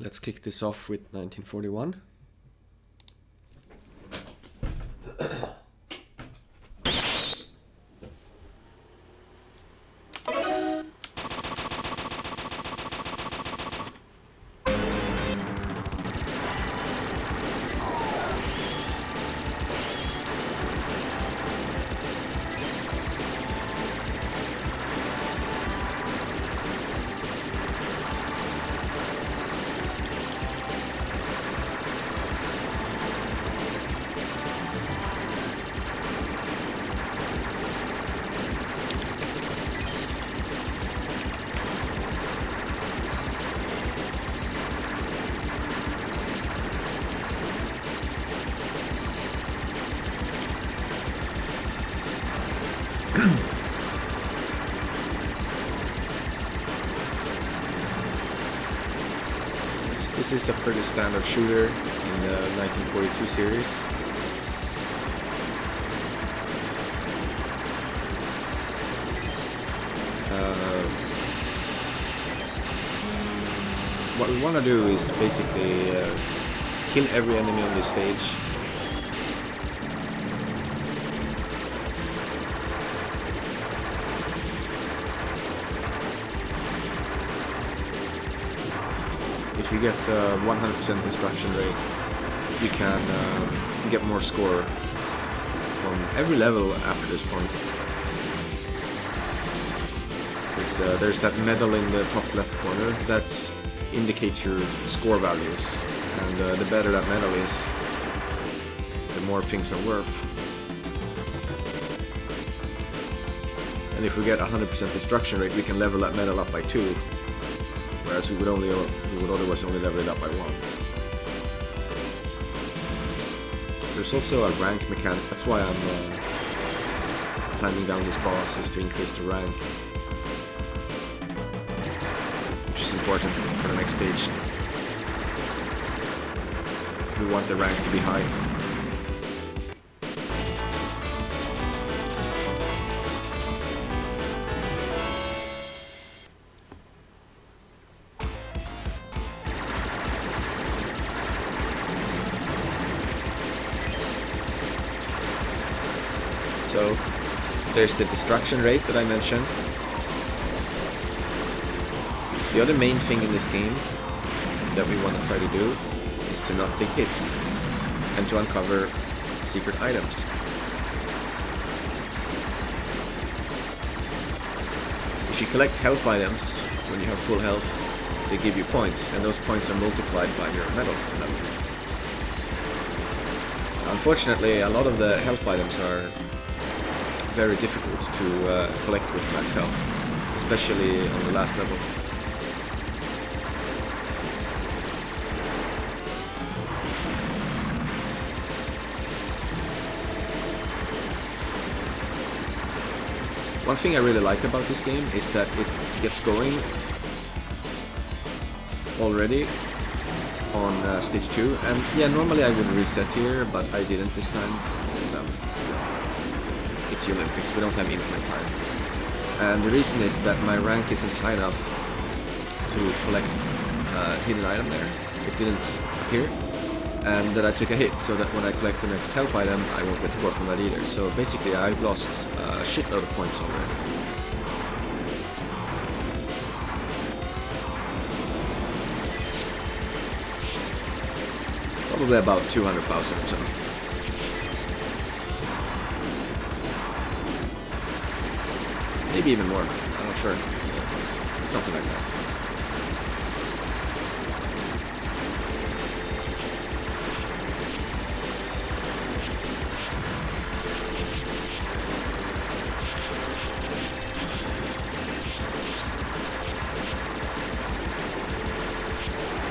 Let's kick this off with 1941. This is a pretty standard shooter in the 1942 series. What we want to do is basically kill every enemy on this stage. If you get 100% destruction rate, you can get more score from every level after this point. There's that medal in the top left corner that indicates your score values, and the better that medal is, the more things are worth. And if we get 100% destruction rate, we can level that medal up by 2. Whereas we would otherwise only level it up by 1. There's also a rank mechanic. That's why I'm climbing down this boss, is to increase the rank, which is important for the next stage. We want the rank to be high. So there's the destruction rate that I mentioned. The other main thing in this game that we want to try to do is to not take hits and to uncover secret items. If you collect health items when you have full health, they give you points, and those points are multiplied by your medal level. Unfortunately, a lot of the health items are very difficult to collect with max health, especially on the last level. One thing I really like about this game is that it gets going already on stage 2, and yeah, normally I would reset here, but I didn't this time because it's Yolympics, we don't have infinite time. And the reason is that my rank isn't high enough to collect a hidden item there. It didn't appear, and that I took a hit, so that when I collect the next health item, I won't get score from that either. So basically I've lost a shitload of points already. Probably about 200,000 or something. Maybe even more, I'm not sure. Yeah, something like that.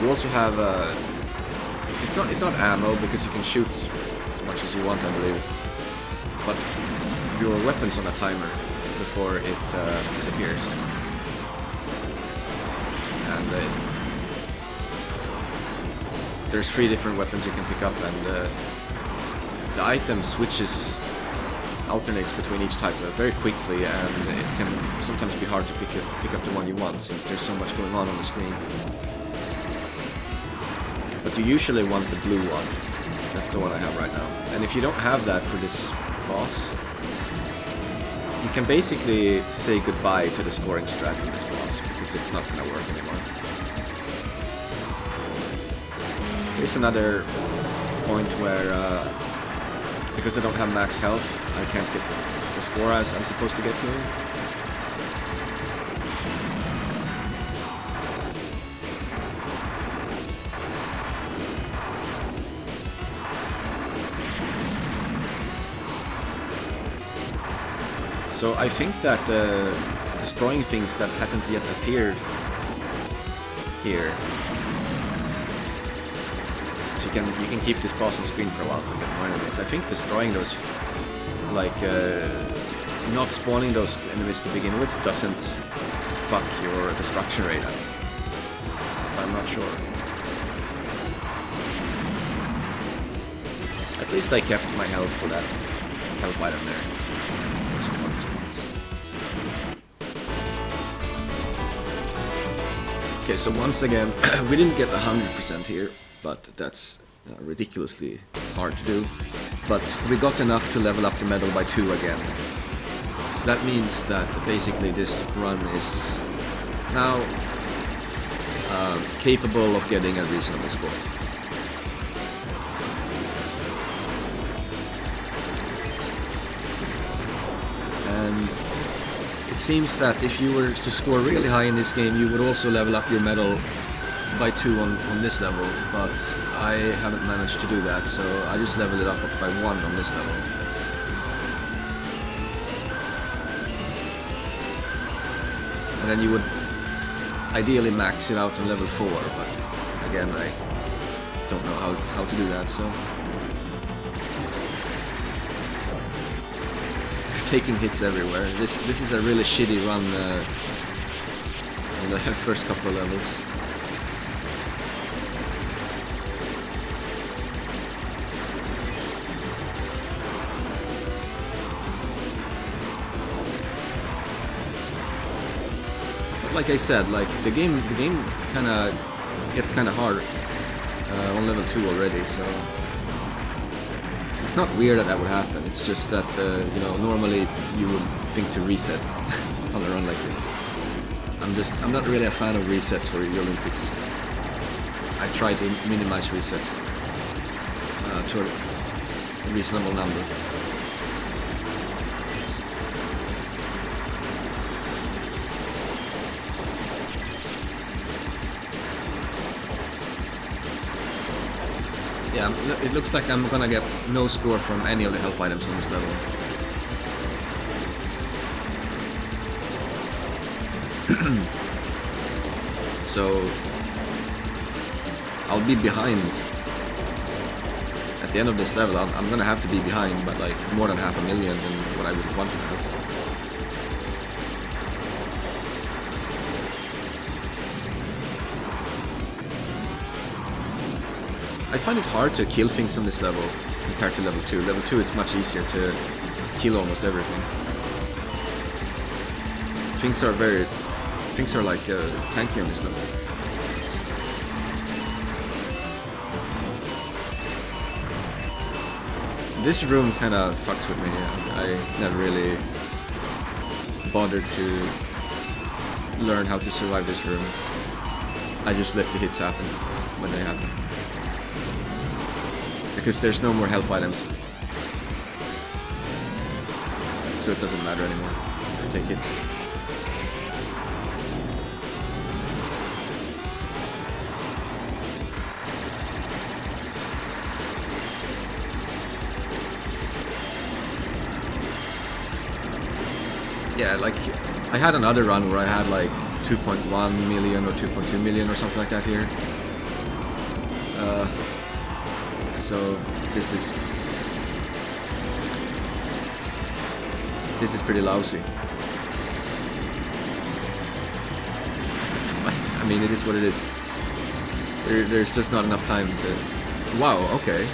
You also have it's not ammo, because you can shoot as much as you want, I believe, but your weapon's on a timer before it disappears. And there's 3 different weapons you can pick up, and the item alternates between each type very quickly, and it can sometimes be hard to pick up the one you want, since there's so much going on the screen. But you usually want the blue one. That's the one I have right now. And if you don't have that for this boss, you can basically say goodbye to the scoring strat in this boss, because it's not gonna work anymore. Here's another point where, because I don't have max health, I can't get the score as I'm supposed to get to. So I think that destroying things that hasn't yet appeared here. So you can keep this boss on screen for a while to get more enemies. I think destroying those, like not spawning those enemies to begin with, doesn't fuck your destruction rate up. I'm not sure. At least I kept my health for that health item there. Okay, so once again, we didn't get 100% here, but that's ridiculously hard to do. But we got enough to level up the medal by 2 again. So that means that basically this run is now capable of getting a reasonable score. And it seems that if you were to score really high in this game, you would also level up your medal by 2 on this level, but I haven't managed to do that, so I just leveled it up by 1 on this level. And then you would ideally max it out on level 4, but again, I don't know how to do that, so... Taking hits everywhere. This is a really shitty run in the first couple of levels. But like I said, like the game kind of gets kind of hard on level 2 already, so. It's not weird that would happen, it's just that, you know, normally you would think to reset on a run like this. I'm not really a fan of resets for Yolympics. I try to minimize resets to a reasonable number. Yeah, it looks like I'm gonna get no score from any of the health items on this level. So I'll be behind at the end of this level. I'm gonna have to be behind, but like more than 500,000 than what I would want to have. I find it hard to kill things on this level compared to level 2. Level 2 it's much easier to kill almost everything. Things are like tanky on this level. This room kind of fucks with me. I never really bothered to learn how to survive this room. I just let the hits happen when they happen. Because there's no more health items. So it doesn't matter anymore if you take hits. Yeah, like, I had another run where I had like 2.1 million or 2.2 million or something like that here. So this is pretty lousy. But, I mean, it is what it is. There's just not enough time to... Wow, okay.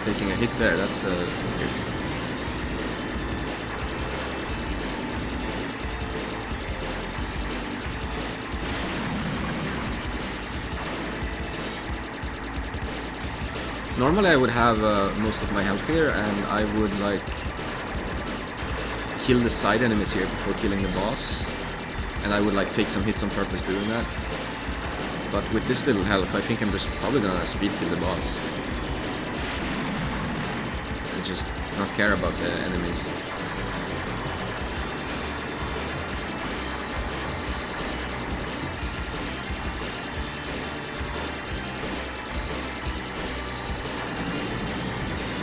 Taking a hit there, that's weird. Normally I would have most of my health here, and I would like kill the side enemies here before killing the boss, and I would like take some hits on purpose doing that. But with this little health, I think I'm just probably gonna speed kill the boss and just not care about the enemies.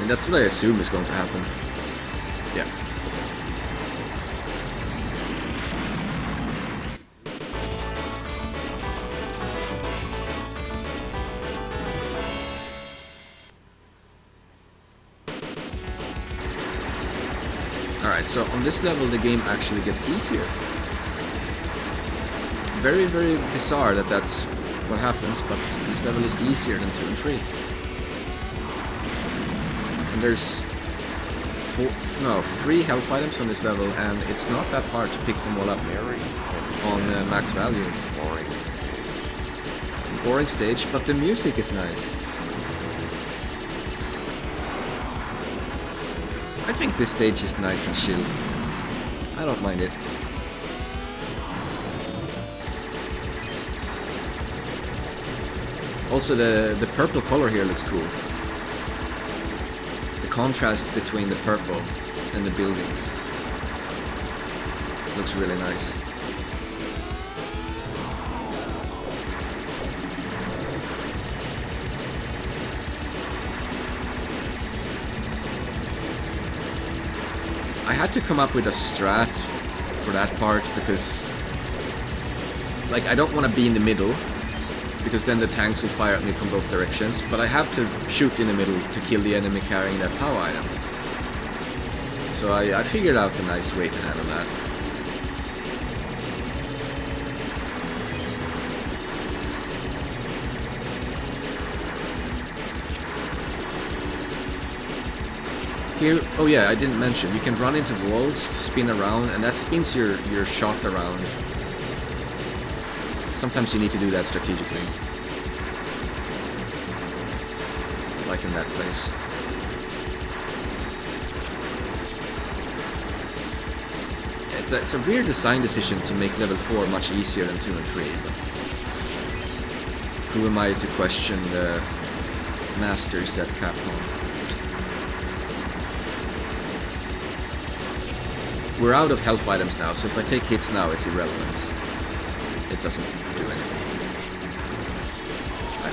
And that's what I assume is going to happen. Yeah. Alright, so on this level the game actually gets easier. Very, very bizarre that that's what happens, but this level is easier than 2 and 3. And there's 3 health items on this level, and it's not that hard to pick them all up on max value. Boring stage, but the music is nice. I think this stage is nice and chill. I don't mind it. Also, the purple color here looks cool. The contrast between the purple and the buildings looks really nice. I had to come up with a strat for that part because, like, I don't want to be in the middle because then the tanks will fire at me from both directions, but I have to shoot in the middle to kill the enemy carrying that power item. So I figured out a nice way to handle that. Here, oh yeah, I didn't mention, you can run into walls to spin around, and that spins your shot around. Sometimes you need to do that strategically. Like in that place. It's a weird design decision to make level 4 much easier than 2 and 3, but who am I to question the masters at Capcom? We're out of health items now, so if I take hits now, it's irrelevant. It doesn't do anything.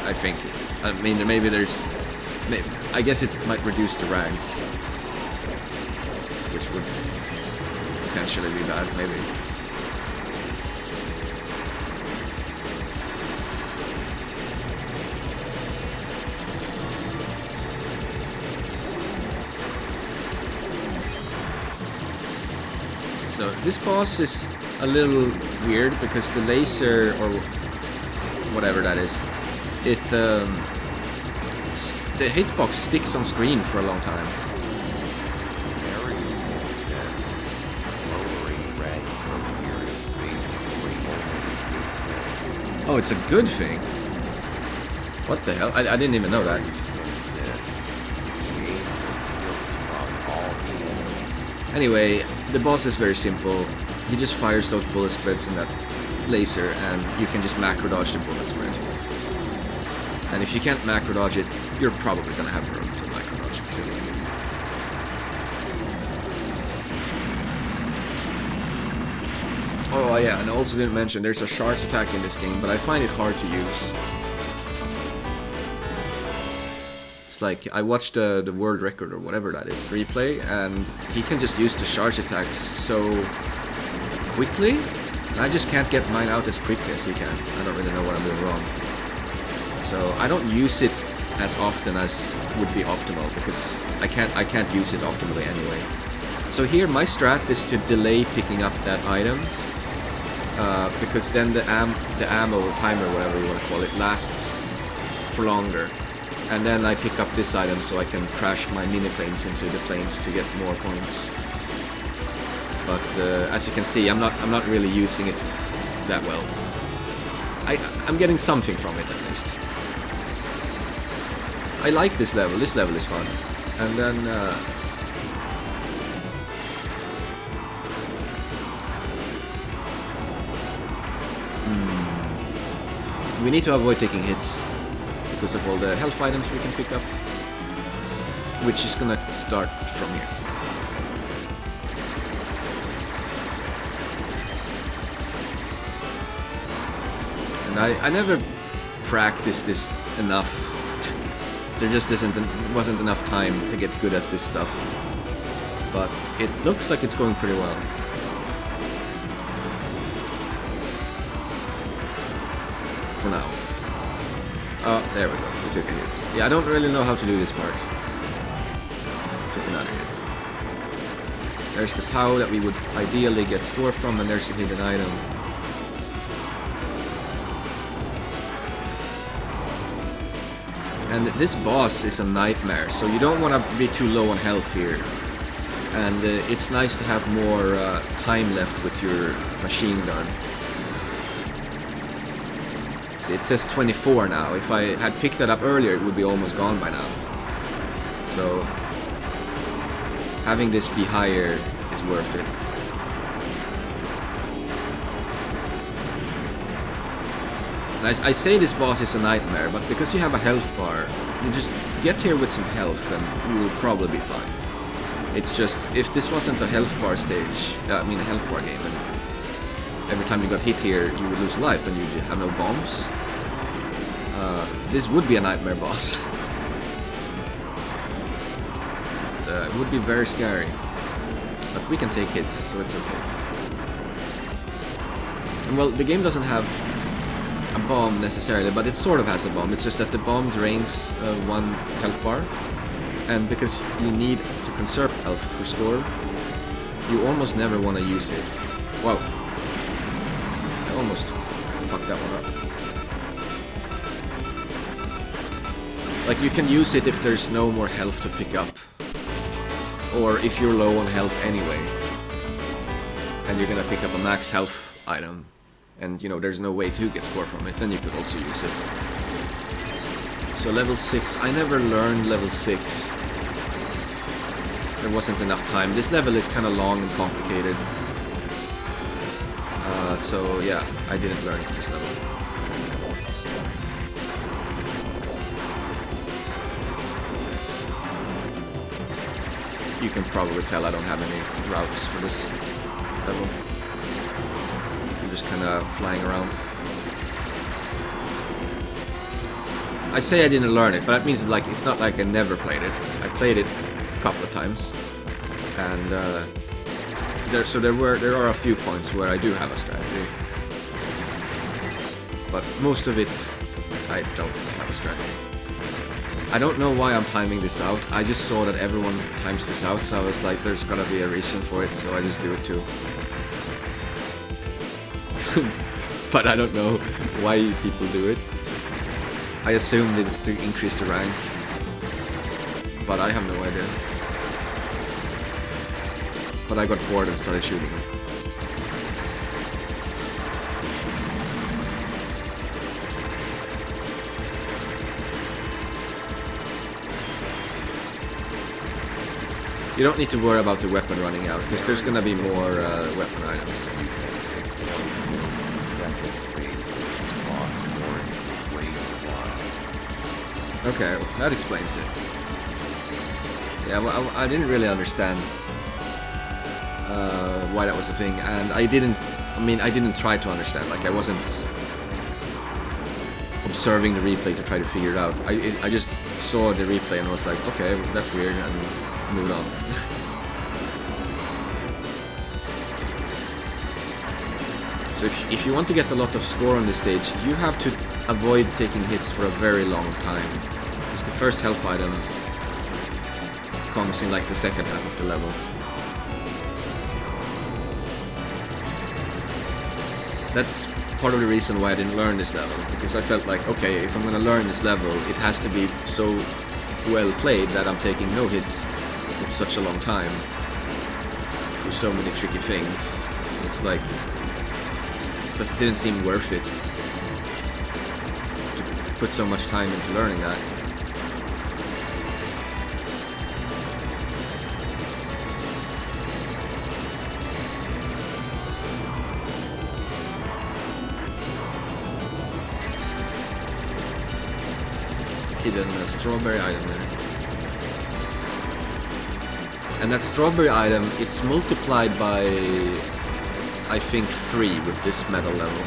I think. I mean, maybe there's... I guess it might reduce the rank. Which would potentially be bad, maybe. So this boss is a little weird because the laser, or whatever that is, the hitbox sticks on screen for a long time. Oh, it's a good thing. What the hell? I didn't even know that. Anyway, the boss is very simple. He just fires those bullet spreads in that laser, and you can just macro dodge the bullet spread. And if you can't macro dodge it, you're probably gonna have room to macro dodge it too. Oh yeah, and I also didn't mention there's a charge attack in this game, but I find it hard to use. It's like, I watched the world record or whatever that is replay, and he can just use the charge attacks so quickly, and I just can't get mine out as quickly as he can. I don't really know what I'm doing wrong. So I don't use it as often as would be optimal because I can't use it optimally anyway. So here my strat is to delay picking up that item because then the ammo timer, whatever you want to call it, lasts for longer. And then I pick up this item so I can crash my mini planes into the planes to get more points. But as you can see, I'm not really using it that well. I'm getting something from it at least. I like this level. This level is fun. And then we need to avoid taking hits because of all the health items we can pick up, which is gonna start from here. And I never practiced this enough. There just wasn't enough time to get good at this stuff. But it looks like it's going pretty well. For now. Oh, there we go. We took a hit. Yeah, I don't really know how to do this part. Took another hit. There's the POW that we would ideally get score from, and there's the hidden item. And this boss is a nightmare, so you don't want to be too low on health here. And it's nice to have more time left with your machine gun. See, it says 24 now. If I had picked that up earlier, it would be almost gone by now. So having this be higher is worth it. I say this boss is a nightmare, but because you have a health bar, you just get here with some health and you will probably be fine. It's just, if this wasn't a health bar stage, a health bar game, and every time you got hit here you would lose life and you'd have no bombs, this would be a nightmare boss. It would be very scary. But we can take hits, so it's okay. And well, the game doesn't have a bomb necessarily, but it sort of has a bomb. It's just that the bomb drains one health bar, and because you need to conserve health for score, you almost never want to use it. Wow, I almost fucked that one up. Like, you can use it if there's no more health to pick up, or if you're low on health anyway, and you're gonna pick up a max health item, and there's no way to get score from it, then you could also use it. So level 6, I never learned level 6. There wasn't enough time. This level is kind of long and complicated. So yeah, I didn't learn this level. You can probably tell I don't have any routes for this level. I'm just kind of flying around. I say I didn't learn it, but that means like it's not like I never played it. I played it a couple of times, and there are a few points where I do have a strategy, but most of it I don't have a strategy. I don't know why I'm timing this out. I just saw that everyone times this out, so I was like, there's gotta be a reason for it, so I just do it too. But I don't know why people do it. I assume that it's to increase the rank, but I have no idea. But I got bored and started shooting. You don't need to worry about the weapon running out, because there's gonna be more weapon items. Okay, well, that explains it. Yeah, well, I didn't really understand why that was a thing, and I didn't try to understand. Like, I wasn't observing the replay to try to figure it out. I just saw the replay and was like, okay, that's weird, and moved on. So if you want to get a lot of score on this stage, you have to avoid taking hits for a very long time. Because the first health item comes in like the second half of the level. That's part of the reason why I didn't learn this level, because I felt like, okay, if I'm gonna learn this level, it has to be so well played that I'm taking no hits for such a long time for so many tricky things. It's like, it just didn't seem worth it to put so much time into learning that. hidden strawberry item there. And that strawberry item, it's multiplied by, I think, 3 with this medal level.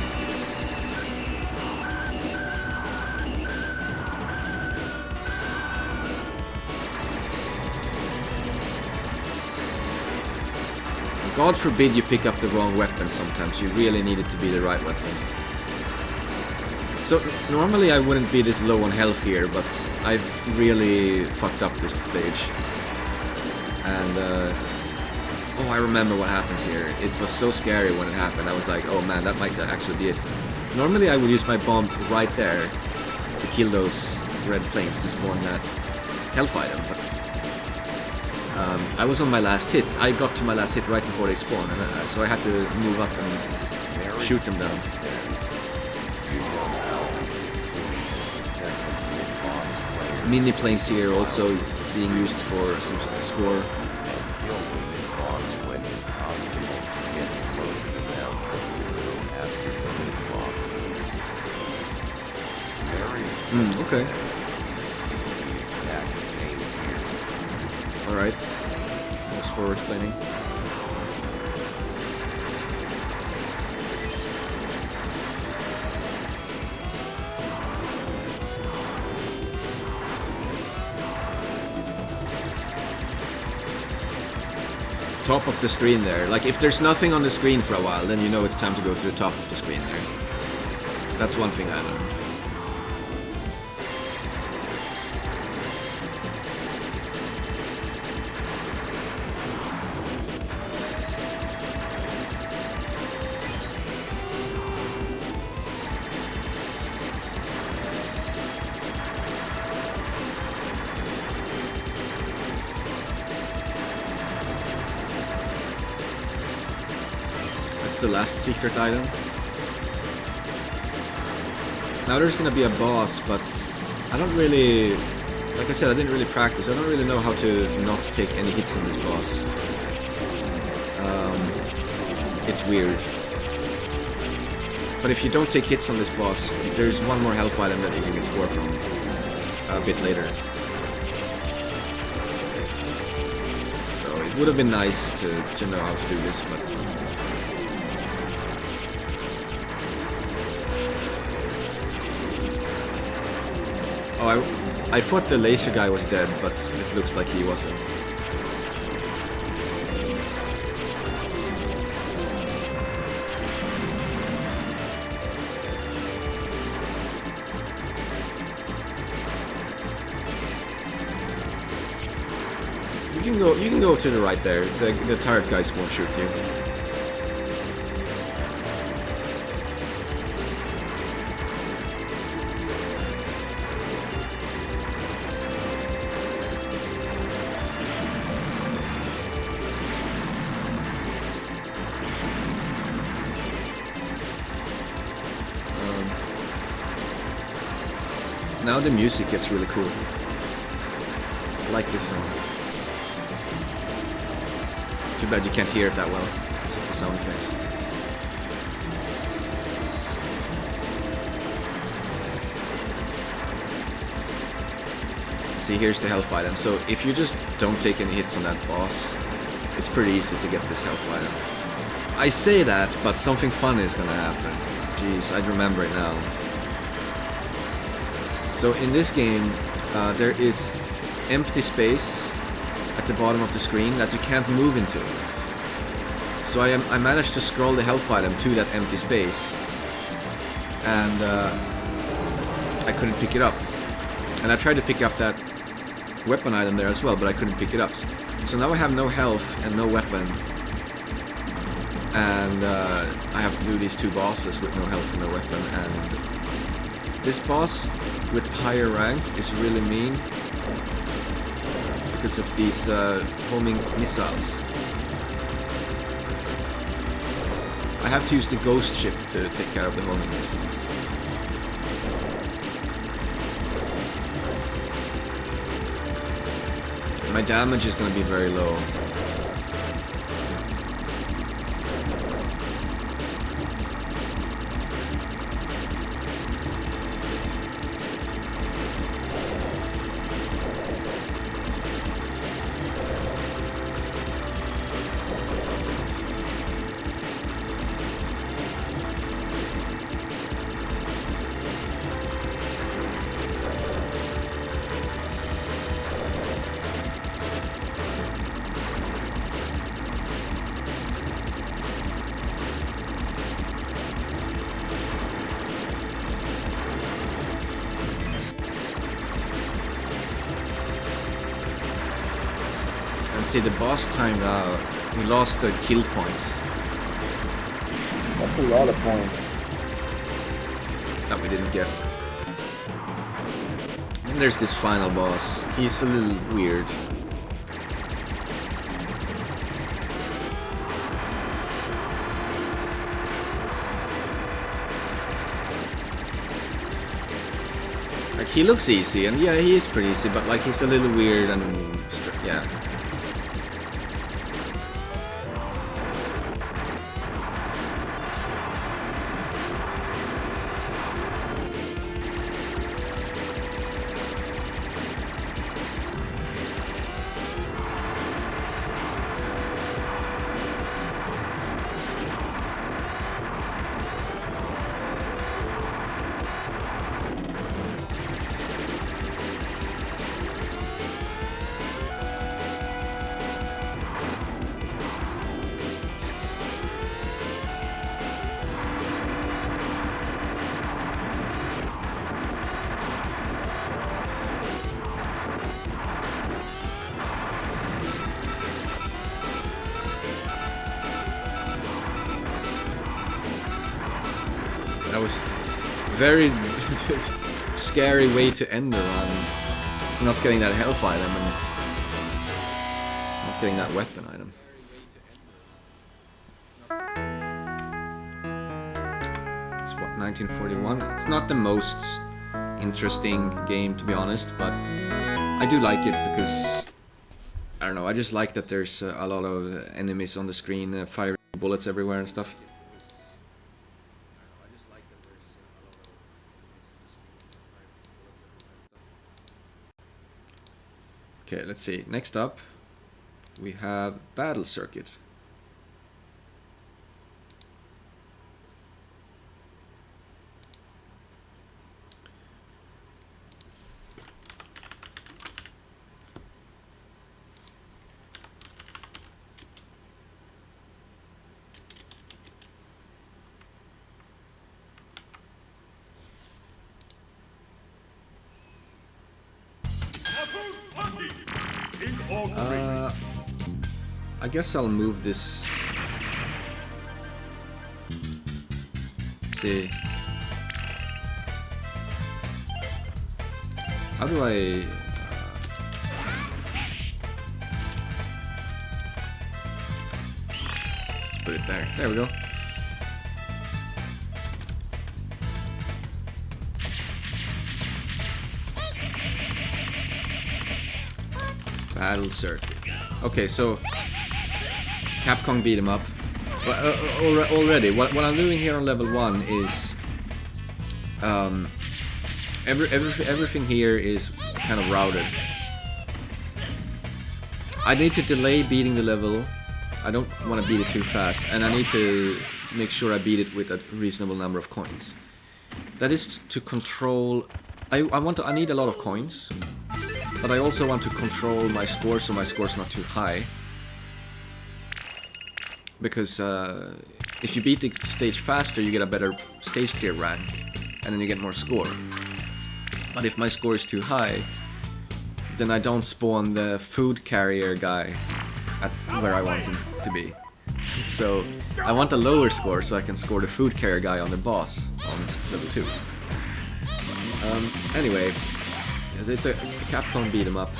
God forbid you pick up the wrong weapon sometimes. You really need it to be the right weapon. So normally I wouldn't be this low on health here, but I've really fucked up this stage. And oh, I remember what happens here. It was so scary when it happened. I was like, oh man, that might actually be it. Normally I would use my bomb right there to kill those red planes to spawn that health item, but I was on my last hit. I got to my last hit right before they spawn, and so I had to move up and shoot them down. Mini planes here also being used for some score. Okay. Alright. Thanks for explaining. Top of the screen there. Like, if there's nothing on the screen for a while, then you know it's time to go to the top of the screen there. That's one thing I learned. The last secret item. Now there's gonna be a boss, but I don't really, like I said, I didn't really practice. I don't really know how to not take any hits on this boss. It's weird. But if you don't take hits on this boss, there's one more health item that you can get score from a bit later. So it would have been nice to know how to do this, but oh, I thought the laser guy was dead, but it looks like he wasn't. You can go to the right there. The turret guys won't shoot you. Now the music gets really cool. I like this song. Too bad you can't hear it that well. It's like the sound effects. See, here's the health item. So if you just don't take any hits on that boss, it's pretty easy to get this health item. I say that, but something fun is gonna happen. Jeez, I'd remember it now. So in this game, there is empty space at the bottom of the screen that you can't move into. So I managed to scroll the health item to that empty space, and I couldn't pick it up. And I tried to pick up that weapon item there as well, but I couldn't pick it up. So now I have no health and no weapon, and I have to do these two bosses with no health and no weapon. And this boss with higher rank is really mean because of these homing missiles. I have to use the ghost ship to take care of the homing missiles. My damage is going to be very low. And see, the boss timed out. We lost the kill points. That's a lot of points. That we didn't get. And there's this final boss. He's a little weird. Like, he looks easy, and yeah, he is pretty easy, but like he's a little weird and yeah. That was very scary way to end the run. Not getting that health item and not getting that weapon item. It's what, 1941? It's not the most interesting game, to be honest, but I do like it because, I don't know, I just like that there's a lot of enemies on the screen, firing bullets everywhere and stuff. Okay, let's see. Next up, we have Battle Circuit. I guess I'll move this. Let's see. How do I... let's put it there. There we go. Battle Circuit. Okay, so Capcom beat him up. Already, what I'm doing here on level 1 is everything here is kind of routed. I need to delay beating the level. I don't want to beat it too fast, and I need to make sure I beat it with a reasonable number of coins. That is to control. I need a lot of coins, but I also want to control my score so my score's not too high. Because if you beat the stage faster, you get a better stage clear rank, and then you get more score. But if my score is too high, then I don't spawn the food carrier guy at where I want him to be. So I want a lower score so I can score the food carrier guy on the boss on level 2. Anyway, it's a Capcom beat 'em up.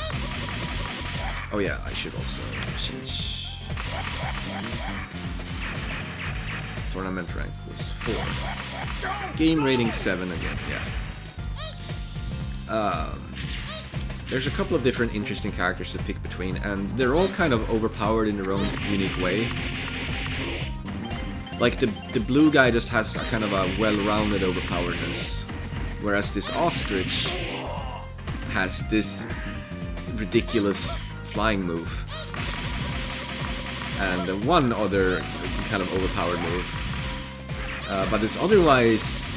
Oh yeah, I should also change. Tournament rank was 4. Game rating 7 again, yeah. There's a couple of different interesting characters to pick between, and they're all kind of overpowered in their own unique way. Like the blue guy just has a kind of a well-rounded overpoweredness, whereas this ostrich has this ridiculous flying move. And one other kind of overpowered move. But it's otherwise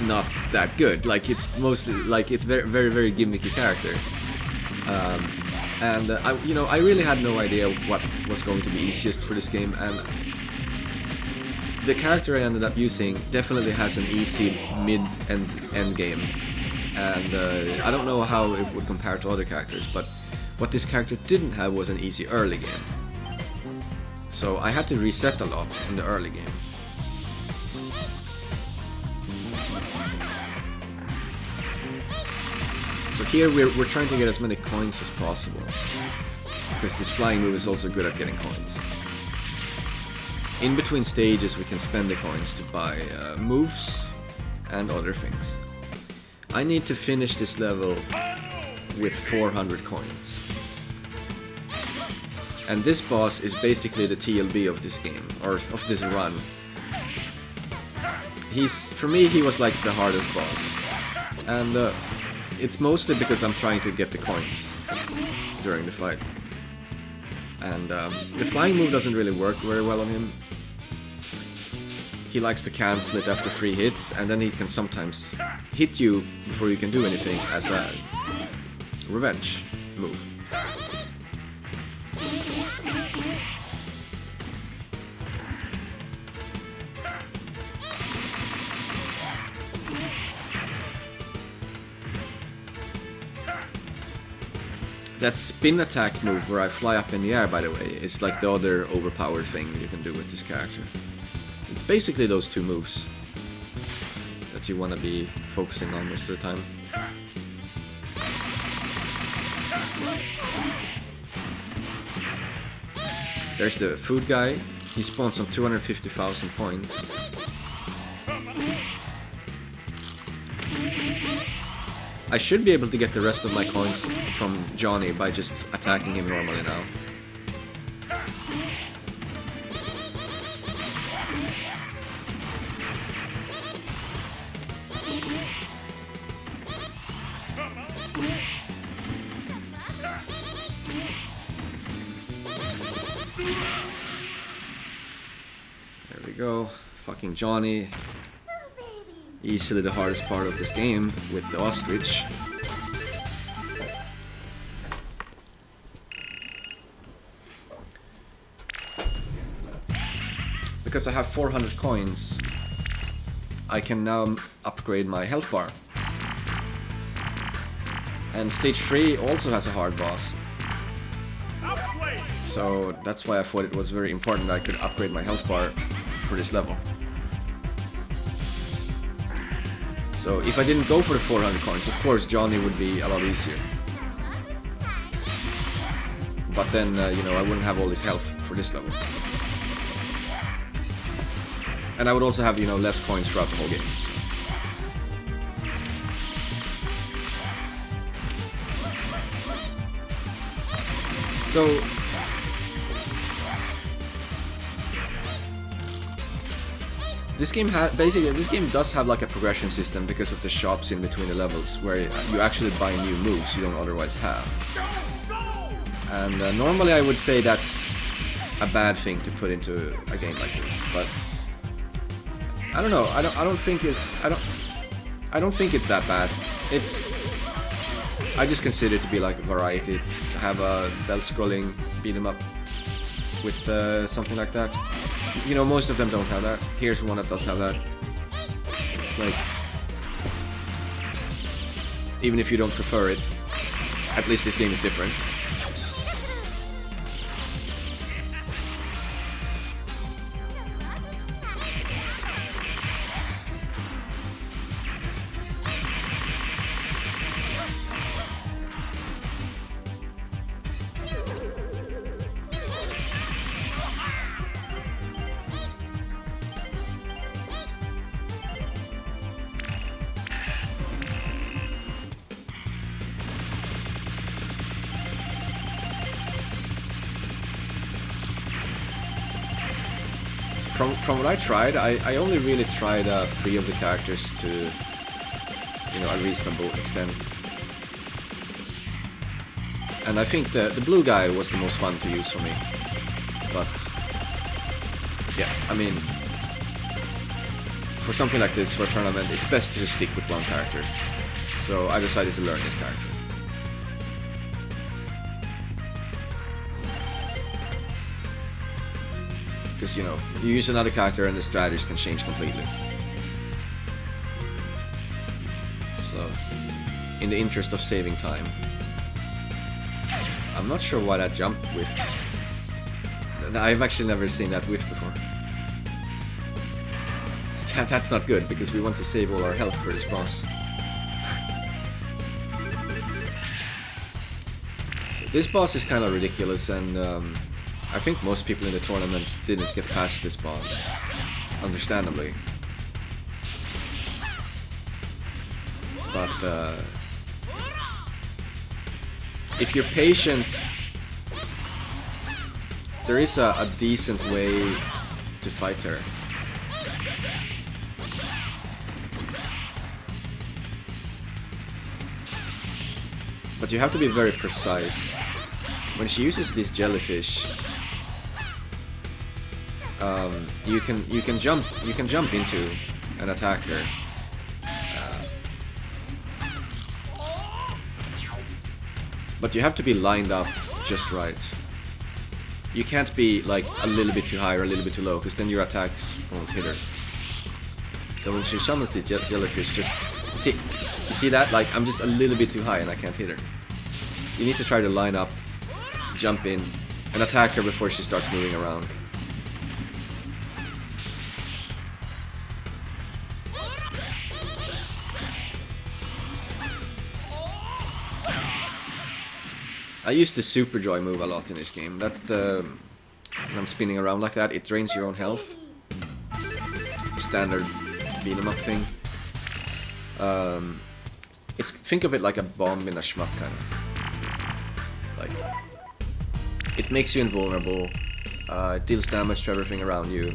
not that good. Like, it's mostly like it's very gimmicky character. I really had no idea what was going to be easiest for this game, and the character I ended up using definitely has an easy mid and end game. And I don't know how it would compare to other characters, but What this character didn't have was an easy early game. So I had to reset a lot in the early game. So here we're trying to get as many coins as possible, because this flying move is also good at getting coins. In between stages we can spend the coins to buy moves and other things. I need to finish this level with 400 coins. And this boss is basically the TLB of this game, or of this run. For me, he was like the hardest boss. And it's mostly because I'm trying to get the coins during the fight. And the flying move doesn't really work very well on him. He likes to cancel it after 3 hits, and then he can sometimes hit you before you can do anything as a revenge move. That spin attack move where I fly up in the air, by the way, is like the other overpowered thing you can do with this character. It's basically those two moves that you want to be focusing on most of the time. There's the food guy. He spawns on 250,000 points. I should be able to get the rest of my coins from Johnny by just attacking him normally now. There we go. Fucking Johnny. Easily the hardest part of this game with the ostrich. Because I have 400 coins, I can now upgrade my health bar. And stage 3 also has a hard boss. So that's why I thought it was very important that I could upgrade my health bar for this level. So if I didn't go for the 400 coins, of course Johnny would be a lot easier. But then, you know, I wouldn't have all this health for this level. And I would also have, you know, less coins throughout the whole game. So this game this game does have like a progression system because of the shops in between the levels where you actually buy new moves you don't otherwise have. And normally I would say that's a bad thing to put into a game like this, but I don't know. I don't think it's that bad. I just consider it to be like a variety, to have a belt scrolling beat 'em up with something like that. You know, most of them don't have that. Here's one that does have that. It's like, even if you don't prefer it, at least this game is different. From what I tried, I only really tried 3 of the characters to, you know, a reasonable extent. And I think the blue guy was the most fun to use for me. But yeah, I mean, for something like this, for a tournament, it's best to just stick with one character. So I decided to learn this character. Because, you know, you use another character and the strategies can change completely. So, in the interest of saving time, I'm not sure why that jump whiffed. I've actually never seen that whiff before. That's not good, because we want to save all our health for this boss. So this boss is kind of ridiculous, and I think most people in the tournament didn't get past this boss, understandably. But if you're patient, there is a decent way to fight her. But you have to be very precise. When she uses this jellyfish, you can jump into and attack her. But you have to be lined up just right. You can't be like a little bit too high or a little bit too low, because then your attacks won't hit her. So when she summons the jellyfish, just you see that? Like, I'm just a little bit too high and I can't hit her. You need to try to line up, jump in, and attack her before she starts moving around. I use the Super Joy move a lot in this game. That's the... when I'm spinning around like that, it drains your own health. Standard beat 'em up thing. Think of it like a bomb in a shmup, kind of. Like, it makes you invulnerable. It deals damage to everything around you.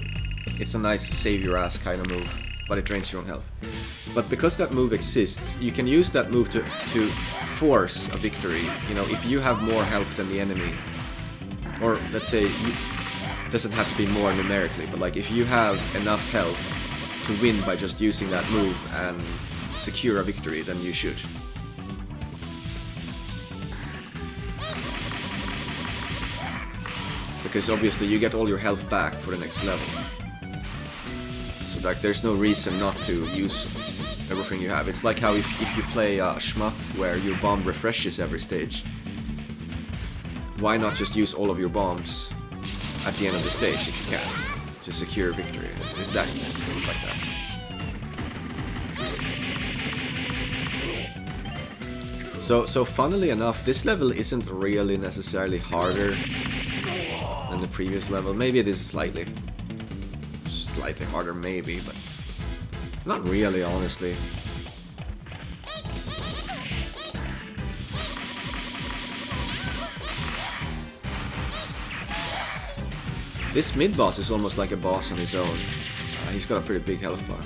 It's a nice save your ass kind of move, but it drains your own health. But because that move exists, you can use that move to force a victory. You know, if you have more health than the enemy, or let's say, it doesn't have to be more numerically, but like if you have enough health to win by just using that move and secure a victory, then you should. Because obviously you get all your health back for the next level. So like there's no reason not to use everything you have. It's like how if you play a shmup where your bomb refreshes every stage, why not just use all of your bombs at the end of the stage if you can, to secure victory? It's things like that. So funnily enough, this level isn't really necessarily harder than the previous level. Maybe it is slightly harder, maybe, but not really, honestly. This mid-boss is almost like a boss on his own. He's got a pretty big health bar.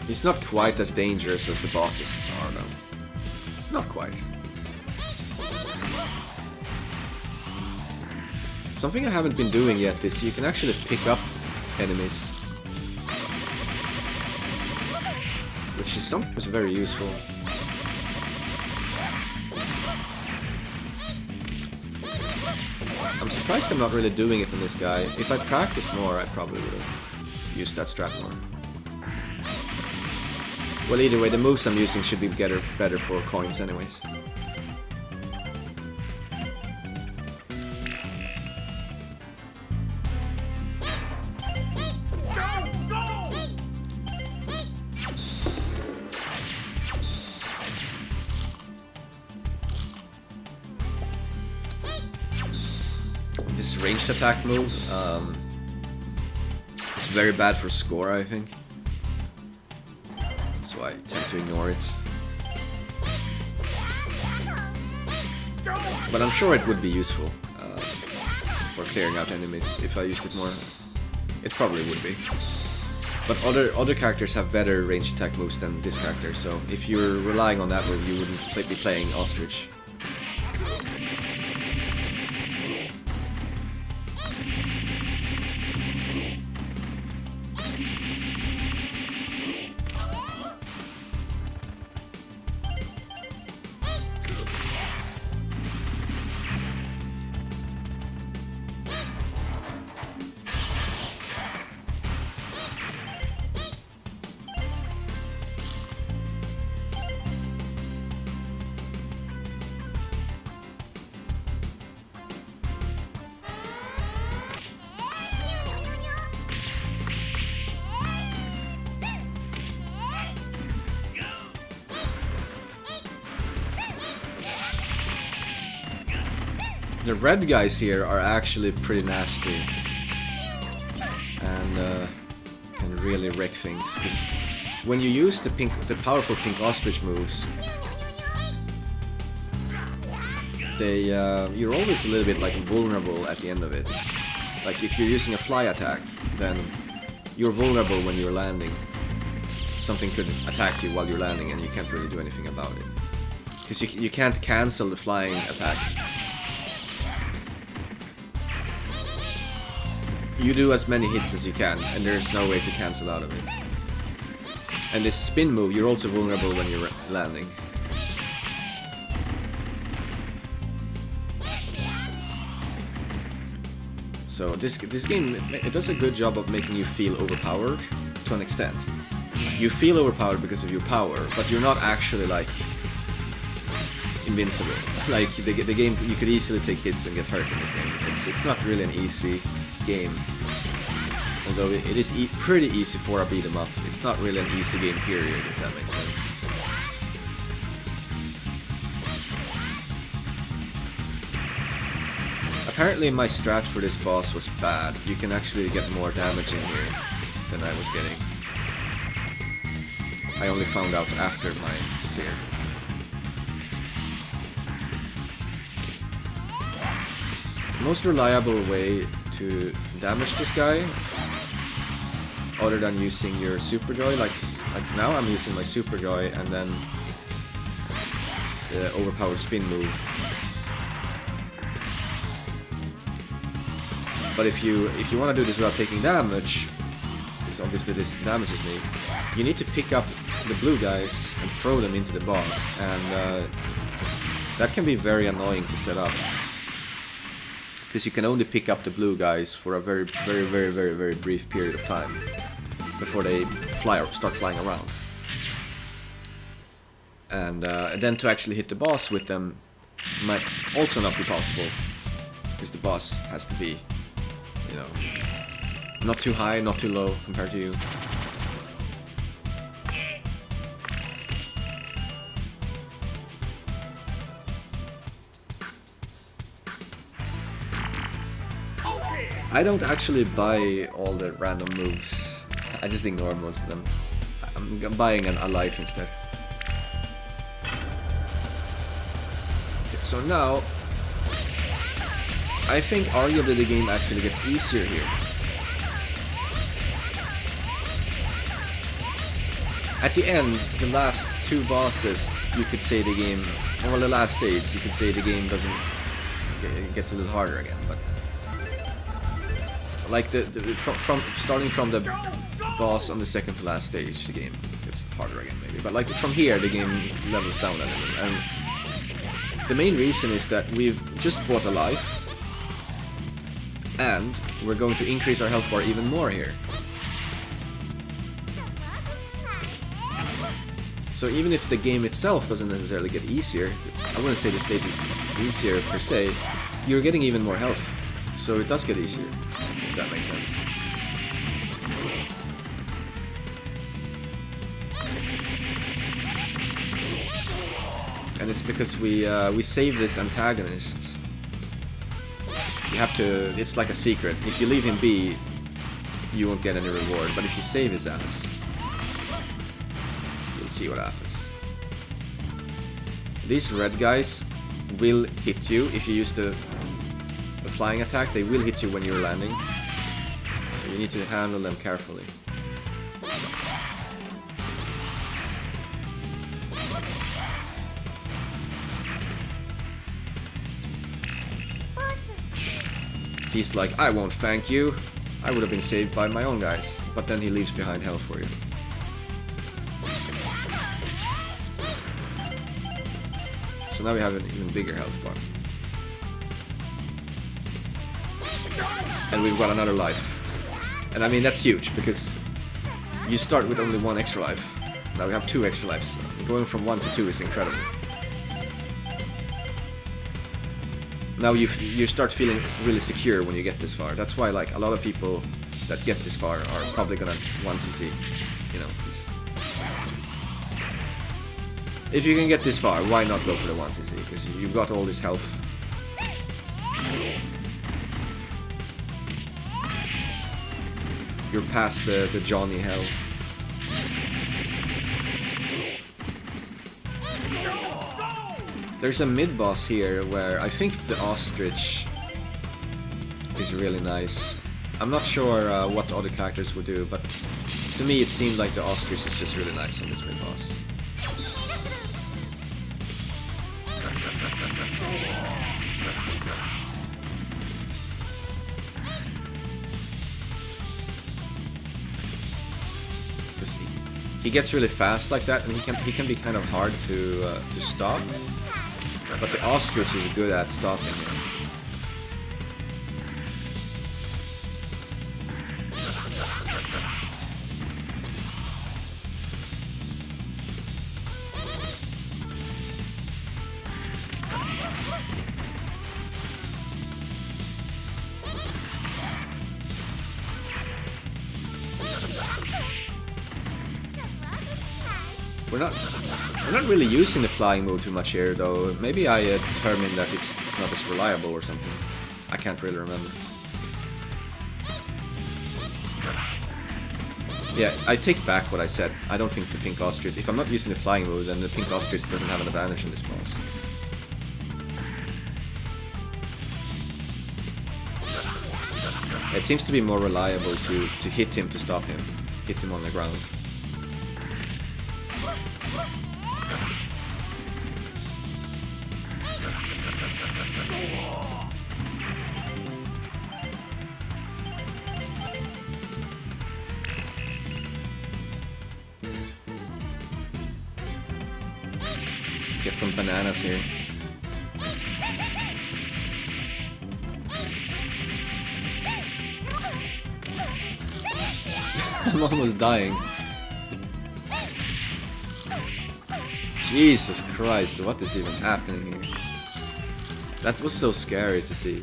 He's not quite as dangerous as the bosses are, though. Not quite. Something I haven't been doing yet is you can actually pick up enemies, which is sometimes very useful. I'm surprised I'm not really doing it on this guy. If I practice more, I probably would have used that strat more. Well, either way, the moves I'm using should be better for coins anyways. This ranged attack move is very bad for score, I think. So I tend to ignore it. But I'm sure it would be useful for clearing out enemies if I used it more. It probably would be. But other characters have better ranged attack moves than this character, so if you're relying on that move, you wouldn't be playing Ostrich. The red guys here are actually pretty nasty. And can really wreck things. Because when you use the powerful pink ostrich moves, you're always a little bit like vulnerable at the end of it. Like if you're using a fly attack, then you're vulnerable when you're landing. Something could attack you while you're landing and you can't really do anything about it. Because you can't cancel the flying attack. You do as many hits as you can, and there's no way to cancel out of it. And this spin move, you're also vulnerable when you're landing. So this game, it does a good job of making you feel overpowered to an extent. You feel overpowered because of your power, but you're not actually like invincible. Like the game, you could easily take hits and get hurt in this game. It's not really an easy game, although it is pretty easy for a beat 'em up. It's not really an easy game, period, if that makes sense. Apparently my strat for this boss was bad. You can actually get more damage in here than I was getting. I only found out after my clear. Most reliable way to damage this guy, other than using your super joy, like now I'm using my super joy and then the overpowered spin move. But if you want to do this without taking damage, because obviously this damages me, you need to pick up the blue guys and throw them into the boss, and that can be very annoying to set up. Because you can only pick up the blue guys for a very brief period of time before they start flying around. And then to actually hit the boss with them might also not be possible, because the boss has to be, you know, not too high, not too low compared to you. I don't actually buy all the random moves. I just ignore most of them. I'm buying a life instead. Okay, so now, I think arguably the game actually gets easier here. At the end, the last two bosses, you could say the game, well, the last stage, you could say the game it gets a little harder again, but like from starting from the boss on the second to last stage, the game gets harder again maybe. But like from here, the game levels down a little. And the main reason is that we've just bought a life, and we're going to increase our health bar even more here. So even if the game itself doesn't necessarily get easier, I wouldn't say the stage is easier per se, you're getting even more health. So it does get easier, if that makes sense. And it's because we save this antagonist. You have to, it's like a secret. If you leave him be, you won't get any reward. But if you save his ass, you'll see what happens. These red guys will hit you if you use the flying attack. They will hit you when you're landing, so you need to handle them carefully. He's like, I won't thank you. I would have been saved by my own guys. But then he leaves behind health for you. So now we have an even bigger health bar. And we've got another life. And I mean, that's huge, because you start with only one extra life. Now we have 2 extra lives. Going from 1 to 2 is incredible. Now you start feeling really secure when you get this far. That's why like a lot of people that get this far are probably gonna 1cc, you know. If you can get this far, why not go for the 1cc? Because you've got all this health. you're past the Johnny hell. There's a mid-boss here where I think the ostrich is really nice. I'm not sure what other characters would do, but to me it seemed like the ostrich is just really nice on this mid-boss. He gets really fast like that, and he can be kind of hard to stop. But the ostrich is good at stopping him. We're not really using the flying move too much here, though. Maybe I determined that it's not as reliable or something. I can't really remember. Yeah, I take back what I said. I don't think the pink ostrich... If I'm not using the flying move, then the pink ostrich doesn't have an advantage in this boss. It seems to be more reliable to hit him to stop him. Hit him on the ground. Get some bananas here. I'm almost dying. Jesus Christ, what is even happening here? That was so scary to see.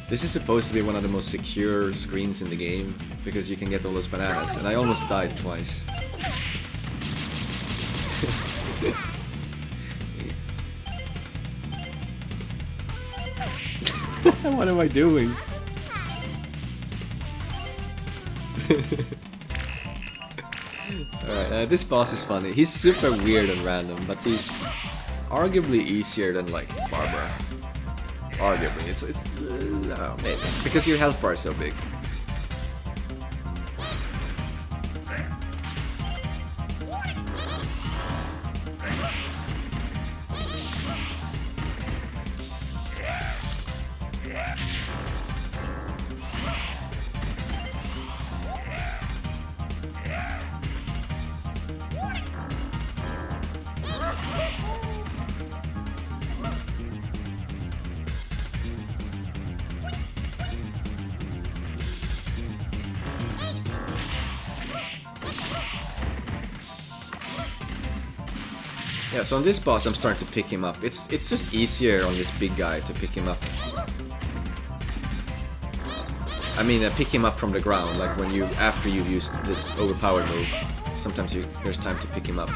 This is supposed to be one of the most secure screens in the game, because you can get all those bananas, and I almost died twice. What am I doing? Alright, this boss is funny. He's super weird and random, but he's arguably easier than, like, Barbara. Arguably. It's maybe. Because your health bar is so big. Yeah, so on this boss I'm starting to pick him up. It's just easier on this big guy to pick him up. I mean, pick him up from the ground, like when you, after you've used this overpowered move, sometimes there's time to pick him up.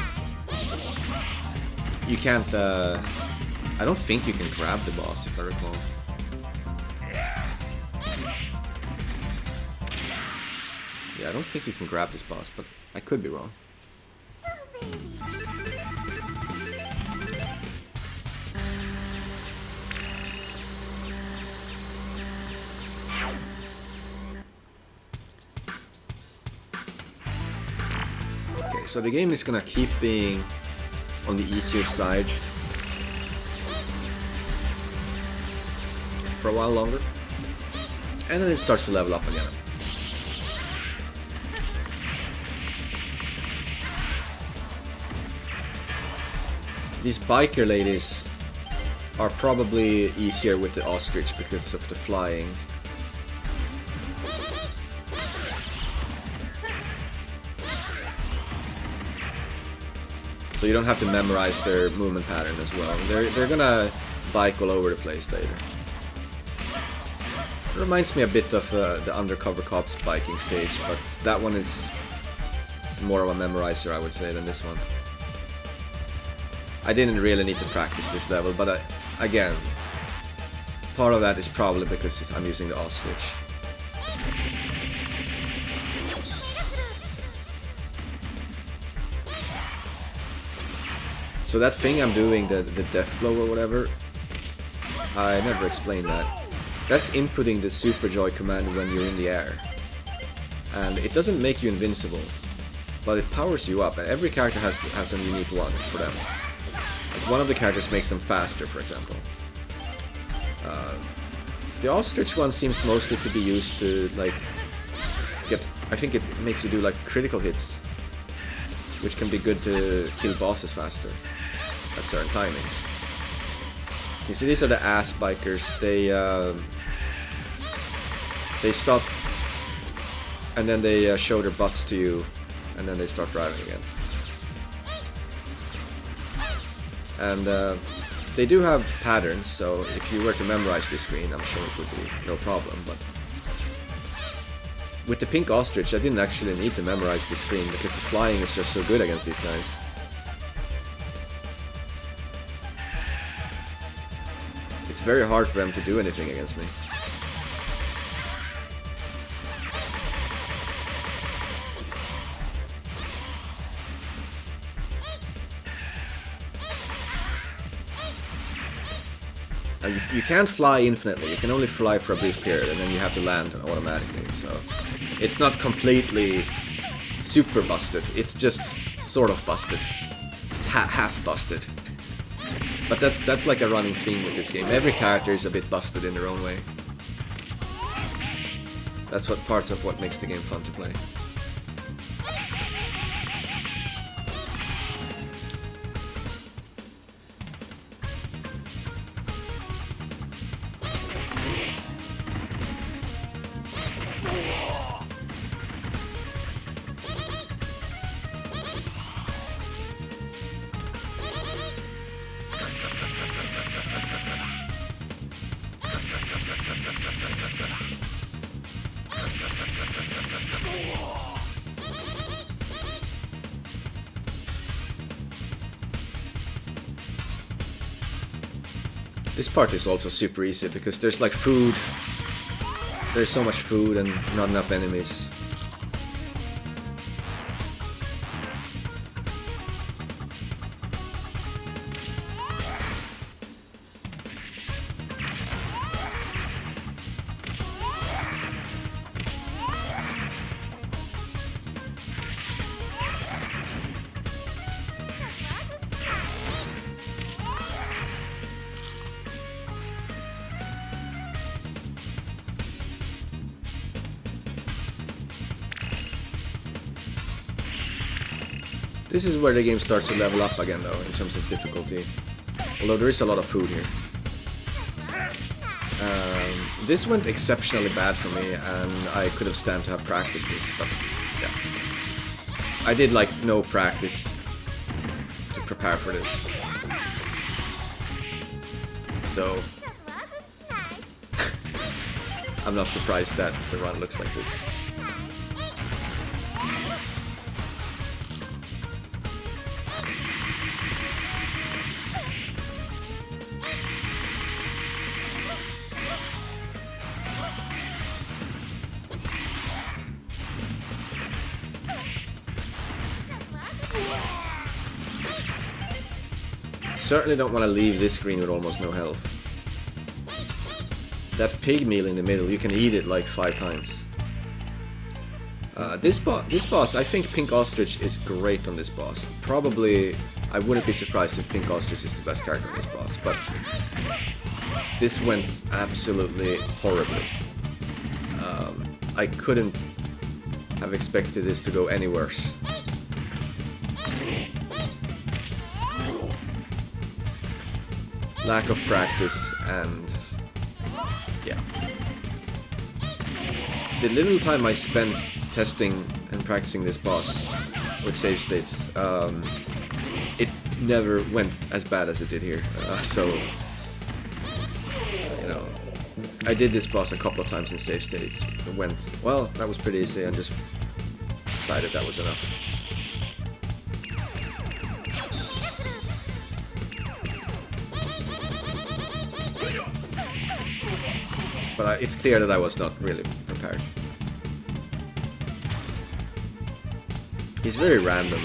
You can't, I don't think you can grab the boss, if I recall. Yeah, I don't think you can grab this boss, but I could be wrong. So the game is gonna keep being on the easier side for a while longer, and then it starts to level up again. These biker ladies are probably easier with the ostrich because of the flying. So you don't have to memorize their movement pattern as well. They're gonna bike all over the place later. It reminds me a bit of the Undercover Cops biking stage, but that one is more of a memorizer, I would say, than this one. I didn't really need to practice this level, but again, part of that is probably because I'm using the ostrich. So that thing I'm doing, the death blow or whatever, I never explained that. That's inputting the Super Joy command when you're in the air. And it doesn't make you invincible, but it powers you up, and every character has a unique one for them. Like one of the characters makes them faster, for example. The ostrich one seems mostly to be used to like get. I think it makes you do like critical hits, which can be good to kill bosses faster at certain timings. You see, these are the ass bikers. They stop, and then they show their butts to you, and then they start driving again. And they do have patterns, so if you were to memorize this screen, I'm sure it would be no problem, but with the pink ostrich, I didn't actually need to memorize this screen because the flying is just so good against these guys. It's very hard for them to do anything against me. You can't fly infinitely, you can only fly for a brief period and then you have to land automatically, so it's not completely super busted, it's just sort of busted. It's half busted. But that's like a running theme with this game. Every character is a bit busted in their own way. That's what part of what makes the game fun to play. This part is also super easy because there's like food. There's so much food and not enough enemies. This is where the game starts to level up again though, in terms of difficulty. Although there is a lot of food here. This went exceptionally bad for me, and I could have stand to have practiced this, but yeah. I did like no practice to prepare for this. So I'm not surprised that the run looks like this. Certainly don't want to leave this screen with almost no health. That pig meal in the middle, you can eat it like 5 times. This boss, I think Pink Ostrich is great on this boss. Probably, I wouldn't be surprised if Pink Ostrich is the best character on this boss, but this went absolutely horribly. I couldn't have expected this to go any worse. Lack of practice and yeah. The little time I spent testing and practicing this boss with save states, it never went as bad as it did here. So, you know, I did this boss a couple of times in save states. It went, well, that was pretty easy, and just decided that was enough. But it's clear that I was not really prepared. He's very random.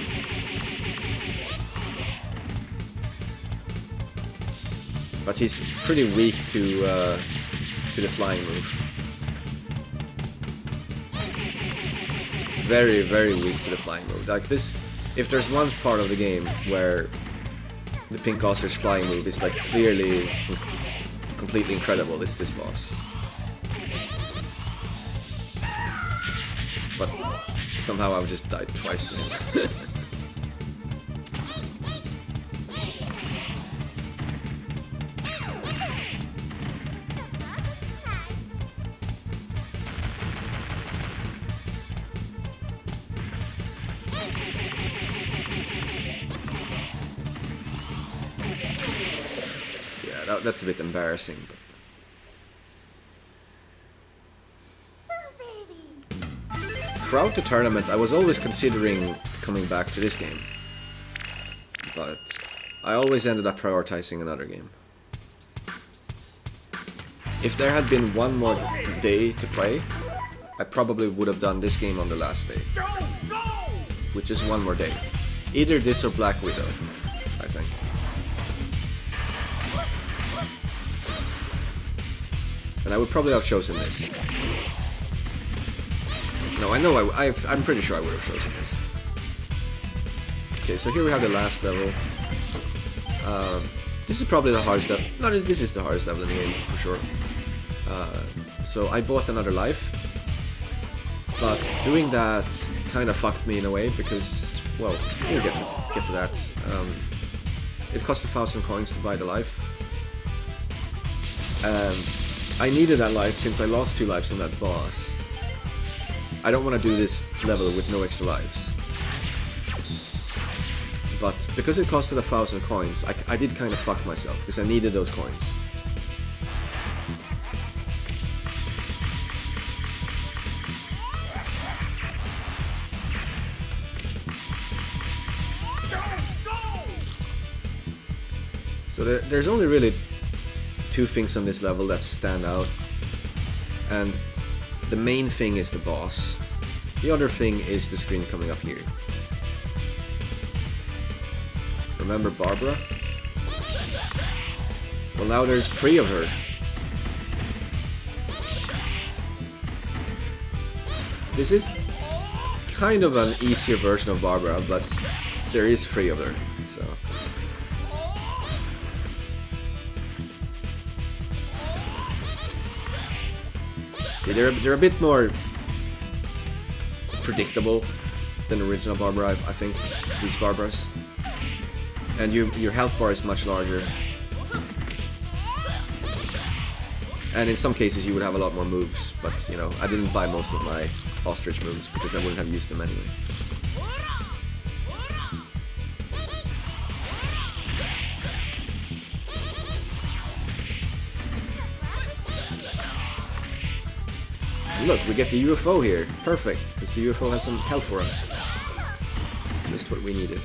But he's pretty weak to the flying move. Very, very weak to the flying move. Like this, if there's one part of the game where the Pink Ostrich flying move is like clearly completely incredible, it's this boss. But somehow I've just died twice to him. Yeah, that's a bit embarrassing. But... throughout the tournament, I was always considering coming back to this game, but I always ended up prioritizing another game. If there had been one more day to play, I probably would have done this game on the last day, which is one more day. Either this or Black Widow, I think. And I would probably have chosen this. No, I know, I'm pretty sure I would have chosen this. Okay, so here we have the last level. This is probably the hardest level. No, this is the hardest level in the game, for sure. So I bought another life. But doing that kind of fucked me in a way, because, well, we'll get to that. It cost 1,000 coins to buy the life. I needed that life since I lost 2 lives on that boss. I don't want to do this level with no extra lives. But because it costed 1,000 coins, I did kind of fuck myself, because I needed those coins. So there's only really 2 things on this level that stand out. And the main thing is the boss. The other thing is the screen coming up here. Remember Barbara? Well, now there's 3 of her. This is kind of an easier version of Barbara, but there is 3 of her, so... They're a bit more predictable than the original Barbara, I think, these Barbaras. And your health bar is much larger. And in some cases you would have a lot more moves, but you know, I didn't buy most of my ostrich moves because I wouldn't have used them anyway. Look, we get the UFO here. Perfect, because the UFO has some help for us. Just what we needed.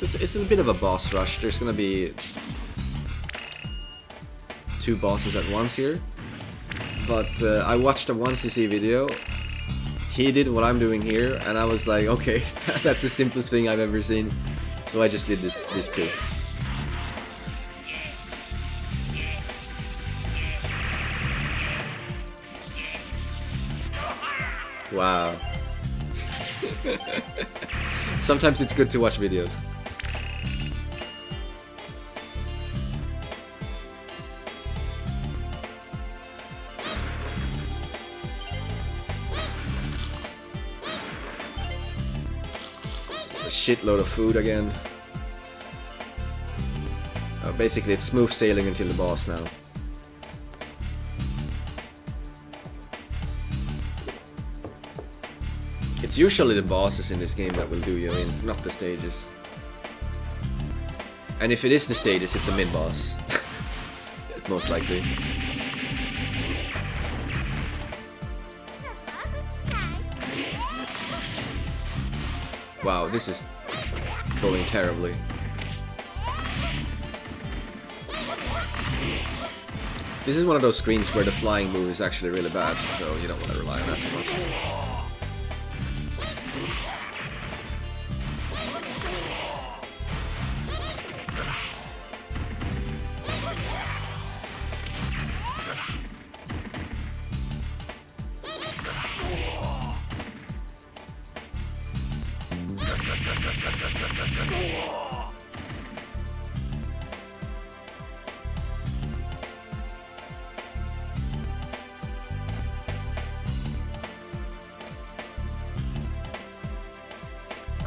It's a bit of a boss rush. There's gonna be 2 bosses at once here. But I watched a 1cc video. He did what I'm doing here, and I was like, okay, that's the simplest thing I've ever seen. So I just did this too. Wow. Sometimes it's good to watch videos. Shitload of food again. Basically it's smooth sailing until the boss now. It's usually the bosses in this game that will do you in, not the stages. And if it is the stages, it's a mid-boss. Most likely. Wow, this is going terribly. This is one of those screens where the flying move is actually really bad, so you don't want to rely on that too much.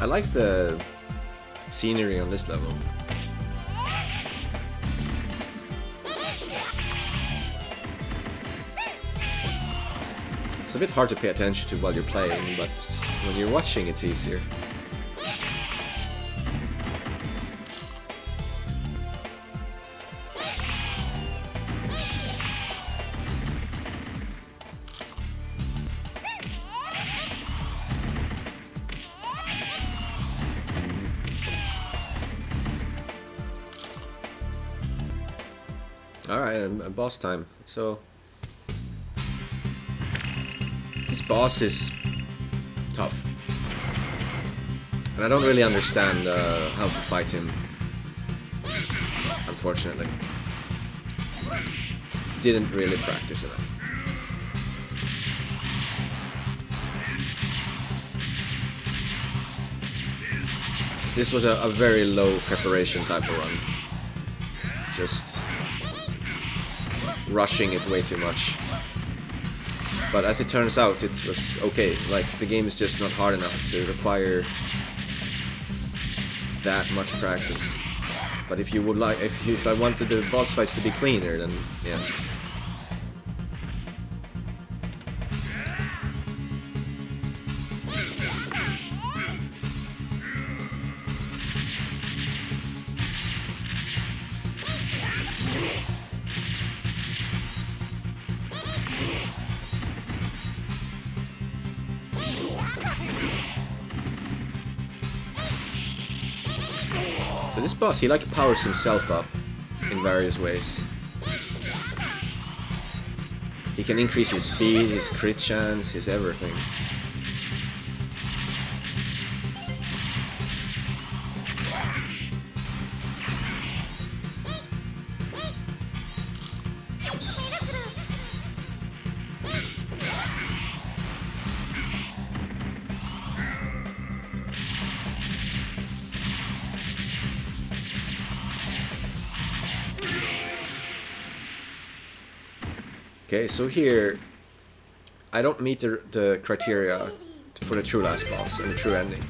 I like the scenery on this level. It's a bit hard to pay attention to while you're playing, but when you're watching it's easier. Alright, boss time. So this boss is tough, and I don't really understand how to fight him, unfortunately. Didn't really practice enough. This was a very low preparation type of run. Just rushing it way too much. But as it turns out, it was okay. Like, the game is just not hard enough to require that much practice. But if you would like, if I wanted the boss fights to be cleaner, then yeah. So this boss, he like powers himself up in various ways. He can increase his speed, his crit chance, his everything. Okay, so here I don't meet the criteria for the true last boss and the true ending,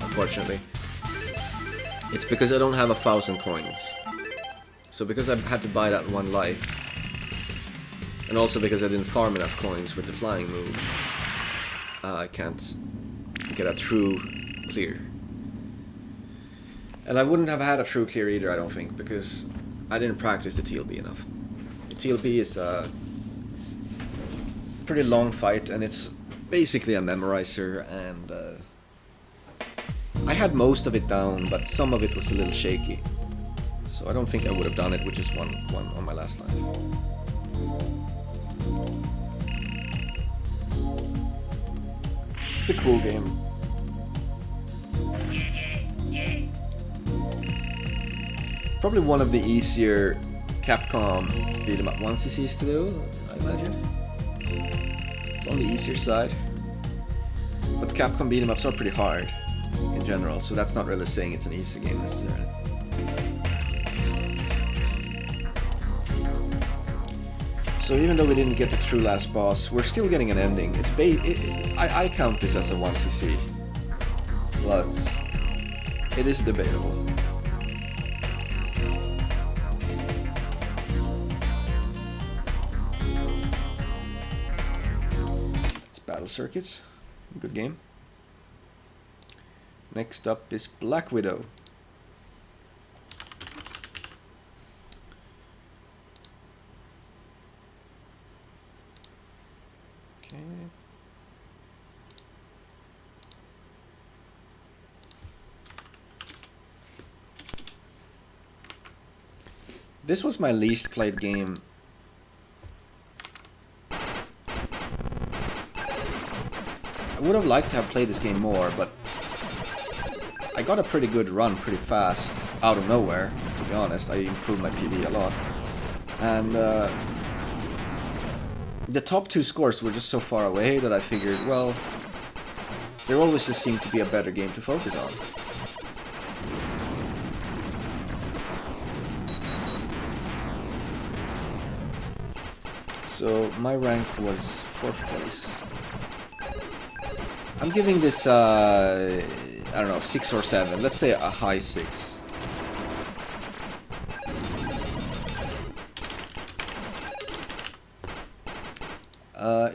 unfortunately. It's because I don't have 1,000 coins. So because I had to buy that one life, and also because I didn't farm enough coins with the flying move, I can't get a true clear. And I wouldn't have had a true clear either, I don't think, because I didn't practice the TLB enough. The TLB is a pretty long fight, and it's basically a memorizer, and I had most of it down, but some of it was a little shaky. So I don't think I would have done it with just one on my last life. It's a cool game. Probably one of the easier Capcom beat 'em up 1cc's to do, I imagine. It's on the easier side. But Capcom beat 'em ups are pretty hard in general, so that's not really saying it's an easy game necessarily. So even though we didn't get the true last boss, we're still getting an ending. It's I count this as a 1cc, but it is debatable. It's Battle Circuits, good game. Next up is Black Widow. This was my least played game. I would have liked to have played this game more, but I got a pretty good run pretty fast, out of nowhere, to be honest. I improved my PB a lot. And the top 2 scores were just so far away that I figured, well, there always just seemed to be a better game to focus on. So my rank was 4th place. I'm giving this, I don't know, 6 or 7. Let's say a high 6.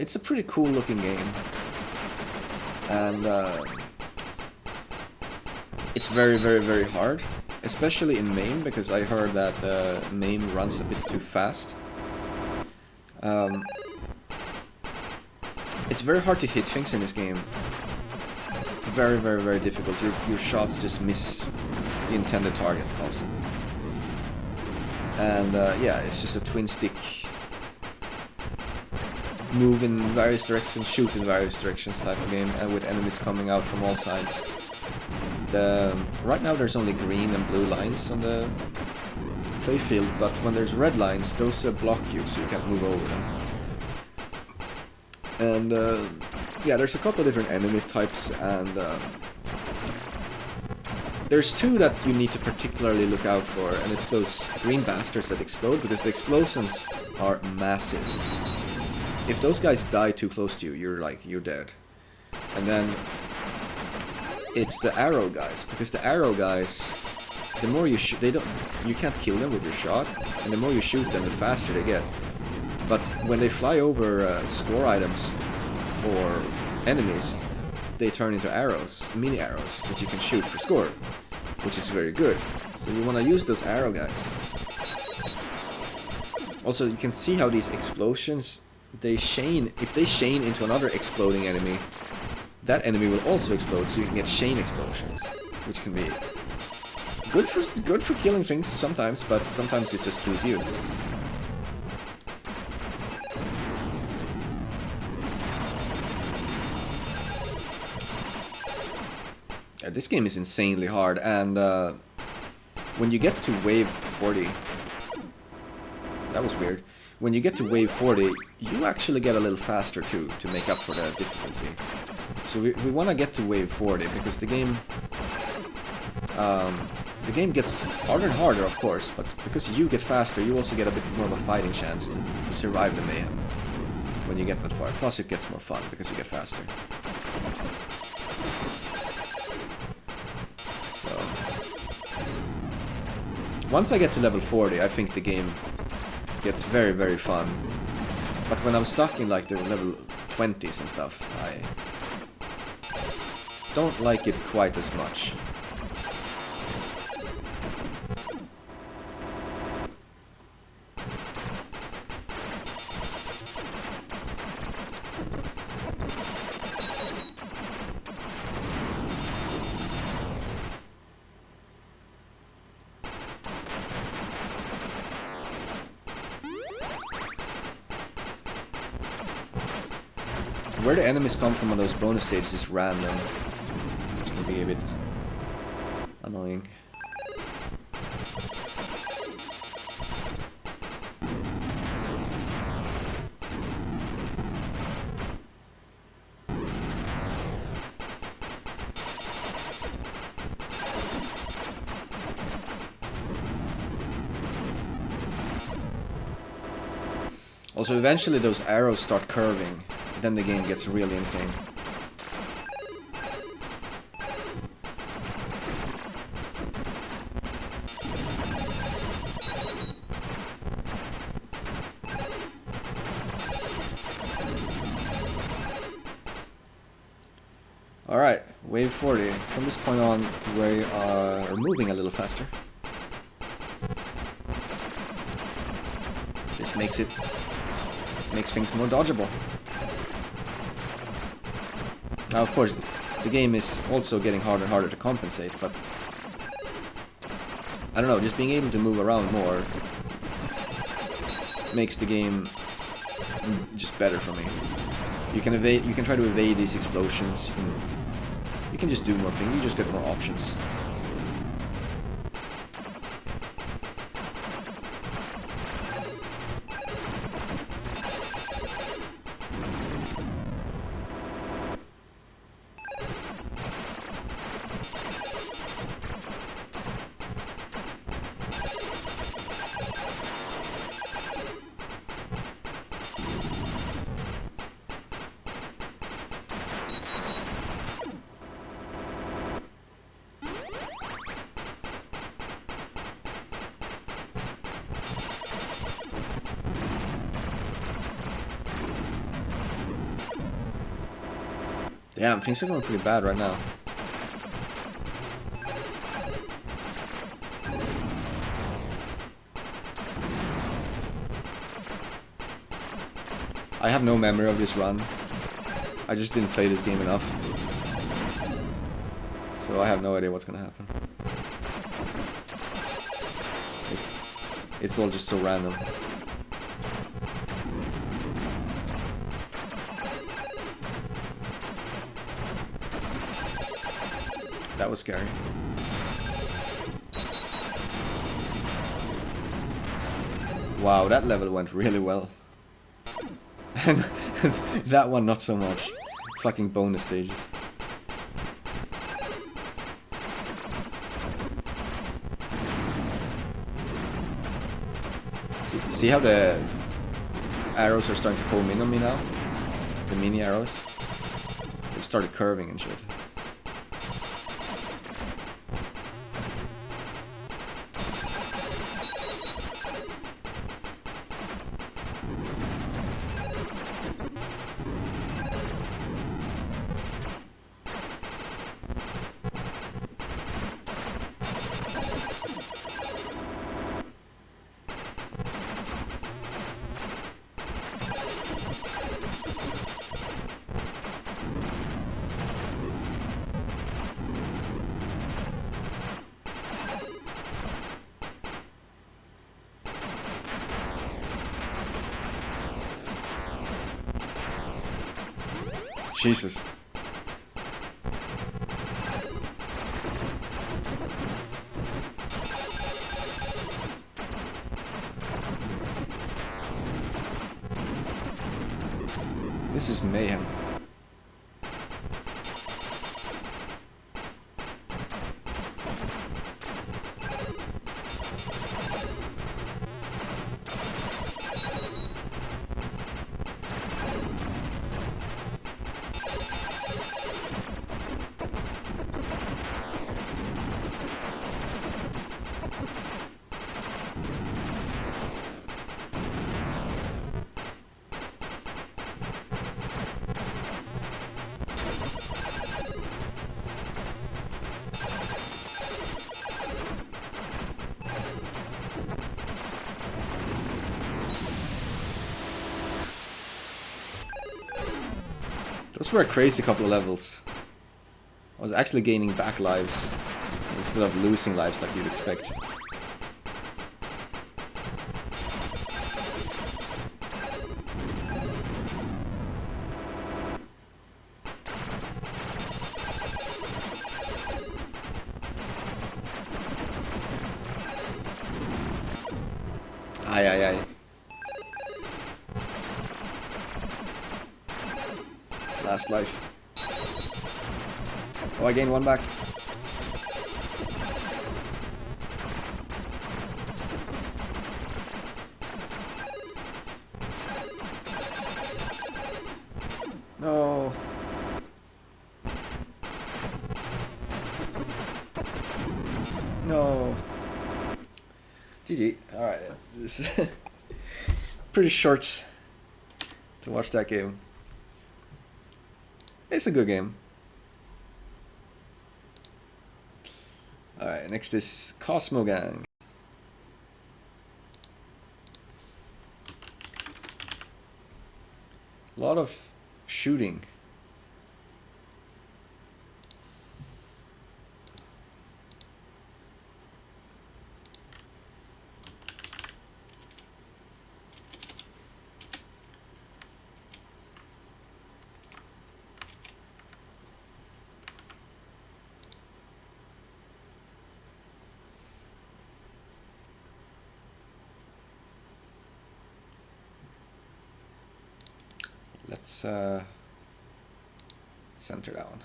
It's a pretty cool looking game. And it's very, very, very hard. Especially in MAME, because I heard that MAME runs a bit too fast. It's very hard to hit things in this game. Very, very, very difficult. Your shots just miss the intended targets constantly. And yeah, it's just a twin stick. Move in various directions, shoot in various directions type of game, and with enemies coming out from all sides. Right now there's only green and blue lines on the playfield, but when there's red lines, those block you, so you can't move over them. And yeah, there's a couple of different enemies types, and there's 2 that you need to particularly look out for, and it's those green bastards that explode, because the explosions are massive. If those guys die too close to you, you're dead. And then it's the arrow guys, because the arrow guys, the more you shoot, you can't kill them with your shot, and the more you shoot them, the faster they get. But when they fly over score items or enemies, they turn into arrows, mini arrows, that you can shoot for score, which is very good. So you want to use those arrow guys. Also, you can see how these explosions, if they chain into another exploding enemy, that enemy will also explode, so you can get chain explosions, which can be good for killing things sometimes, but sometimes it just kills you. Yeah, this game is insanely hard, and when you get to wave 40, that was weird. When you get to wave 40, you actually get a little faster too, to make up for the difficulty. So we want to get to wave 40, because the game gets harder and harder, of course, but because you get faster, you also get a bit more of a fighting chance to survive the mayhem when you get that far. Plus it gets more fun, because you get faster. So once I get to level 40, I think the game gets very, very fun. But when I'm stuck in like the level 20s and stuff, I don't like it quite as much. Where the enemies come from on those bonus stages is random, which can be a bit annoying. Also, eventually those arrows start curving. Then the game gets really insane. Alright, wave 40. From this point on, we are moving a little faster. This makes things more dodgeable. Now, of course, the game is also getting harder and harder to compensate, but I don't know, just being able to move around more makes the game just better for me. You can evade. You can try to evade these explosions. You can just do more things. You just get more options. Damn, things are going pretty bad right now. I have no memory of this run. I just didn't play this game enough. So I have no idea what's gonna happen. It's all just so random. That was scary. Wow, that level went really well. And that one not so much. Fucking bonus stages. See how the arrows are starting to home in on me now? The mini arrows? They started curving and shit. Jesus. This is mayhem. Those were a crazy couple of levels. I was actually gaining back lives instead of losing lives like you'd expect. Aye, aye, aye. Last life. Oh, I gained one back. No. No. GG. Alright. This is pretty short to watch that game. It's a good game. Alright, next is Cosmo Gang. A lot of shooting. Let's center down.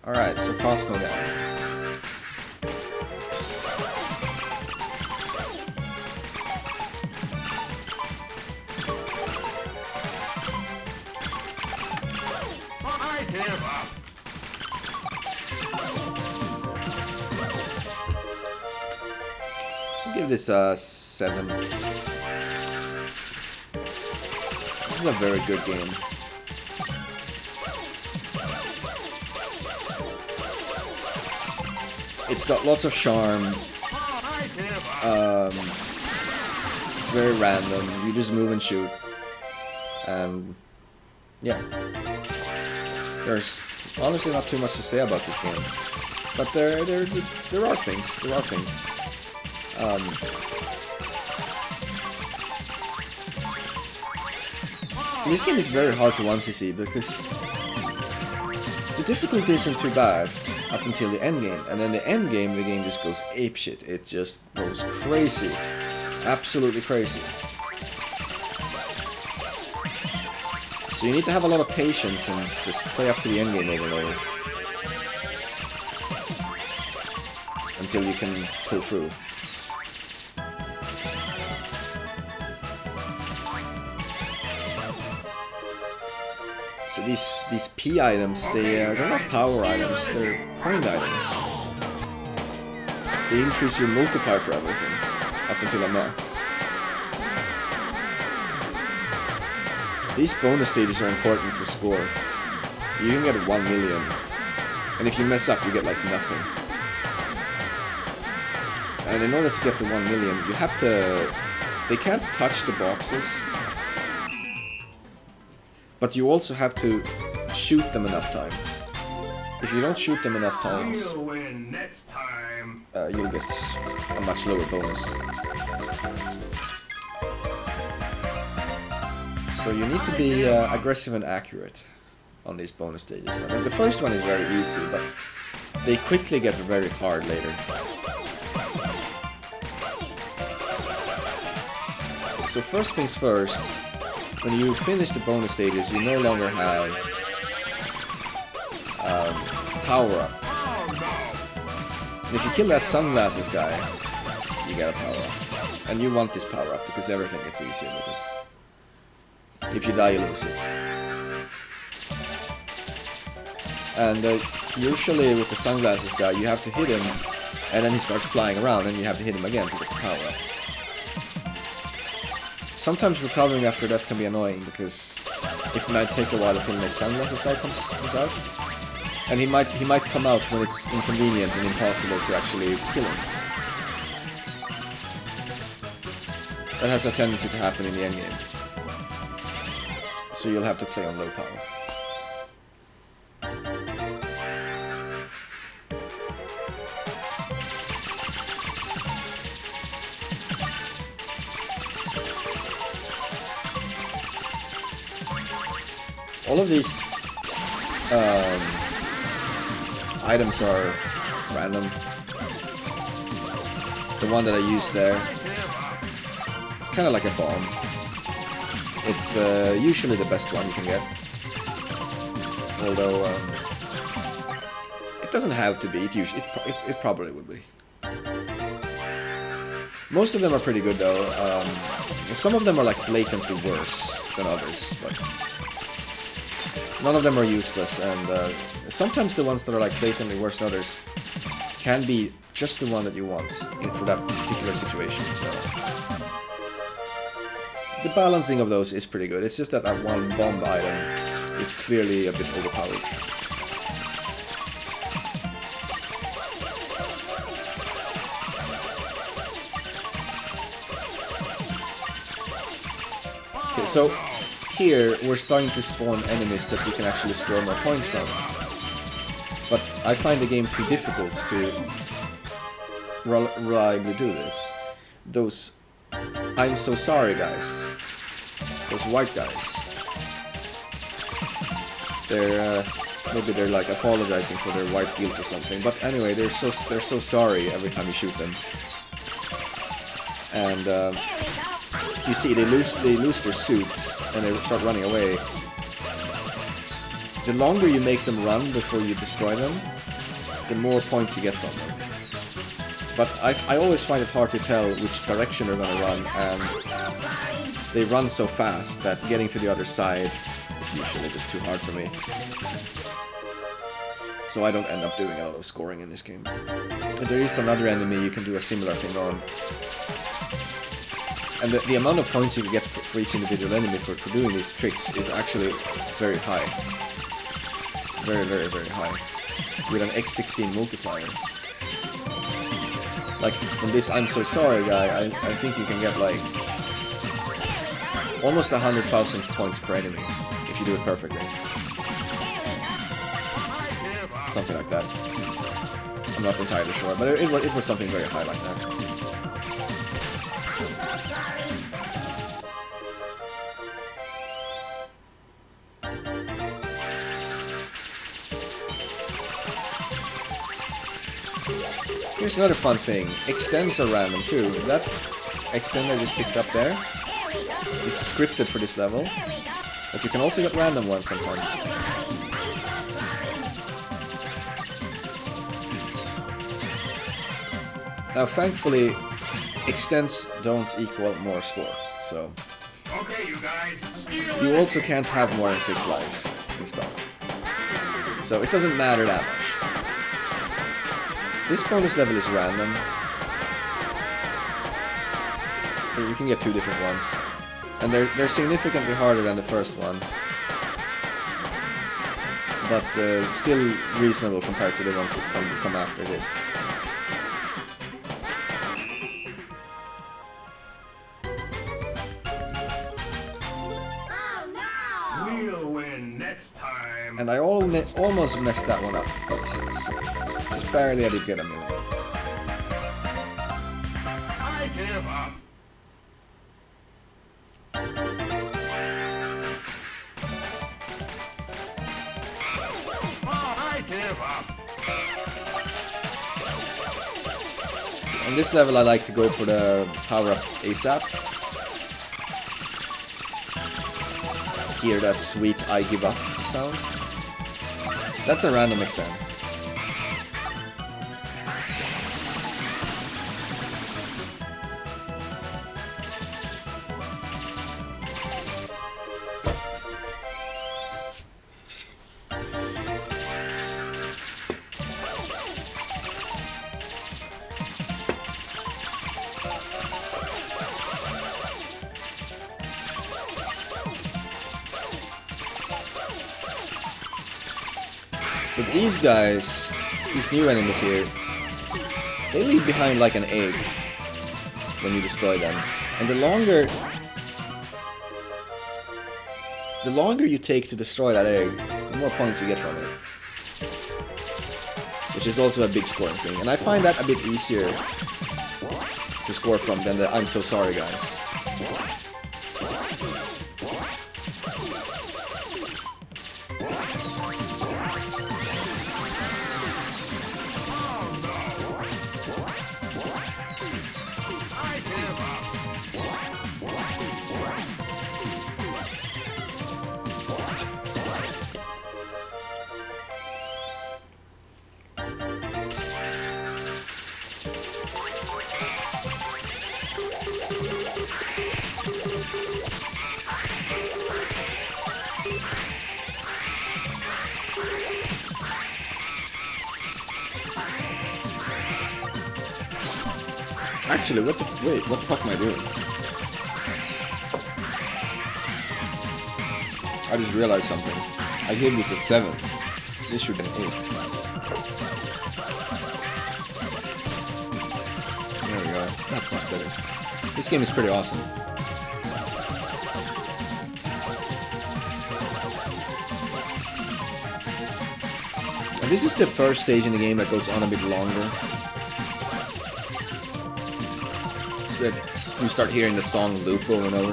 Alright, so Cosmo down. I'll give this a 7. This is a very good game. It's got lots of charm. It's very random. You just move and shoot. Yeah. There's honestly not too much to say about this game. But there are things. There are things. This game is very hard to 1cc because the difficulty isn't too bad up until the end game, and then the end game, the game just goes apeshit. It just goes crazy, absolutely crazy. So you need to have a lot of patience and just play up to the end game over and over until you can pull through. So these P items, they're not power items, they're point items. They increase your multiplier for everything, up until a max. These bonus stages are important for score. You can get 1 million, and if you mess up, you get like nothing. And in order to get the 1 million, you have to... They can't touch the boxes, but you also have to shoot them enough times. If you don't shoot them enough times, you'll get a much lower bonus. So you need to be aggressive and accurate on these bonus stages. I mean, the first one is very easy, but they quickly get very hard later. So first things first, when you finish the bonus stages, you no longer have power-up. And if you kill that sunglasses guy, you get a power-up. And you want this power-up, because everything gets easier with it. If you die, you lose it. And usually with the sunglasses guy, you have to hit him, and then he starts flying around, and you have to hit him again to get the power-up. Sometimes recovering after death can be annoying, because it might take a while until the next sunglasses guy comes out. And he might come out when it's inconvenient and impossible to actually kill him. That has a tendency to happen in the endgame. So you'll have to play on low power. All of these items are random. The one that I used there, it's kind of like a bomb. It's usually the best one you can get. Although it doesn't have to be. It probably would be. Most of them are pretty good though. Some of them are like blatantly worse than others, but none of them are useless, and sometimes the ones that are like blatantly worse than others can be just the one that you want for that particular situation. So the balancing of those is pretty good. It's just that that one bomb item is clearly a bit overpowered. Okay, so here we're starting to spawn enemies that we can actually score more points from. But I find the game too difficult to reliably do this. Those I'm so sorry guys, those white guys, maybe they're like apologizing for their white guilt or something, but anyway, they're so sorry every time you shoot them. And you see they lose their suits and they start running away. The longer you make them run before you destroy them, the more points you get from them. But I always find it hard to tell which direction they're gonna run, and they run so fast that getting to the other side is usually just too hard for me. So I don't end up doing a lot of scoring in this game. But there is another enemy you can do a similar thing on. And the amount of points you can get for each individual enemy for doing these tricks is actually very high. It's very, very, very high. With an X16 multiplier. Like, from this I'm so sorry guy, I think you can get like almost 100,000 points per enemy if you do it perfectly. Something like that. I'm not entirely sure, but it was something very high like that. Here's another fun thing. Extends are random too. That extend I just picked up there is scripted for this level, but you can also get random ones sometimes. Now, thankfully, extends don't equal more score, so Okay, you guys. you also can't have more than 6 lives in stock. So it doesn't matter that much. This bonus level is random. You can get 2 different ones. And they're significantly harder than the first one. But still reasonable compared to the ones that come after this. We'll win next time. And I almost messed that one up. Just barely I did get a million. I give up. I give up. On this level I like to go for the power up ASAP. Hear that sweet I give up sound. That's a random extend. So these guys, these new enemies here, they leave behind like an egg when you destroy them. And the longer you take to destroy that egg, the more points you get from it. Which is also a big scoring thing. And I find that a bit easier to score from than the I'm so sorry guys. Actually, what the fuck am I doing? I just realized something. I gave this a 7. This should be an 8. There we go. That's much better. This game is pretty awesome. And this is the first stage in the game that goes on a bit longer. That you start hearing the song loop over and over.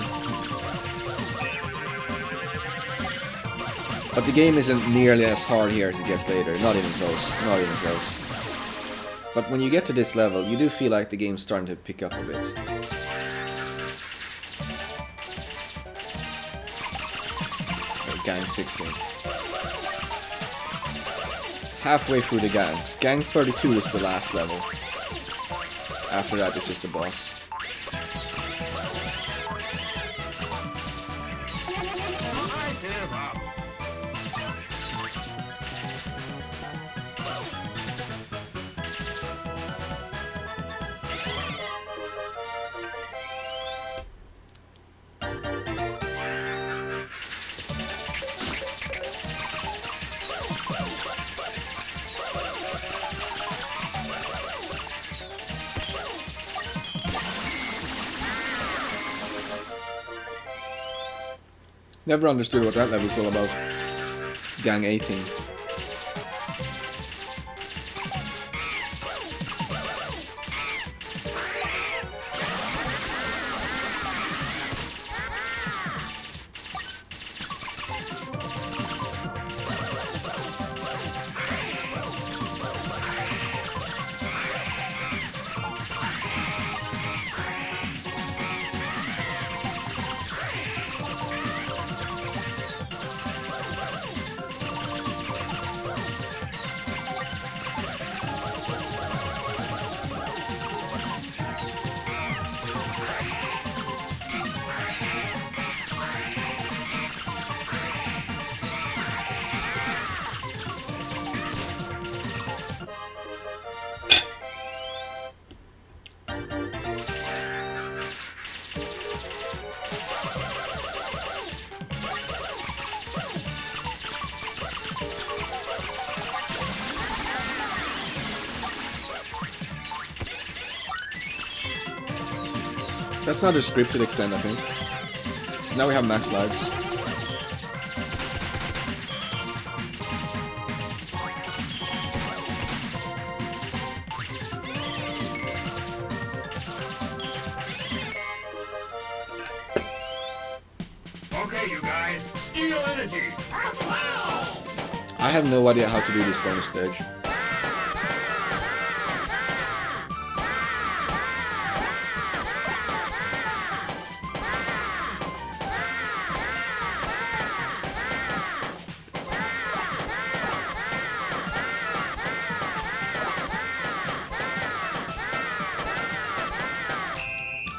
But the game isn't nearly as hard here as it gets later. Not even close. Not even close. But when you get to this level, you do feel like the game's starting to pick up a bit. Gang 16. It's halfway through the gangs. Gang 32 is the last level. After that, it's just the boss. I give up. Never understood what that level's all about. Gang 18. That's not a scripted extend, I think. So now we have max lives. Okay, you guys, steal energy. I have no idea how to do this bonus stage.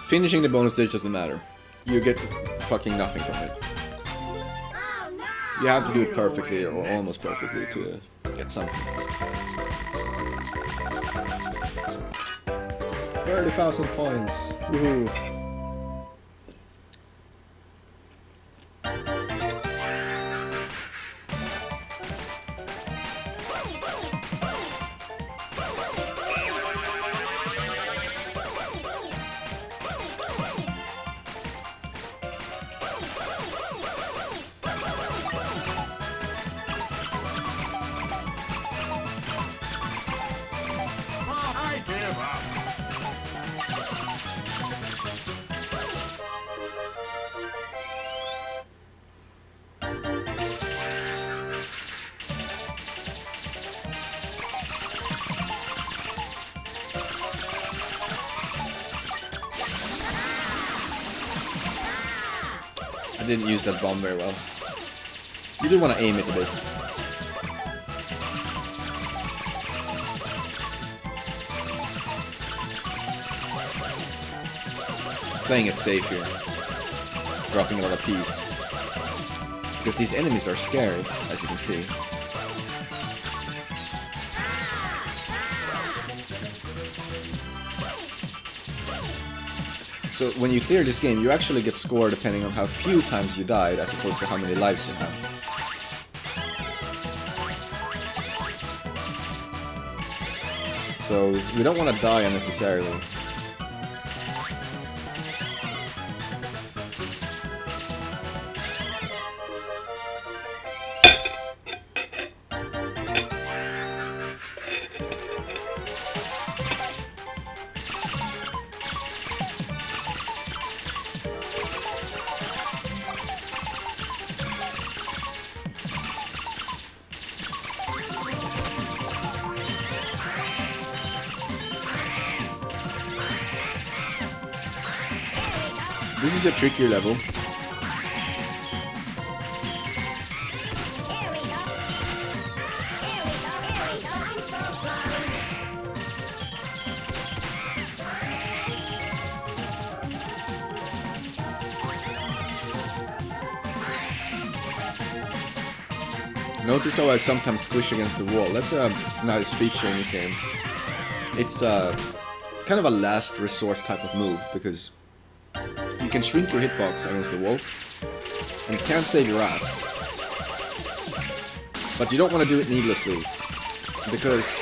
Finishing the bonus stage doesn't matter. You get fucking nothing from it. You have to do it perfectly or almost perfectly to get something. 30,000 points. Woohoo. I give up. I didn't use that bomb very well. You do want to aim it a bit. Playing it safe here. Dropping a lot of peas. Because these enemies are scary, as you can see. So when you clear this game, you actually get score depending on how few times you died, as opposed to how many lives you have. So we don't want to die unnecessarily. This is a trickier level. Notice how I sometimes squish against the wall. That's a nice feature in this game. It's kind of a last resort type of move, because you can shrink your hitbox against the wall, and it can save your ass. But you don't want to do it needlessly, because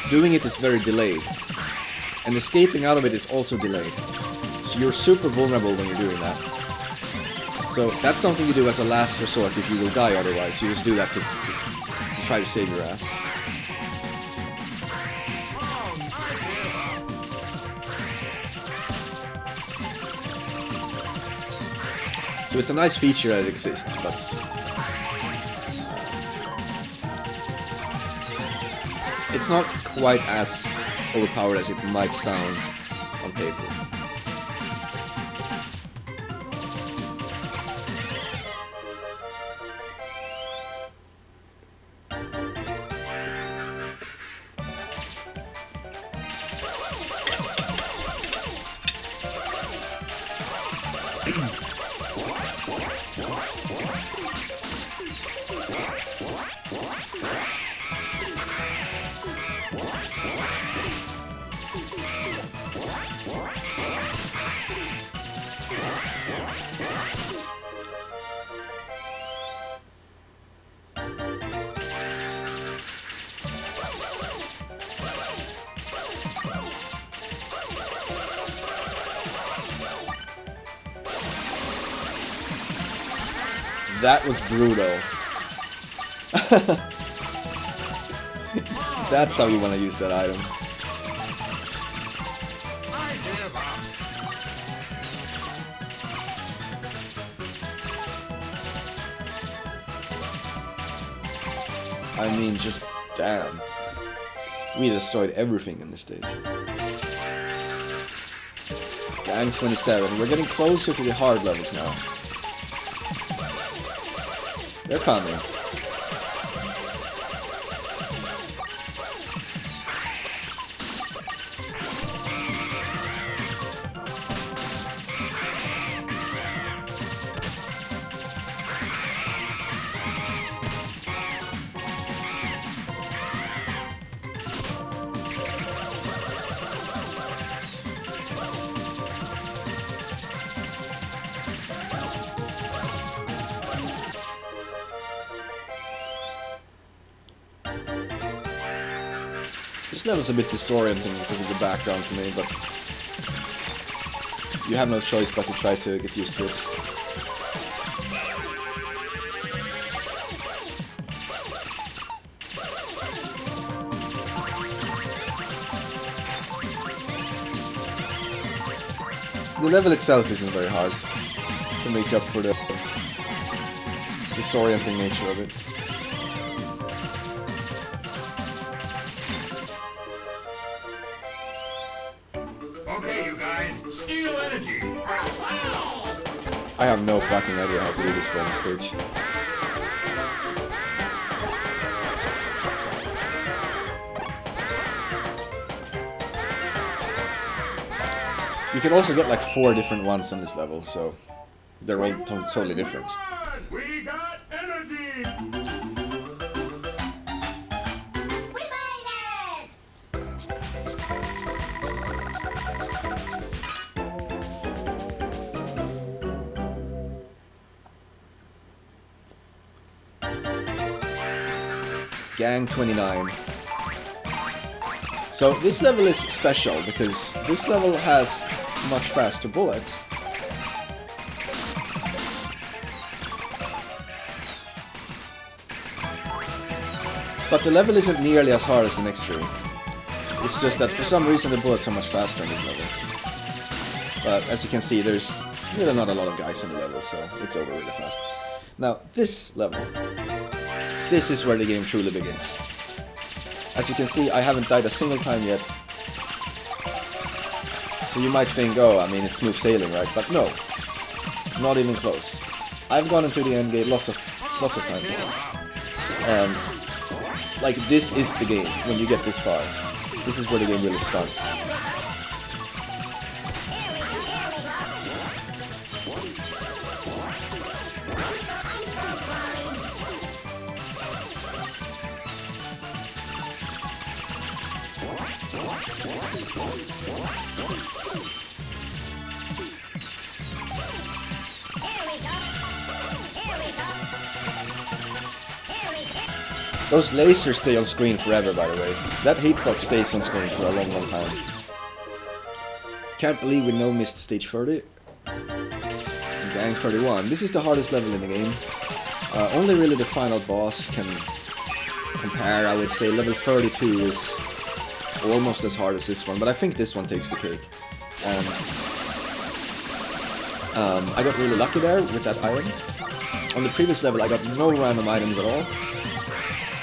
doing it is very delayed, and escaping out of it is also delayed. So you're super vulnerable when you're doing that. So that's something you do as a last resort if you will die otherwise. You just do that to try to save your ass. So it's a nice feature that exists, but it's not quite as overpowered as it might sound on paper. That was brutal. That's how you want to use that item. I mean, just damn. We destroyed everything in this stage. Gang 27. We're getting closer to the hard levels now. They're coming. This level's a bit disorienting because of the background to me, but you have no choice but to try to get used to it. The level itself isn't very hard to make up for the disorienting nature of it. Okay, you guys, steal energy. I have no fucking idea how to do this bonus stage. You can also get like 4 different ones on this level, so they're all totally different. We got energy. Gang 29. So this level is special because this level has much faster bullets. But the level isn't nearly as hard as the next 3. It's just that for some reason the bullets are much faster on this level. But as you can see, there's really not a lot of guys on the level, so it's over really fast. Now, this level, this is where the game truly begins. As you can see, I haven't died a single time yet. So you might think, oh, I mean, it's smooth sailing, right? But no, not even close. I've gone into the end game lots of times now. And like, this is the game when you get this far. This is where the game really starts. Those lasers stay on screen forever, by the way. That hitbox stays on screen for a long, long time. Can't believe we no missed stage 30. Gang 31. This is the hardest level in the game. Only really the final boss can compare, I would say. Level 32 is almost as hard as this one, but I think this one takes the cake. I got really lucky there with that item. On the previous level I got no random items at all.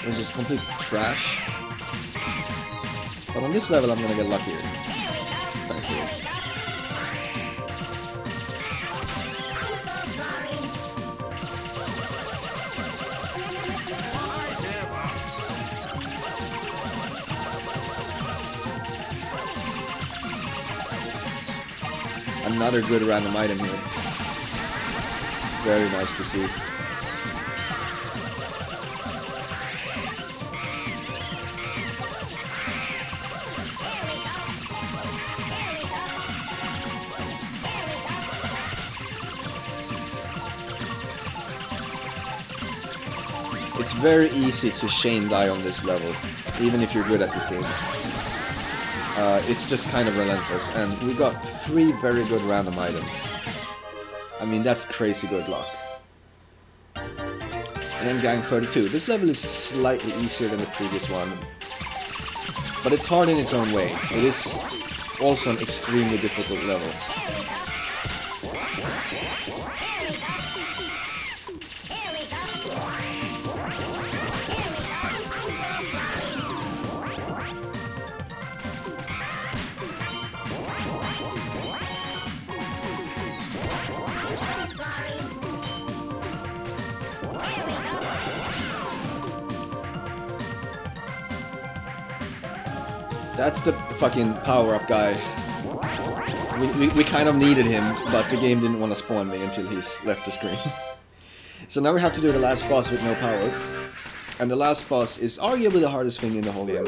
It was just complete trash. But on this level I'm gonna get luckier. Thankfully. Another good random item here. Very nice to see. It's very easy to chain die on this level, even if you're good at this game. It's just kind of relentless, and we got 3 very good random items. I mean, that's crazy good luck. And then Gang 32. This level is slightly easier than the previous one, but it's hard in its own way. It is also an extremely difficult level. That's the fucking power-up guy. We kind of needed him, but the game didn't want to spawn me until he's left the screen. So now we have to do the last boss with no power. And the last boss is arguably the hardest thing in the whole game.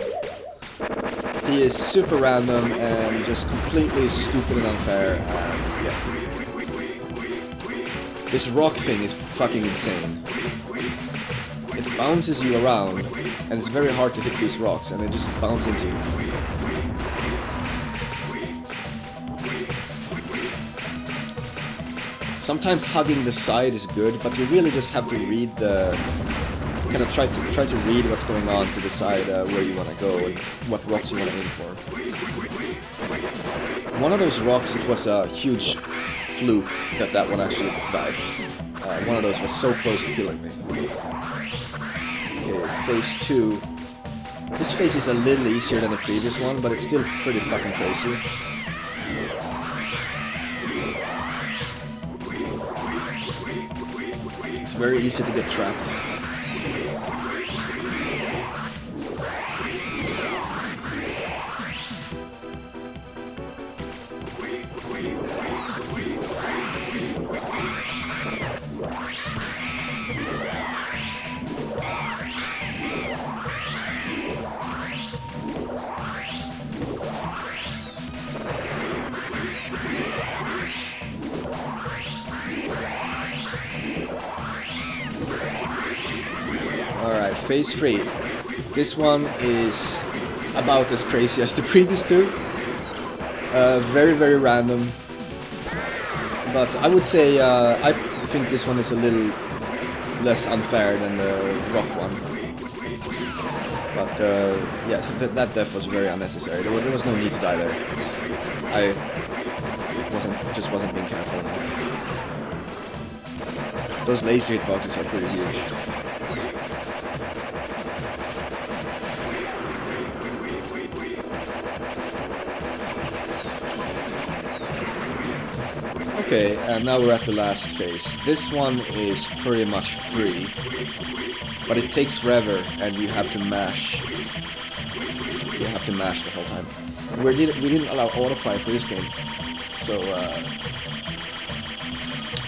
He is super random and just completely stupid and unfair. Yeah. This rock thing is fucking insane. It bounces you around, and it's very hard to hit these rocks, and they just bounce into you. Sometimes hugging the side is good, but you really just have to read the... kind of try to read what's going on to decide where you want to go and what rocks you want to aim for. One of those rocks, it was a huge fluke that one actually died. One of those was so close to killing me. Okay, phase 2. This phase is a little easier than the previous one, but it's still pretty fucking crazy. It's very easy to get trapped. Alright, phase 3. This one is about as crazy as the previous two. Very, very random. But I would say I think this one is a little less unfair than the rock one. But yeah, that death was very unnecessary. There was no need to die there. I just wasn't being careful enough. Those laser hitboxes are pretty huge. Okay, and now we're at the last phase. This one is pretty much free, but it takes forever, and you have to mash. You have to mash the whole time. We didn't allow auto-fire for this game, so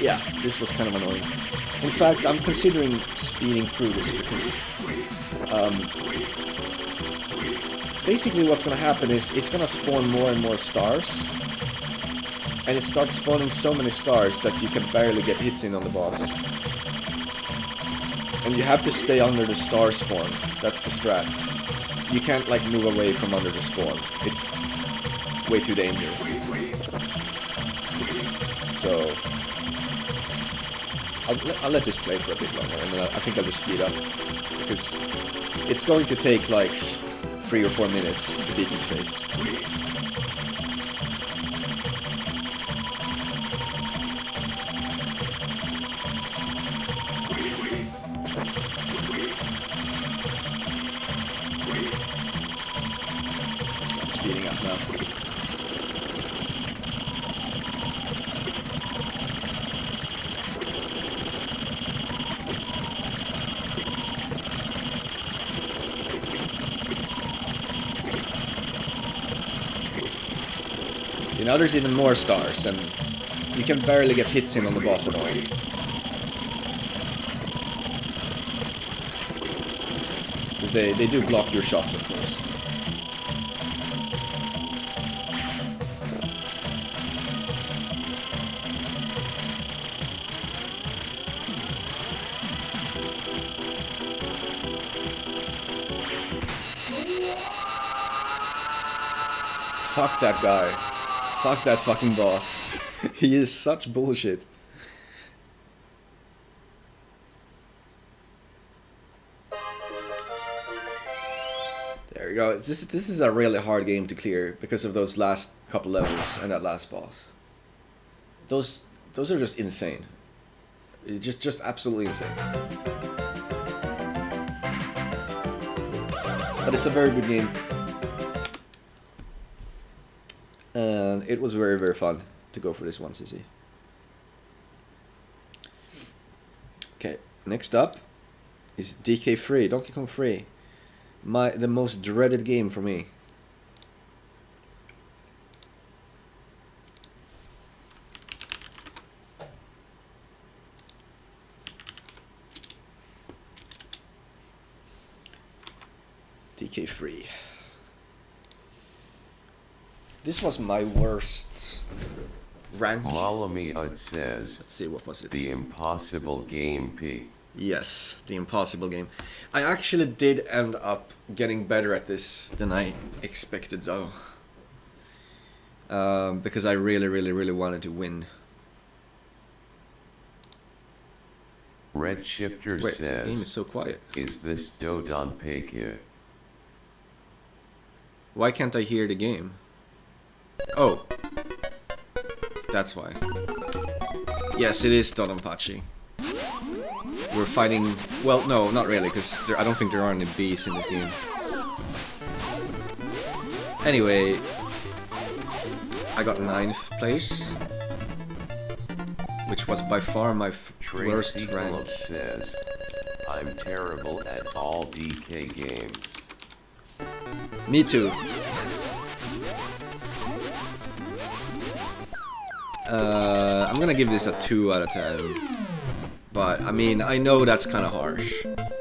yeah, this was kind of annoying. In fact, I'm considering speeding through this because basically what's gonna happen is it's gonna spawn more and more stars. And it starts spawning so many stars that you can barely get hits in on the boss. And you have to stay under the star spawn. That's the strat. You can't like move away from under the spawn. It's way too dangerous. So I'll let this play for a bit longer, and then I think I'll just speed up, because it's going to take like 3 or 4 minutes to beat this phase. It's not speeding up now. Now there's even more stars, and you can barely get hits in on the boss at all. Because they do block your shots, of course. Fuck that guy. Fuck that fucking boss. He is such bullshit. There we go. This is a really hard game to clear because of those last couple levels and that last boss. Those are just insane. Just absolutely insane. But it's a very good game. And it was very, very fun to go for this one, Sissy. Okay, next up is DK Free, Donkey Kong Free. The most dreaded game for me. DK Free. This was my worst rank. Follow me, it says. Let's see, what was it? The Impossible Game P. Yes, the Impossible Game. I actually did end up getting better at this than I expected, though. Because I really wanted to win. Red Shifter Wait, says, the game is so quiet. Is this Dodon Pekya? Why can't I hear the game? Oh. That's why. Yes, it is Dodonpachi. We're fighting... Well, no, not really, because I don't think there are any bees in this game. Anyway, I got 9th place, which was by far my worst rank. Says, I'm terrible at all DK games. Me too. I'm gonna give this a 2 out of 10. But, I mean, I know that's kind of harsh.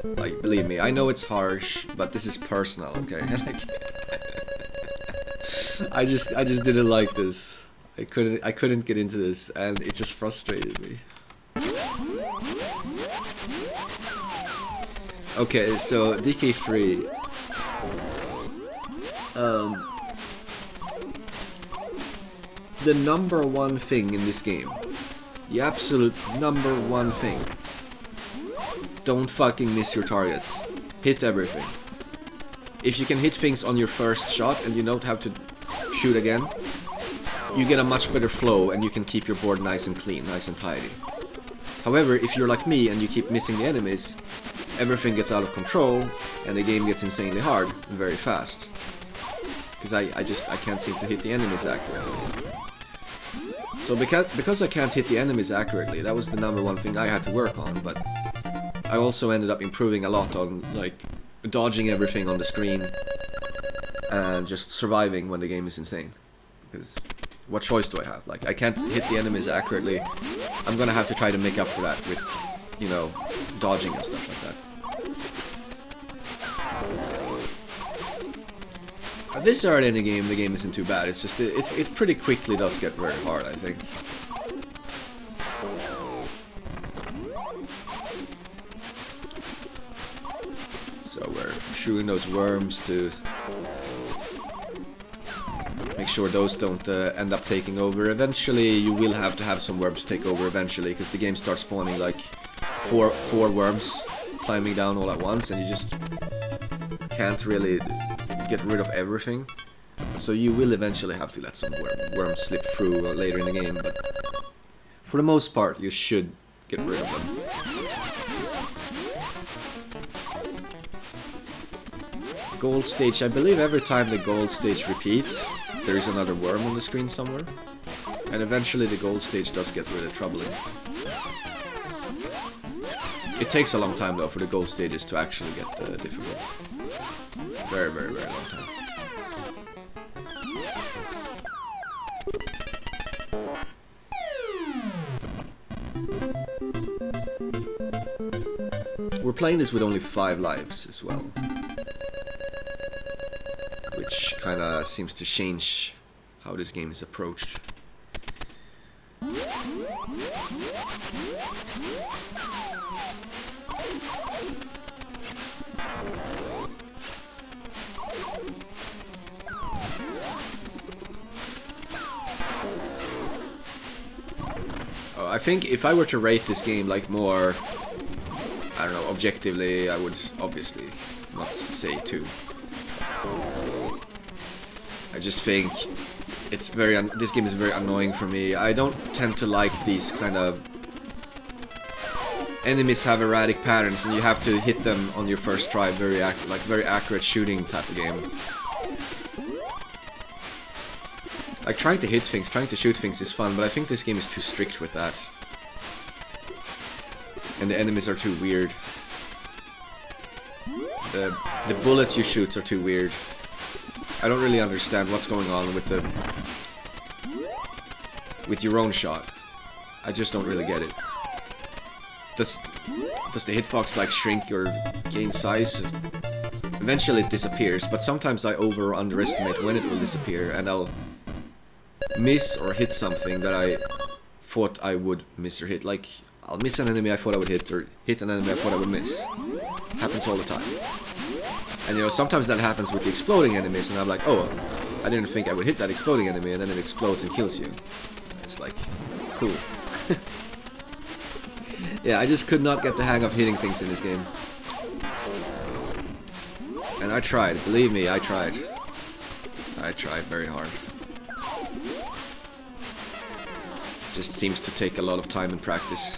Like, believe me, I know it's harsh, but this is personal, okay? I just didn't like this. I couldn't get into this, and it just frustrated me. Okay, so DK3. The number one thing in this game, the absolute number one thing, don't fucking miss your targets. Hit everything. If you can hit things on your first shot and you don't have to shoot again, you get a much better flow and you can keep your board nice and clean, nice and tidy. However, if you're like me and you keep missing the enemies, everything gets out of control and the game gets insanely hard very fast. Because I can't seem to hit the enemies accurately. So because I can't hit the enemies accurately, that was the number one thing I had to work on, but I also ended up improving a lot on, like, dodging everything on the screen and just surviving when the game is insane. Because what choice do I have? Like, I can't hit the enemies accurately. I'm gonna have to try to make up for that with, you know, dodging and stuff like that. This early in the game isn't too bad. It's just it pretty quickly does get very hard, I think. So we're shooting those worms to make sure those don't end up taking over. Eventually, you will have to have some worms take over eventually, because the game starts spawning like four worms climbing down all at once, and you just can't really get rid of everything. So you will eventually have to let some worms slip through later in the game, but for the most part, you should get rid of them. Gold stage, I believe every time the gold stage repeats, there is another worm on the screen somewhere. And eventually the gold stage does get really troubling. It takes a long time though for the gold stages to actually get difficult. Very, very, very long time. We're playing this with only 5 lives as well, which kinda seems to change how this game is approached. I think if I were to rate this game like more, I don't know, objectively, I would obviously not say 2. I just think it's this game is very annoying for me. I don't tend to like these kind of enemies have erratic patterns and you have to hit them on your first try, very accurate shooting type of game. Like trying to hit things, trying to shoot things is fun, but I think this game is too strict with that. And the enemies are too weird. The bullets you shoot are too weird. I don't really understand what's going on with your own shot. I just don't really get it. Does the hitbox like shrink or gain size? Eventually it disappears, but sometimes I over or underestimate when it will disappear, and I'll miss or hit something that I thought I would miss or hit. Like, I'll miss an enemy I thought I would hit, or hit an enemy I thought I would miss. Happens all the time. And you know, sometimes that happens with the exploding enemies, and I'm like, oh, I didn't think I would hit that exploding enemy, and then it explodes and kills you. It's like, cool. Yeah, I just could not get the hang of hitting things in this game. And I tried, believe me, I tried. I tried very hard. Just seems to take a lot of time and practice.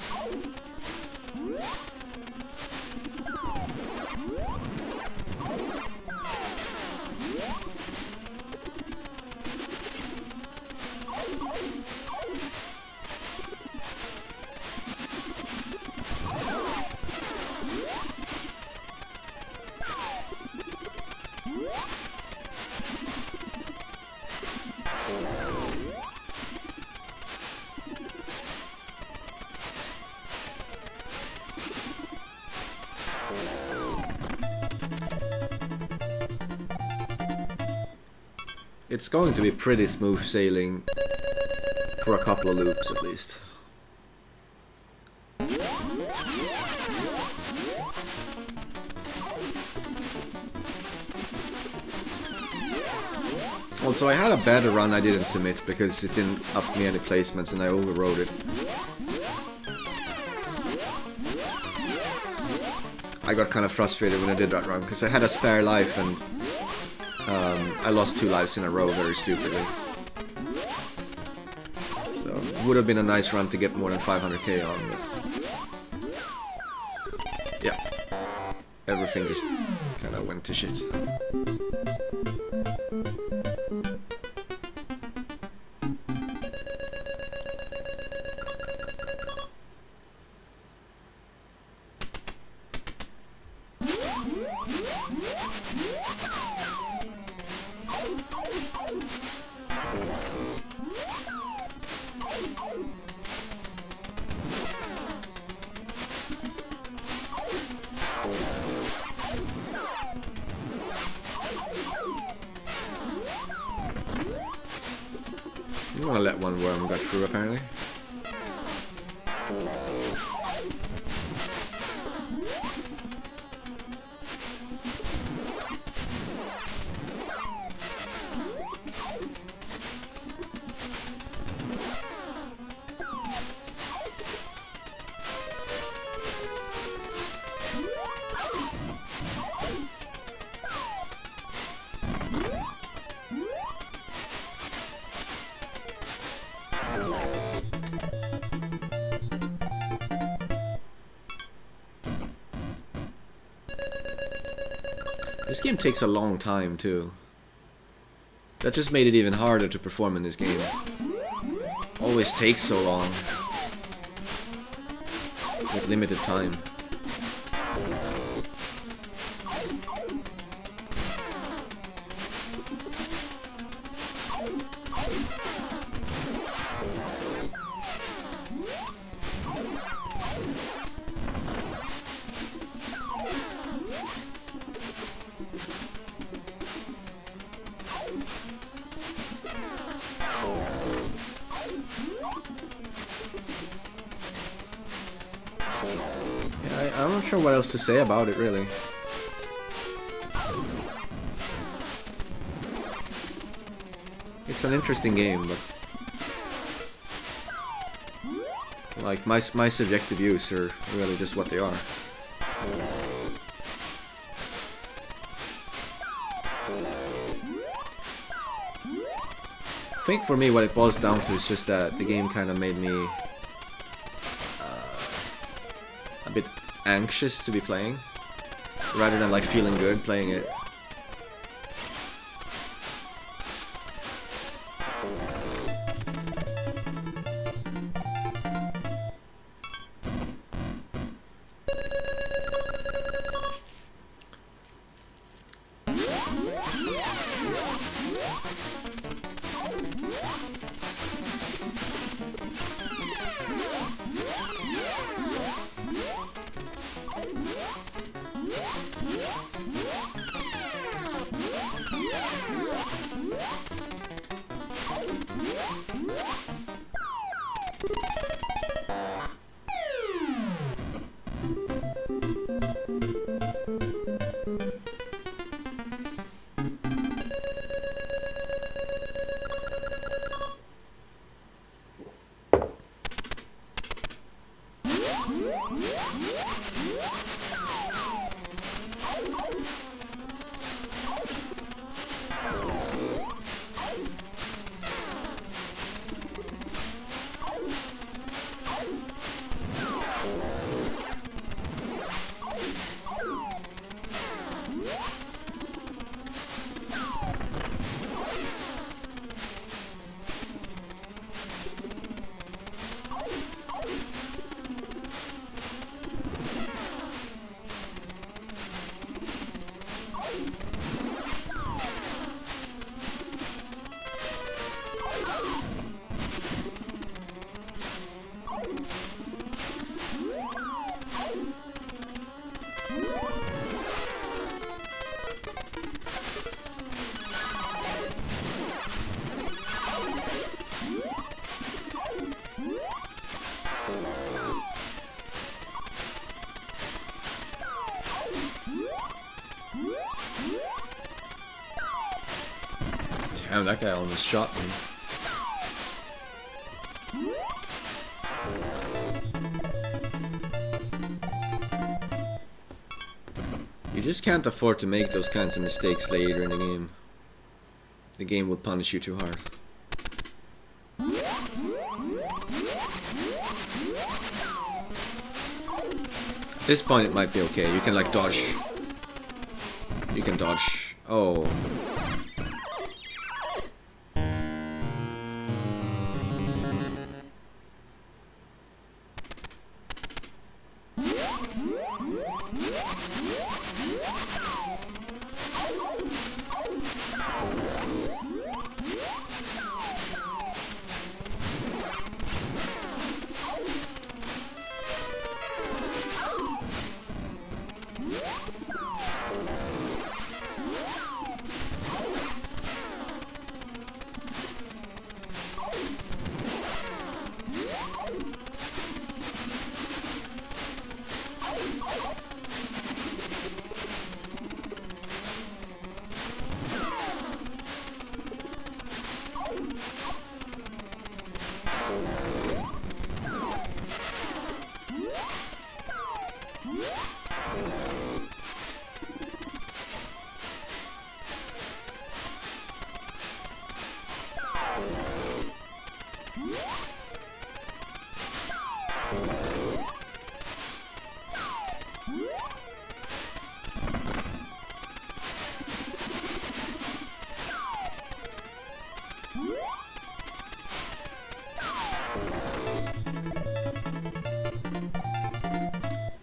It's going to be pretty smooth sailing for a couple of loops at least. Also, I had a better run I didn't submit because it didn't up me any placements and I overrode it. I got kind of frustrated when I did that run because I had a spare life and I lost 2 lives in a row very stupidly. So it would have been a nice run to get more than 500k on, but yeah, everything just kind of went to shit. You wanna let one worm go through, apparently. This game takes a long time too. That just made it even harder to perform in this game. Always takes so long. With limited time. I'm not sure what else to say about it, really. It's an interesting game, but like my subjective views are really just what they are. I think for me what it boils down to is just that the game kind of made me a bit anxious to be playing, rather than like feeling good playing it. Damn, that guy almost shot me. You just can't afford to make those kinds of mistakes later in the game. The game will punish you too hard. At this point it might be okay. You can like dodge. You can dodge. Oh.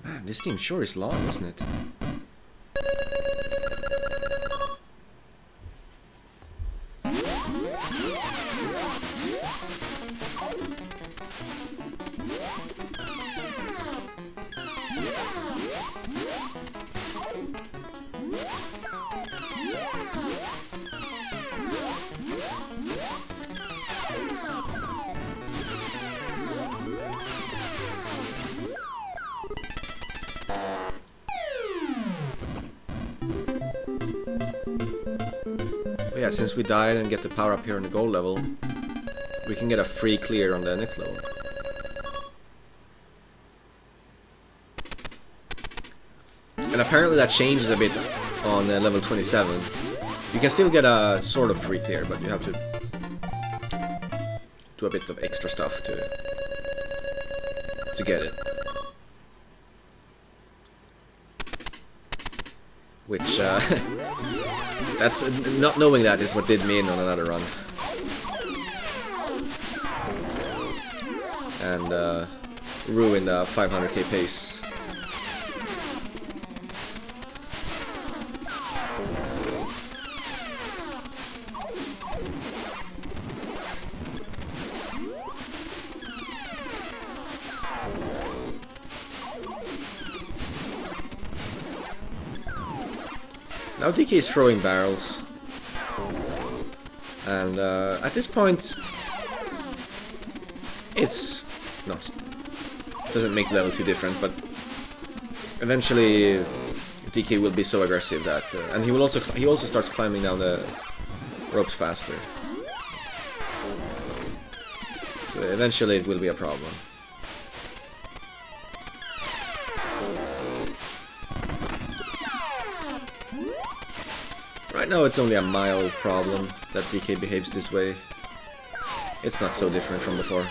Man, this game sure is long, isn't it? But yeah, since we died and get the power up here on the gold level, we can get a free clear on the next level. And apparently that changes a bit on level 27. You can still get a sort of free clear, but you have to do a bit of extra stuff to get it. Which, that's not knowing that is what did me in on another run. And ruined the 500k pace. Now DK is throwing barrels, and at this point, it's not doesn't make the level too different, but eventually DK will be so aggressive that, and he also starts climbing down the ropes faster. So eventually it will be a problem. Right now it's only a mild problem that DK behaves this way. It's not so different from before.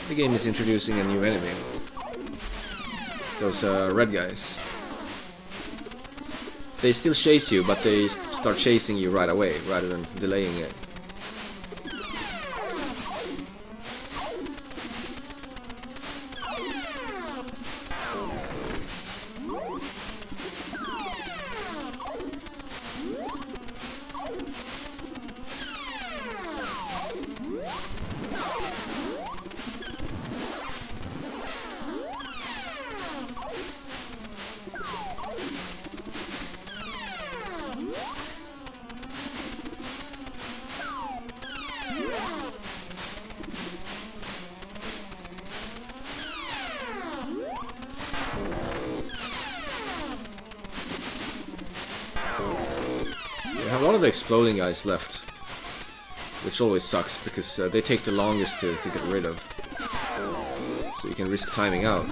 The game is introducing a new enemy. It's those red guys. They still chase you, but they start chasing you right away, rather than delaying it. A lot of the exploding guys left, which always sucks because they take the longest to get rid of, so you can risk timing out.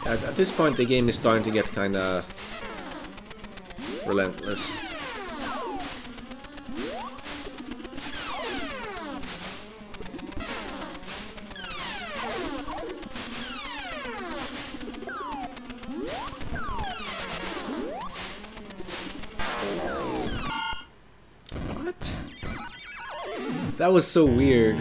At this point, the game is starting to get kind of relentless. What? That was so weird.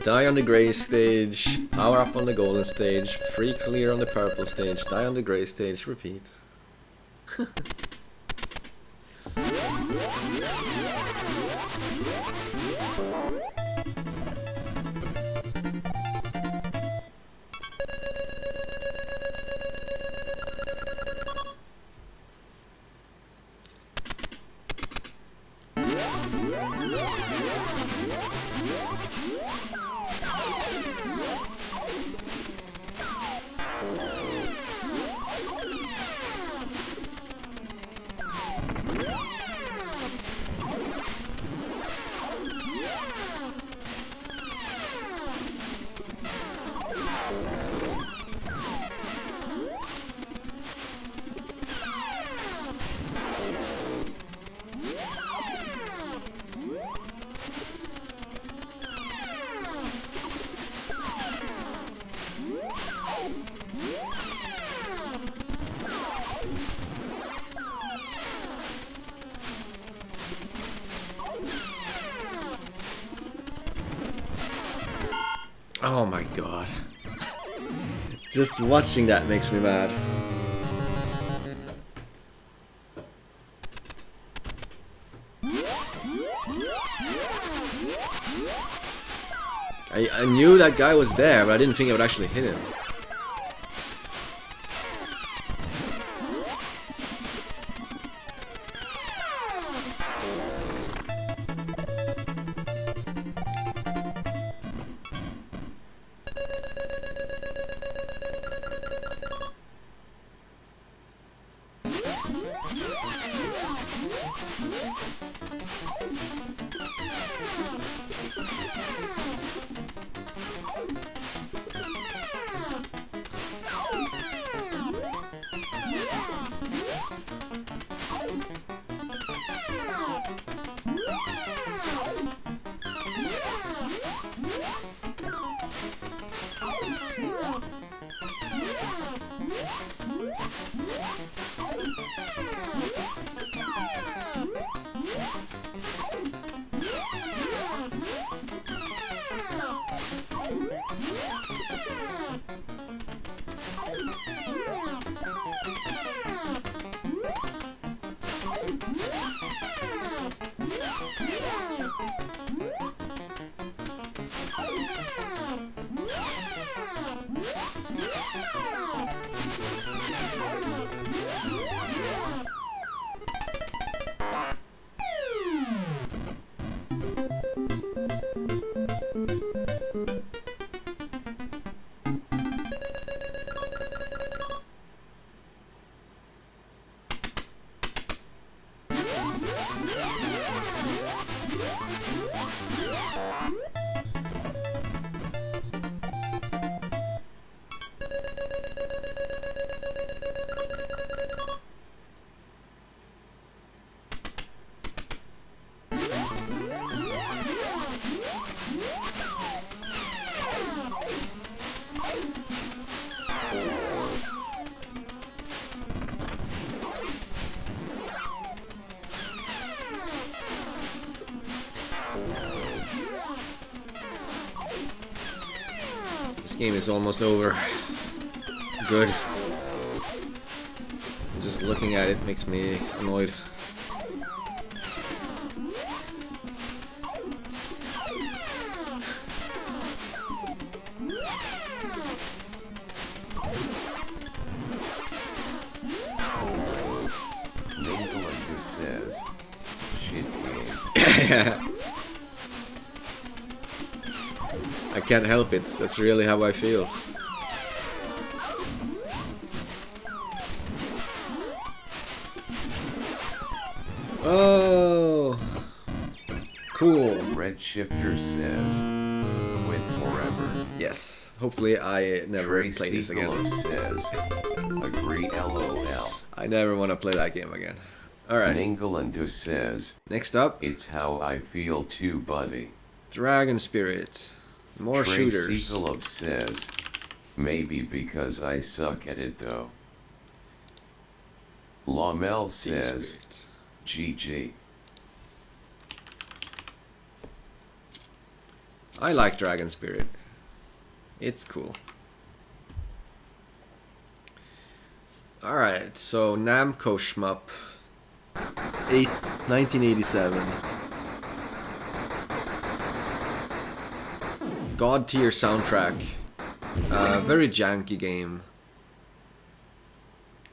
Die on the gray stage, power up on the golden stage, free clear on the purple stage, die on the gray stage, repeat. Oh my god. Just watching that makes me mad. I knew that guy was there, but I didn't think I would actually hit him. Game is almost over. Good. Just looking at it makes me annoyed. Says, shit game. I can't help it. That's really how I feel. Oh, cool. Red Shifter says, win forever. Yes. Hopefully, I never Tracy play this again. says, agree LOL. I never want to play that game again. Alright. Ningalandu says, Next up, it's how I feel too, buddy. Dragon Spirit. More shooters. Tracy says, maybe because I suck at it though. Lamel says, GG. I like Dragon Spirit. It's cool. Alright, so Namco Shmup. 1987. God tier soundtrack. Very janky game.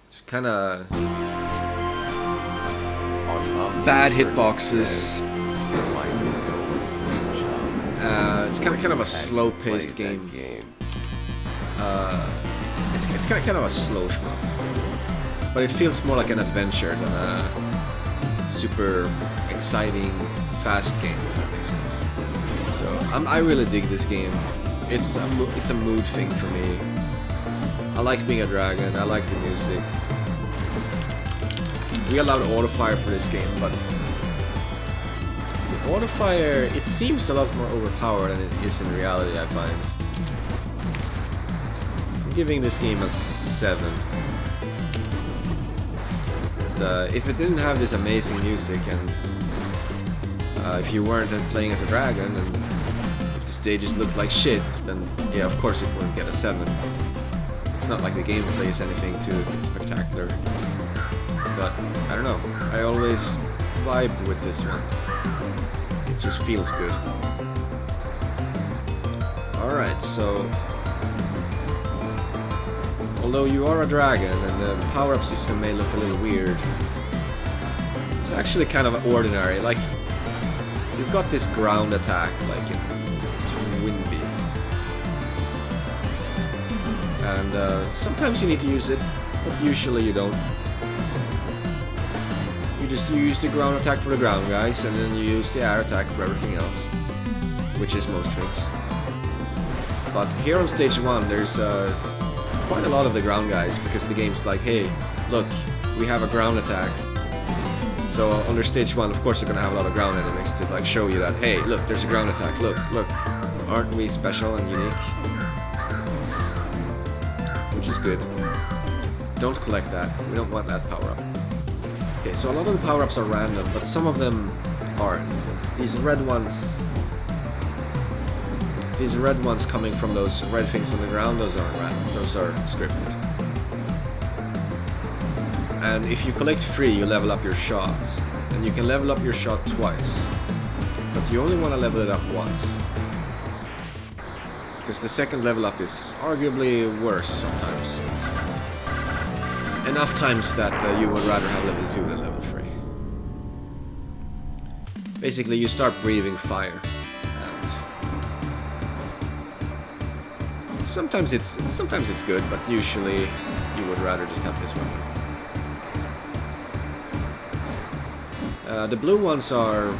It's kinda bad hitboxes. It's kind of a slow-paced game. It's kind of a slow shmup, but it feels more like an adventure than a super exciting, fast game. If that makes sense. So I really dig this game. It's a mood thing for me. I like being a dragon. I like the music. We allowed auto fire for this game, but the auto fire, it seems a lot more overpowered than it is in reality, I find. I'm giving this game a 7. If it didn't have this amazing music, and if you weren't playing as a dragon, and if the stages looked like shit, then yeah, of course it wouldn't get a 7. It's not like the gameplay is anything too spectacular. But, I don't know, I always vibed with this one. It just feels good. Alright, so... although you are a dragon and the power-up system may look a little weird, it's actually kind of ordinary. Like, you've got this ground attack, like in Winby. And sometimes you need to use it, but usually you don't. You use the ground attack for the ground guys, and then you use the air attack for everything else, which is most things. But here on stage 1, there's quite a lot of the ground guys, because the game's like, hey, look, we have a ground attack. So under stage 1, of course, you're gonna have a lot of ground enemies to like show you that, hey, look, there's a ground attack. Look, aren't we special and unique? Which is good. Don't collect that. We don't want that power up. Okay, so a lot of the power-ups are random, but some of them aren't. These red ones coming from those red things on the ground, those aren't random, those are scripted. And if you collect 3, you level up your shot. And you can level up your shot twice. But you only want to level it up once. Because the second level up is arguably worse sometimes. Enough times that you would rather have level 2 than level 3. Basically, you start breathing fire. And sometimes it's good, but usually you would rather just have this weapon. The blue ones are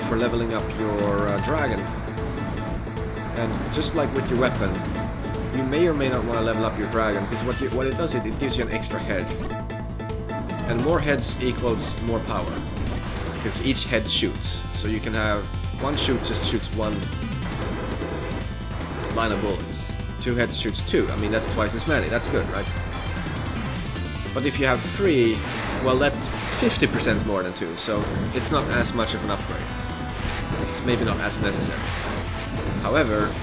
for leveling up your dragon. And just like with your weapon, you may or may not want to level up your dragon, because what it does, it gives you an extra head. And more heads equals more power, because each head shoots. So you can have one shoot just shoots one line of bullets. 2 heads shoots 2. I mean, that's twice as many. That's good, right? But if you have 3, well, that's 50% more than 2, so it's not as much of an upgrade. It's maybe not as necessary. However,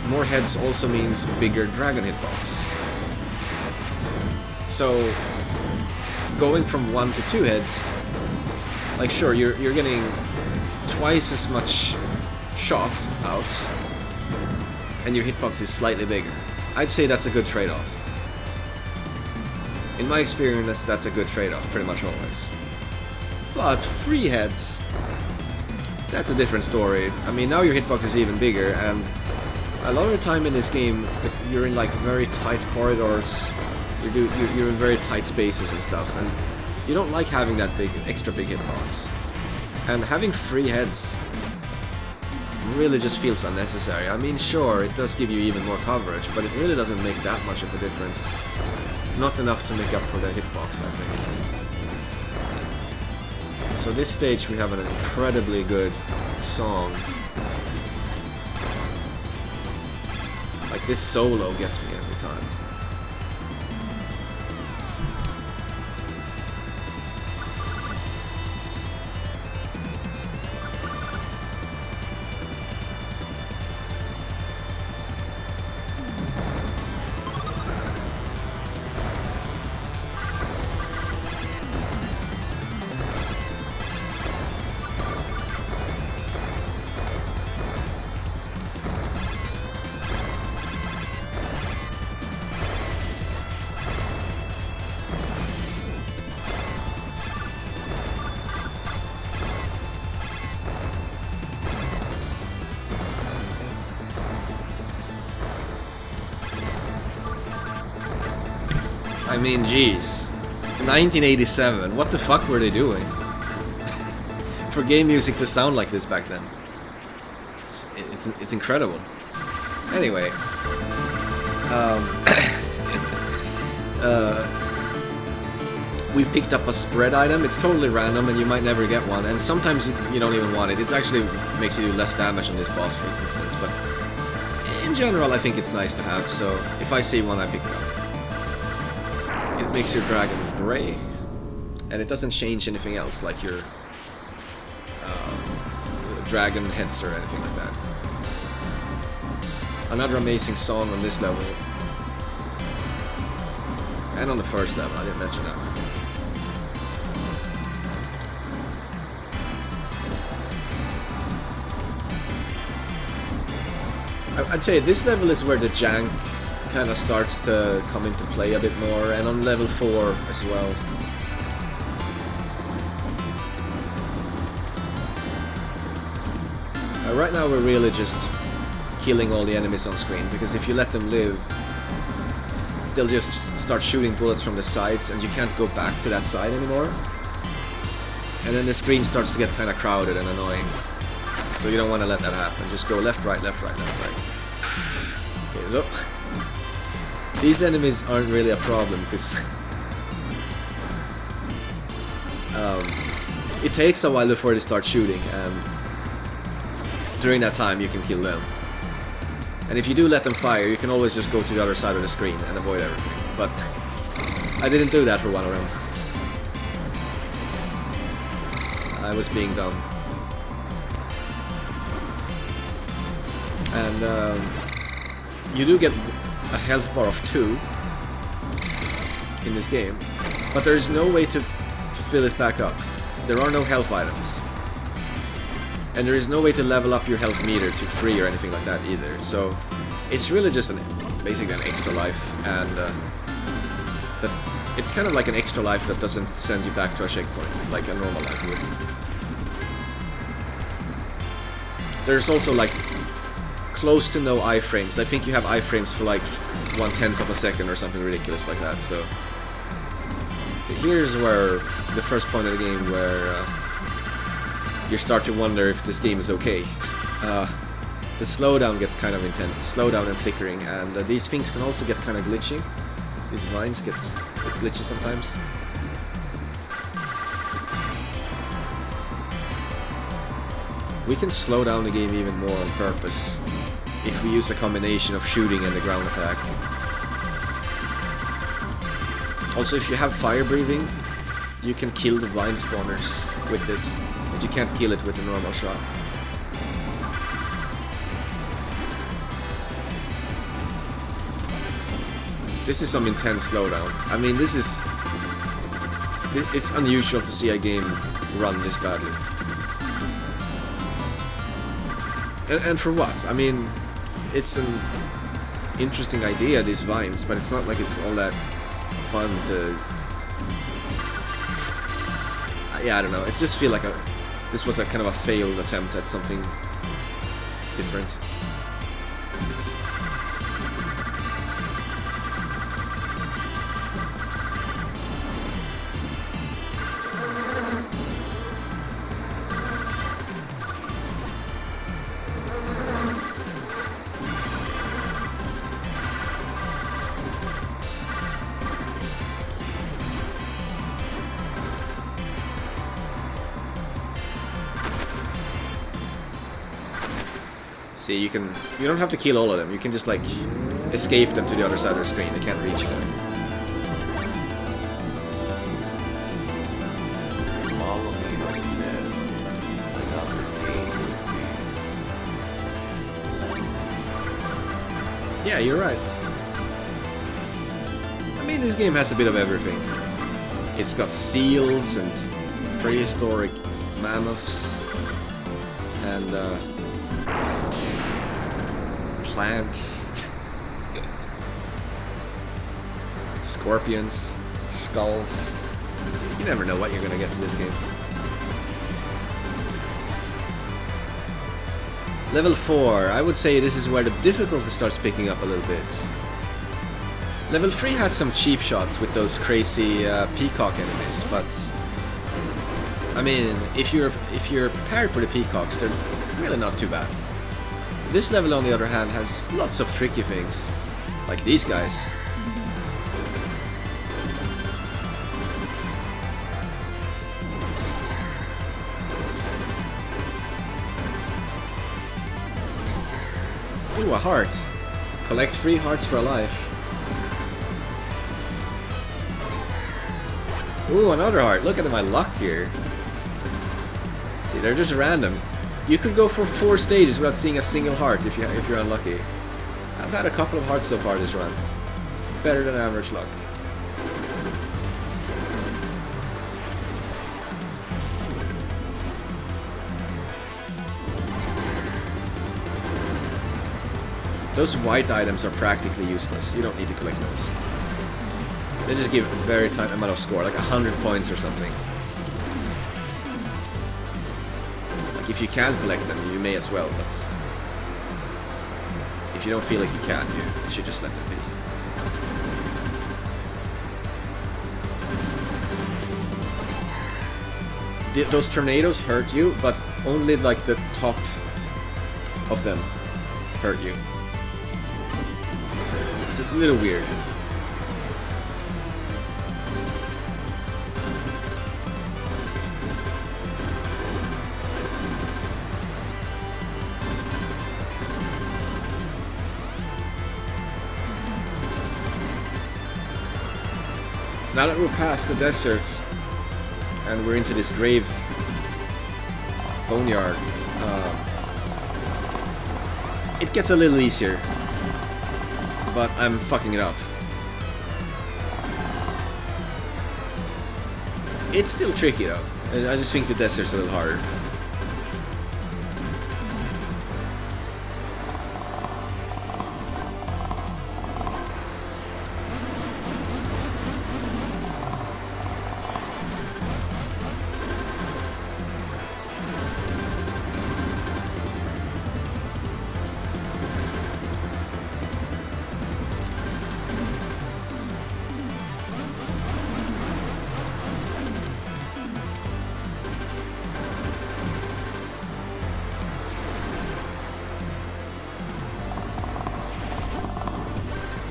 more heads also means bigger dragon hitbox. So, going from 1 to 2 heads, like sure, you're getting twice as much shot out, and your hitbox is slightly bigger. I'd say that's a good trade-off. In my experience, that's a good trade-off, pretty much always. But 3 heads, that's a different story. I mean, now your hitbox is even bigger, and a lot of the time in this game, you're in like very tight corridors, you're in very tight spaces and stuff, and you don't like having that extra big hitbox. And having 3 heads really just feels unnecessary. I mean, sure, it does give you even more coverage, but it really doesn't make that much of a difference. Not enough to make up for the hitbox, I think. So this stage we have an incredibly good song. Like this solo gets me every time. I mean, jeez. 1987, what the fuck were they doing? For game music to sound like this back then. It's incredible. Anyway. We picked up a spread item. It's totally random and you might never get one. And sometimes you don't even want it. It actually makes you do less damage on this boss, for instance. But in general, I think it's nice to have. So if I see one, I pick it up. It makes your dragon gray, and it doesn't change anything else, like your dragon heads or anything like that. Another amazing song on this level, and on the first level, I didn't mention that. I'd say this level is where the jank kind of starts to come into play a bit more, and on level 4 as well. Right now we're really just killing all the enemies on screen, because if you let them live, they'll just start shooting bullets from the sides and you can't go back to that side anymore. And then the screen starts to get kind of crowded and annoying. So you don't want to let that happen. Just go left, right, left, right, left, right. Okay, look. These enemies aren't really a problem, because it takes a while before they start shooting, and during that time you can kill them. And if you do let them fire, you can always just go to the other side of the screen and avoid everything. But I didn't do that for one round. I was being dumb. And you do get a health bar of 2 in this game, but there is no way to fill it back up. There are no health items. And there is no way to level up your health meter to 3 or anything like that either. So it's really just basically an extra life, and it's kind of like an extra life that doesn't send you back to a checkpoint like a normal life would. There's also like close to no iframes. I think you have iframes for like 1/10 of a second or something ridiculous like that. So here's where the first point of the game where you start to wonder if this game is okay. The slowdown gets kind of intense, the slowdown and flickering, and these things can also get kind of glitchy. These vines get glitchy sometimes. We can slow down the game even more on purpose if we use a combination of shooting and the ground attack. Also, if you have fire breathing, you can kill the vine spawners with it, but you can't kill it with a normal shot. This is some intense slowdown. I mean, this is... It's unusual to see a game run this badly. And for what? I mean, it's an interesting idea, these vines, but it's not like it's all that fun to... Yeah, I don't know. It just feels like this was a kind of a failed attempt at something different. See, you don't have to kill all of them. You can just like escape them to the other side of the screen. They can't reach them. Malamino says, another game, please. Yeah, you're right. I mean, this game has a bit of everything. It's got seals and prehistoric mammoths and plants, scorpions, skulls. You never know what you're gonna get from this game. Level 4, I would say this is where the difficulty starts picking up a little bit. Level 3 has some cheap shots with those crazy peacock enemies, but I mean, if you're prepared for the peacocks, they're really not too bad. This level, on the other hand, has lots of tricky things, like these guys. Ooh, a heart. Collect 3 hearts for a life. Ooh, another heart. Look at my luck here. See, they're just random. You could go for 4 stages without seeing a single heart if you're unlucky. I've had a couple of hearts so far this run. It's better than average luck. Those white items are practically useless. You don't need to collect those. They just give a very tiny amount of score, like 100 points or something. If you can collect them, you may as well, but if you don't feel like you can, you should just let them be. Those tornadoes hurt you, but only like the top of them hurt you. It's a little weird. Now that we're past the desert and we're into this grave boneyard, it gets a little easier, but I'm fucking it up. It's still tricky though. I just think the desert's a little harder.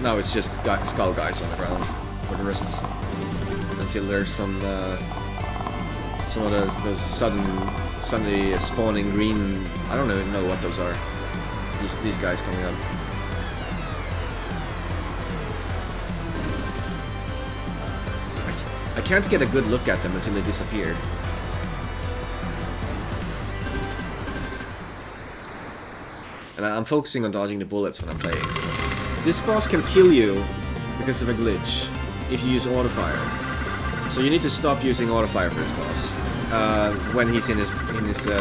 Now it's just skull guys on the ground for the rest, until there's some of those suddenly spawning green. I don't even know what those are. These guys coming up. So I can't get a good look at them until they disappear. And I'm focusing on dodging the bullets when I'm playing. So. This boss can kill you because of a glitch if you use auto fire. So you need to stop using auto fire for this boss when he's in his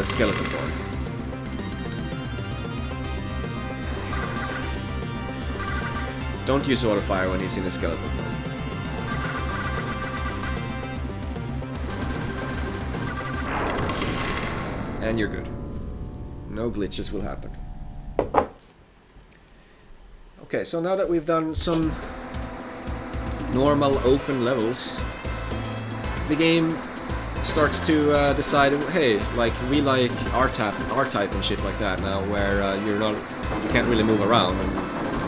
skeleton form. Don't use auto fire when he's in his skeleton form. And you're good. No glitches will happen. Okay, so now that we've done some normal open levels, the game starts to decide, hey, like we like R-type and shit like that now, where you can't really move around and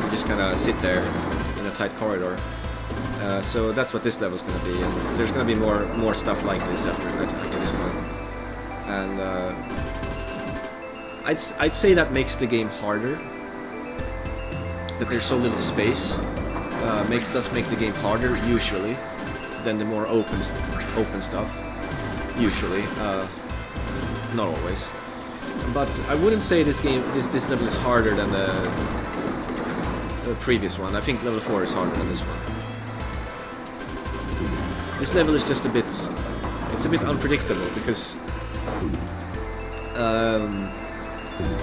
you just kind of sit there in a tight corridor. So that's what this level's going to be, and there's going to be more stuff like this after this point. And I'd say that makes the game harder. That there's so little space does make the game harder usually than the more open stuff. Usually, not always. But I wouldn't say this level is harder than the previous one. I think level 4 is harder than this one. This level is just a bit unpredictable because,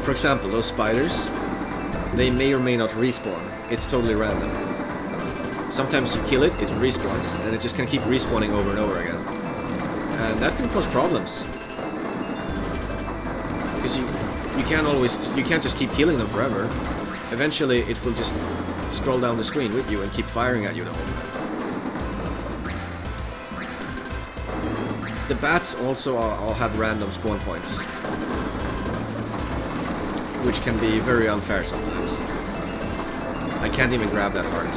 for example, those spiders, they may or may not respawn. It's totally random. Sometimes you kill it, it respawns, and it just can keep respawning over and over again. And that can cause problems. Because you can't just keep killing them forever. Eventually it will just scroll down the screen with you and keep firing at you the whole time. The bats also all have random spawn points, which can be very unfair sometimes. I can't even grab that heart.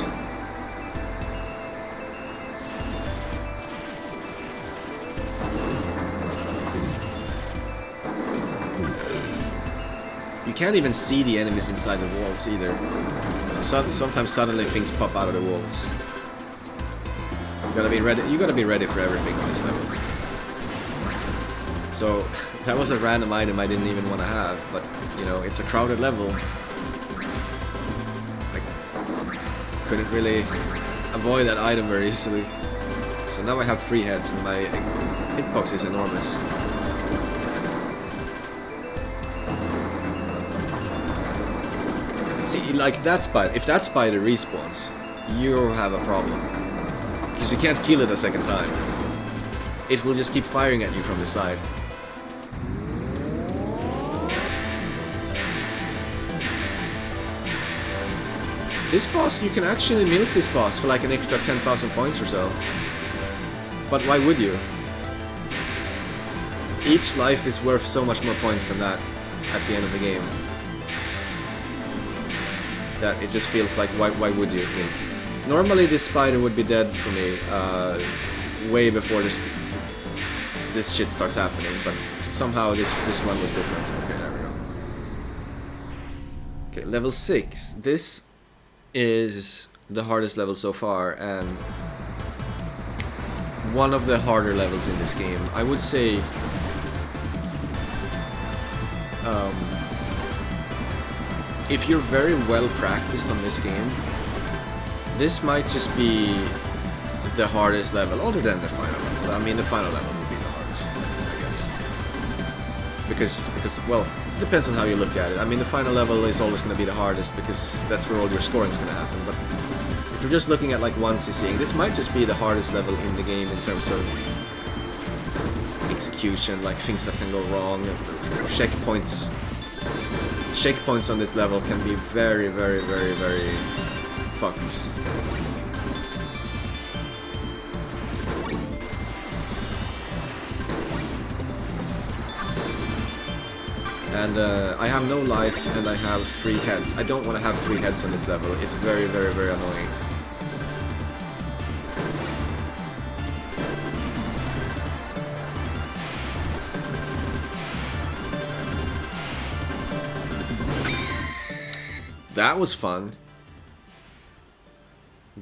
You can't even see the enemies inside the walls either. Sometimes suddenly things pop out of the walls. You gotta be ready for everything on this level. So that was a random item I didn't even want to have, but you know, it's a crowded level. I couldn't really avoid that item very easily. So now I have 3 heads and my hitbox is enormous. See, like that spider, if that spider respawns, you have a problem. Because you can't kill it a second time. It will just keep firing at you from the side. This boss, you can actually milk this boss for like an extra 10,000 points or so. But why would you? Each life is worth so much more points than that at the end of the game. That it just feels like, why would you? I mean, normally this spider would be dead for me way before this shit starts happening, but somehow this one was different. Okay, there we go. Okay, level 6. This is the hardest level so far, and one of the harder levels in this game. I would say if you're very well practiced on this game, this might just be the hardest level, other than the final level. I mean, the final level would be the hardest, I guess. Because well, it depends on how you look at it. I mean, the final level is always going to be the hardest because that's where all your scoring is going to happen. But if you're just looking at like one CCing, this might just be the hardest level in the game in terms of execution, like things that can go wrong, checkpoints. Checkpoints on this level can be very, very, very, very fucked. And I have no life and I have 3 heads. I don't want to have 3 heads on this level. It's very, very, very annoying. That was fun.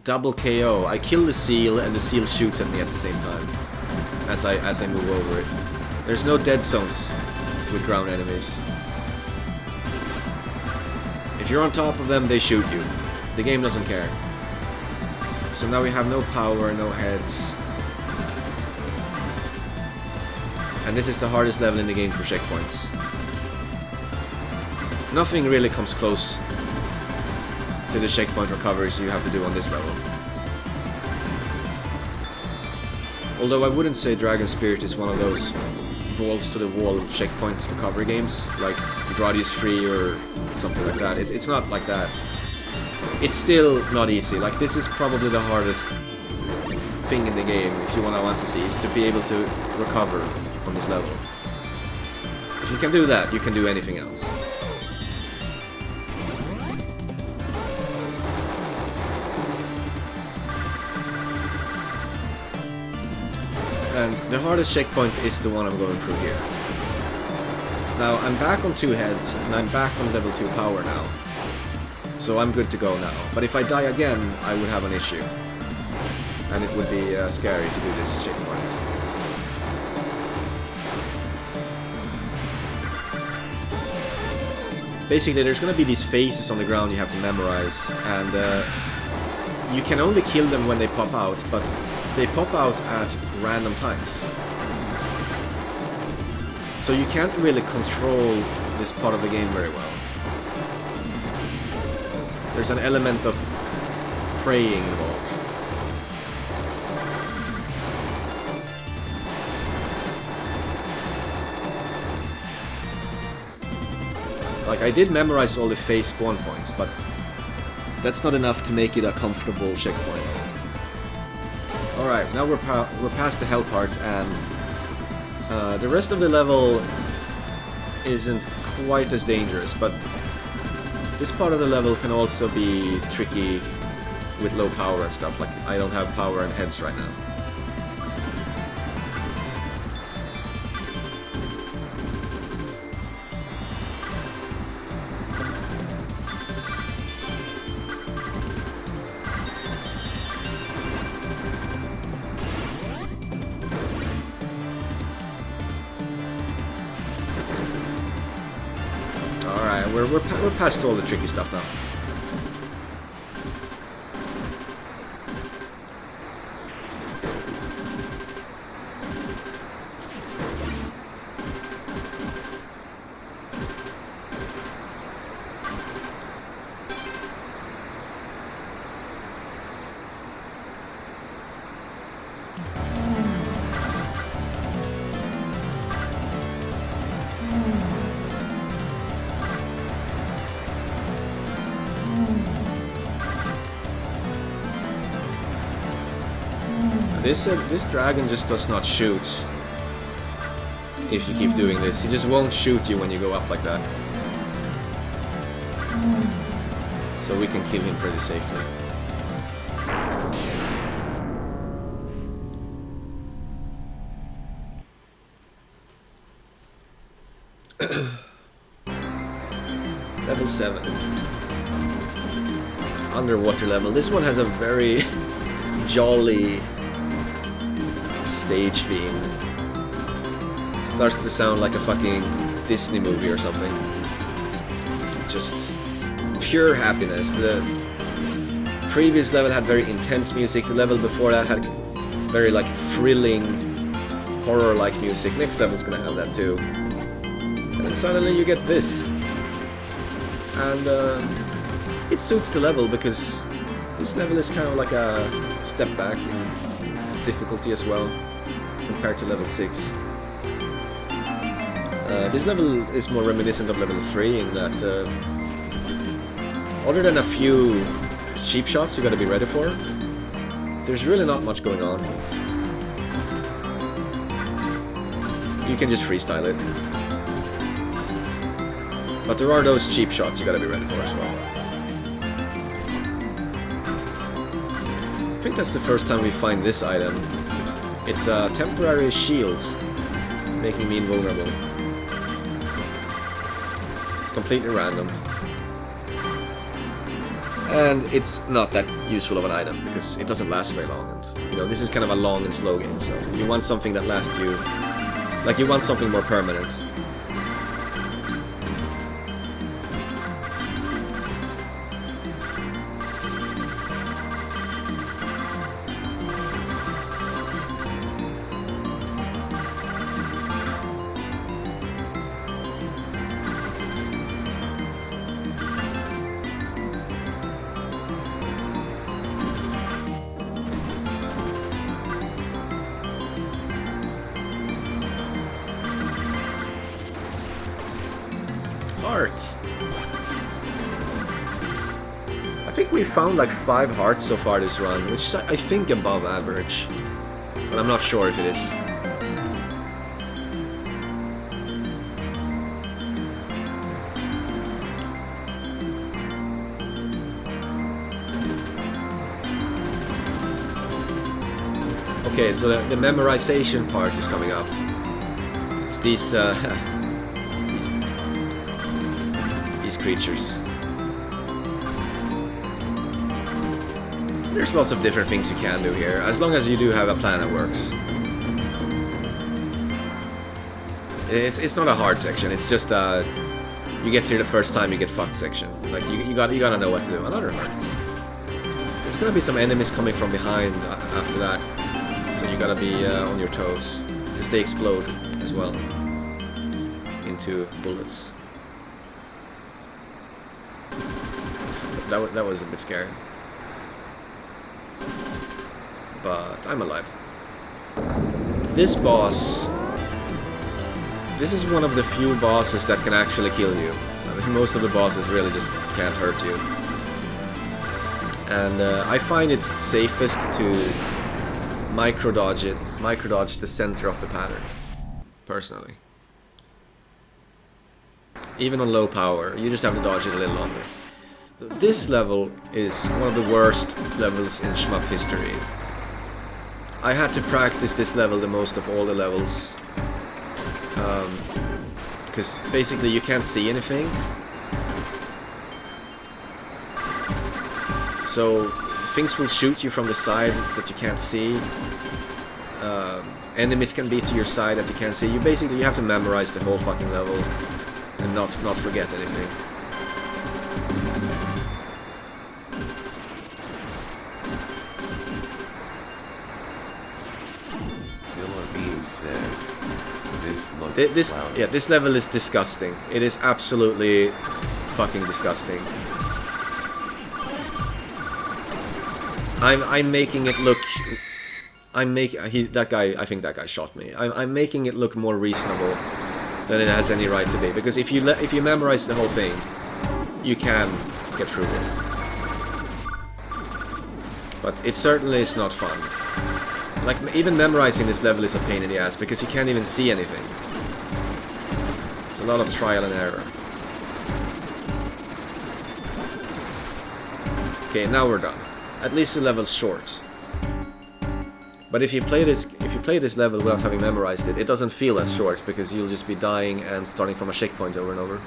Double KO. I kill the seal and the seal shoots at me at the same time as I move over it. There's no dead zones with ground enemies. If you're on top of them, they shoot you. The game doesn't care. So now we have no power, no heads. And this is the hardest level in the game for checkpoints. Nothing really comes close to the checkpoint recoveries you have to do on this level. Although I wouldn't say Dragon Spirit is one of those balls to the wall checkpoint recovery games, like Gradius Free or something like that. It's not like that. It's still not easy. Like, this is probably the hardest thing in the game, if you want to see, is to be able to recover on this level. If you can do that, you can do anything else. And the hardest checkpoint is the one I'm going through here. Now, I'm back on 2 heads, and I'm back on level 2 power now. So I'm good to go now. But if I die again, I would have an issue. And it would be scary to do this checkpoint. Basically, there's going to be these faces on the ground you have to memorize, and you can only kill them when they pop out, but they pop out at random times. So you can't really control this part of the game very well. There's an element of praying involved. Like, I did memorize all the phase spawn points, but that's not enough to make it a comfortable checkpoint. Alright, now we're past the hell part, and the rest of the level isn't quite as dangerous, but this part of the level can also be tricky with low power and stuff. Like, I don't have power and heads right now. We're past all the tricky stuff now. This dragon just does not shoot if you keep doing this. He just won't shoot you when you go up like that. So we can kill him pretty safely. Level 7. Underwater level. This one has a very jolly stage theme. It starts to sound like a fucking Disney movie or something. Just pure happiness. The previous level had very intense music. The level before that had very like thrilling horror-like music. Next level's gonna have that too. And then suddenly you get this. And it suits the level because this level is kind of like a step back in difficulty as well, compared to level 6. This level is more reminiscent of level 3 in that, other than a few cheap shots you gotta be ready for, there's really not much going on. You can just freestyle it. But there are those cheap shots you gotta be ready for as well. I think that's the first time we find this item. It's a temporary shield, making me invulnerable. It's completely random. And it's not that useful of an item, because it doesn't last very long. And, you know, this is kind of a long and slow game, so you want something that lasts you... Like, you want something more permanent. heart. I think we found like 5 hearts so far this run, which is I think above average. But I'm not sure if it is. Okay, so the memorization part is coming up. It's these these creatures. There's lots of different things you can do here, as long as you do have a plan that works. It's not a hard section. It's just you get here the first time you get fucked section. Like you gotta know what to do. Another heart. There's gonna be some enemies coming from behind after that. So you gotta be on your toes, because they explode as well into bullets. That was a bit scary, but I'm alive. This boss, this is one of the few bosses that can actually kill you. I mean, most of the bosses really just can't hurt you, and I find it's safest to micrododge the center of the pattern, personally. Even on low power, you just have to dodge it a little longer. This level is one of the worst levels in shmup history. I had to practice this level the most of all the levels, because basically you can't see anything. So things will shoot you from the side that you can't see. Enemies can be to your side that you can't see. You have to memorize the whole fucking level and not forget anything. Zilla Beam says, this looks this level is disgusting. It is absolutely fucking disgusting. I'm making it look. I think that guy shot me. I'm making it look more reasonable than it has any right to be. Because if you memorize the whole thing, you can get through it. But it certainly is not fun. Like even memorizing this level is a pain in the ass because you can't even see anything. It's a lot of trial and error. Okay, now we're done. At least the level's short. But if you play this level without having memorized it, it doesn't feel as short because you'll just be dying and starting from a checkpoint over and over.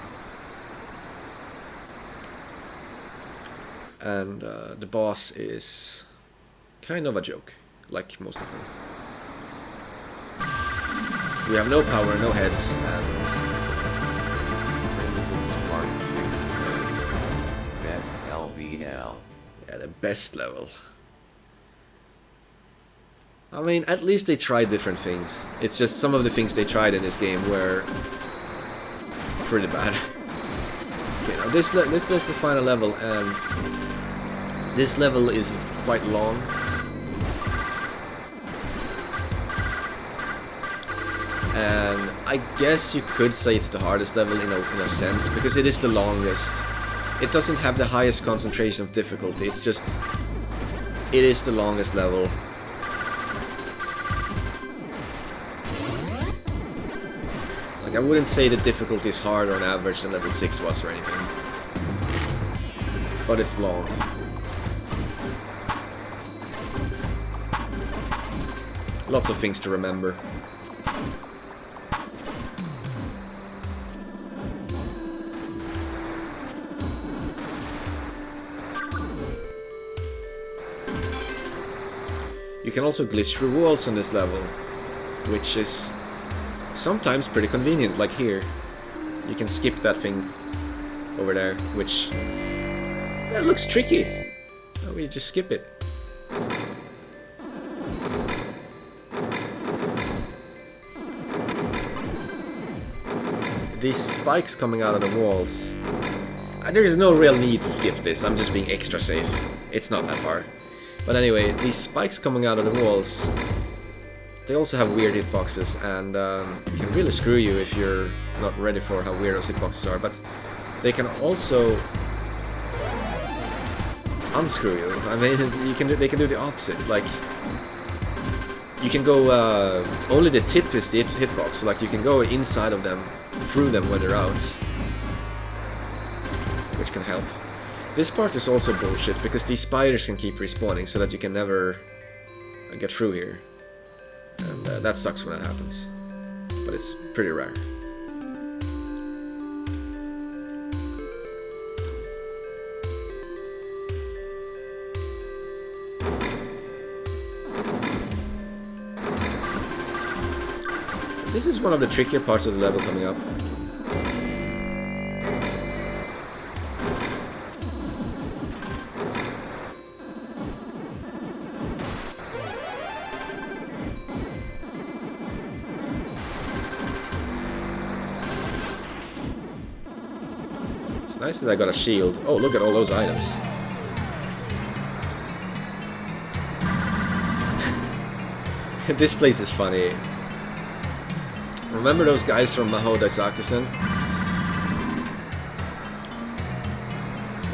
And the boss is kind of a joke, like most of them. We have no power, no heads, and best LVL. Yeah, the best level. I mean, at least they tried different things. It's just some of the things they tried in this game were pretty bad. Okay, now this is the final level, and this level is quite long. And I guess you could say it's the hardest level in a sense, because it is the longest. It doesn't have the highest concentration of difficulty, it's just... it is the longest level. Like, I wouldn't say the difficulty is harder on average than level 6 was or anything. But it's long. Lots of things to remember. You can also glitch through walls on this level, which is sometimes pretty convenient, like here. You can skip that thing over there, which looks tricky. We just skip it. These spikes coming out of the walls, there is no real need to skip this, I'm just being extra safe. It's not that hard. But anyway, these spikes coming out of the walls, they also have weird hitboxes, and can really screw you if you're not ready for how weird those hitboxes are. But they can also unscrew you. I mean, they can do the opposite. Like, you can go, only the tip is the hitbox, so like you can go inside of them, through them when they're out, which can help. This part is also bullshit, because these spiders can keep respawning, so that you can never get through here. And that sucks when that happens. But it's pretty rare. This is one of the trickier parts of the level coming up. It's nice that I got a shield. Oh, look at all those items. This place is funny. Remember those guys from Maho Daisakusen?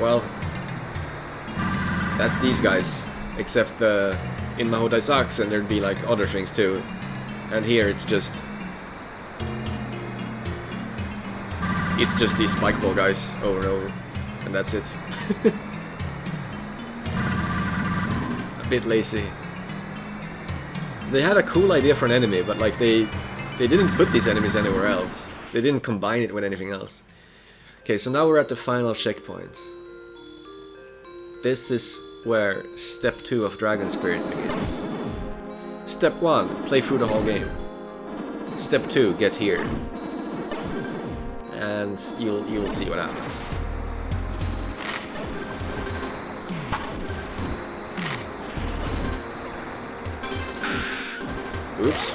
Well, that's these guys. Except in Maho Daisakusen there'd be like other things too. And here it's just these spike ball guys over and over. And that's it. A bit lazy. They had a cool idea for an enemy, but like they didn't put these enemies anywhere else. They didn't combine it with anything else. Okay, so now we're at the final checkpoint. This is where step 2 of Dragon Spirit begins. Step 1, play through the whole game. Step 2, get here. And you'll see what happens. Oops.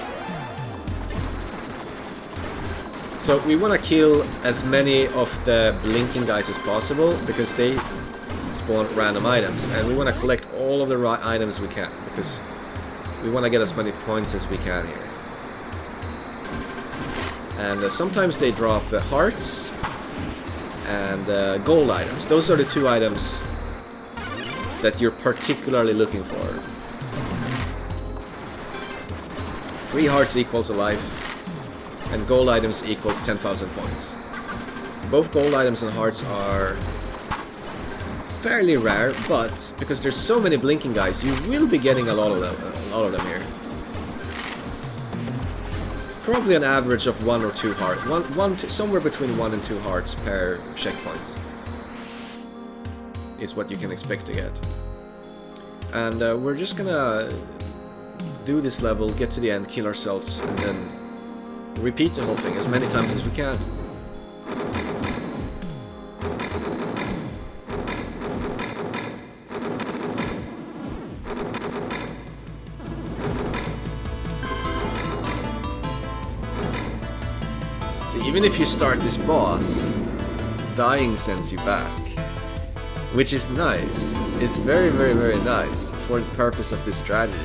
So we want to kill as many of the blinking guys as possible, because they spawn random items, and we want to collect all of the items we can, because we want to get as many points as we can here. And sometimes they drop hearts and gold items. Those are the 2 items that you're particularly looking for. 3 hearts equals a life, and gold items equals 10,000 points. Both gold items and hearts are fairly rare, but because there's so many blinking guys, you will be getting a lot of them here. Probably an average of 1 or 2 hearts, somewhere between 1 and 2 hearts per checkpoint is what you can expect to get. And we're just gonna do this level, get to the end, kill ourselves, and then repeat the whole thing as many times as we can. So even if you start this boss, dying sends you back, which is nice. It's very, very, very nice for the purpose of this strategy.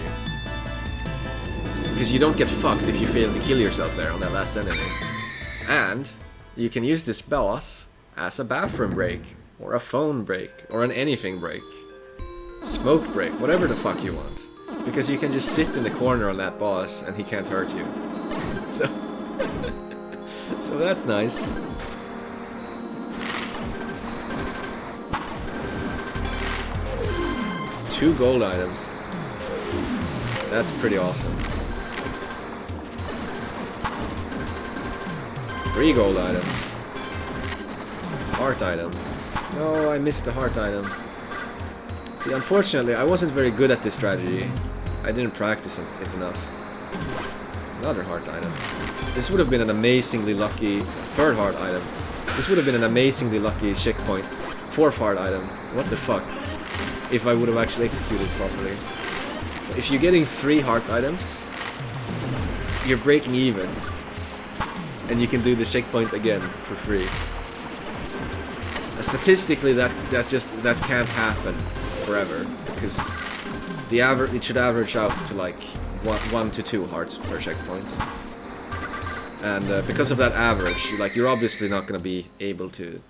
Because you don't get fucked if you fail to kill yourself there on that last enemy. And you can use this boss as a bathroom break, or a phone break, or an anything break. Smoke break, whatever the fuck you want. Because you can just sit in the corner on that boss and he can't hurt you. So, so that's nice. Two gold items. That's pretty awesome. 3 gold items. Heart item. No, I missed the heart item. See, unfortunately, I wasn't very good at this strategy. I didn't practice it enough. Another heart item. This would have been an amazingly lucky 3rd heart item. This would have been an amazingly lucky checkpoint 4th heart item. What the fuck? If I would have actually executed properly. If you're getting 3 heart items, you're breaking even. And you can do the checkpoint again for free. Statistically, that can't happen forever, because it should average out to like 1 to 2 hearts per checkpoint. And because of that average, you're obviously not going to be able to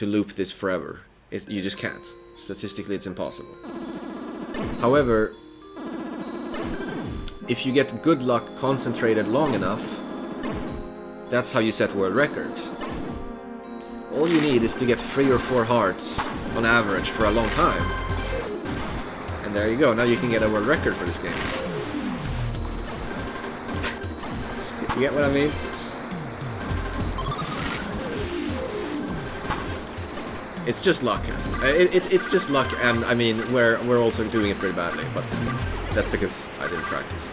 to loop this forever. You just can't. Statistically, it's impossible. However, if you get good luck concentrated long enough, that's how you set world records. All you need is to get 3 or 4 hearts on average for a long time. And there you go, now you can get a world record for this game. You get what I mean? It's just luck. It's just luck, and I mean, we're also doing it pretty badly, but that's because I didn't practice.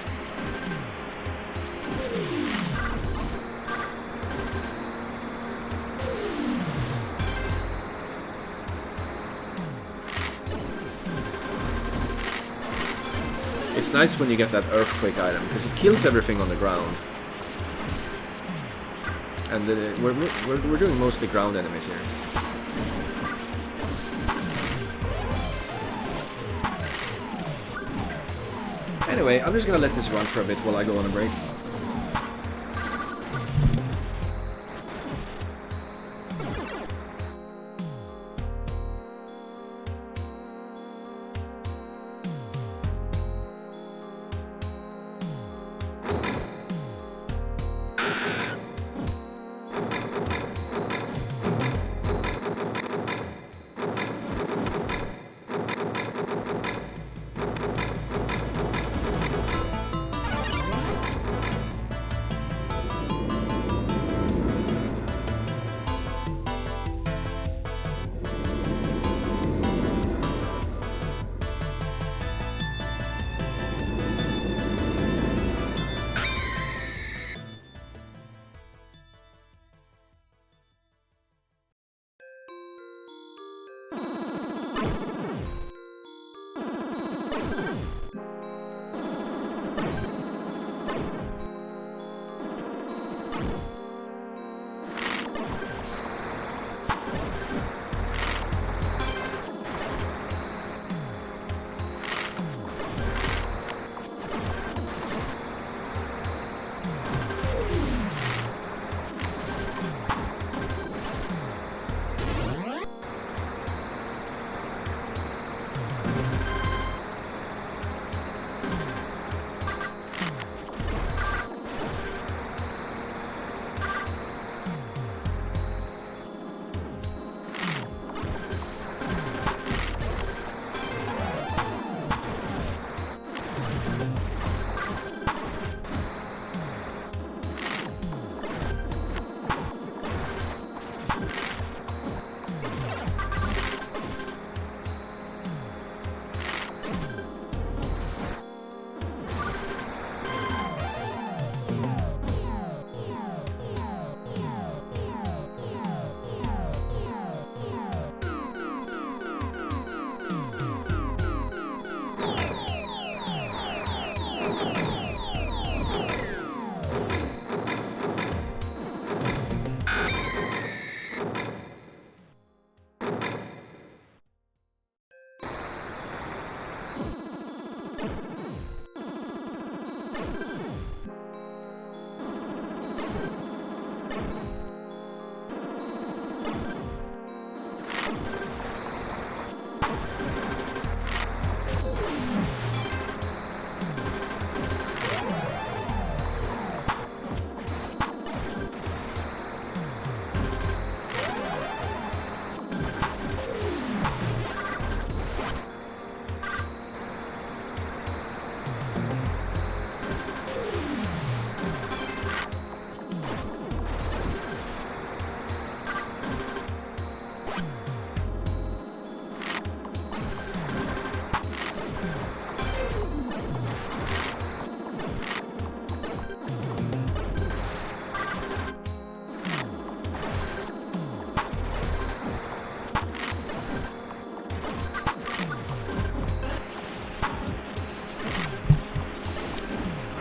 It's nice when you get that earthquake item, because it kills everything on the ground. And we're doing mostly ground enemies here. Anyway, I'm just gonna let this run for a bit while I go on a break.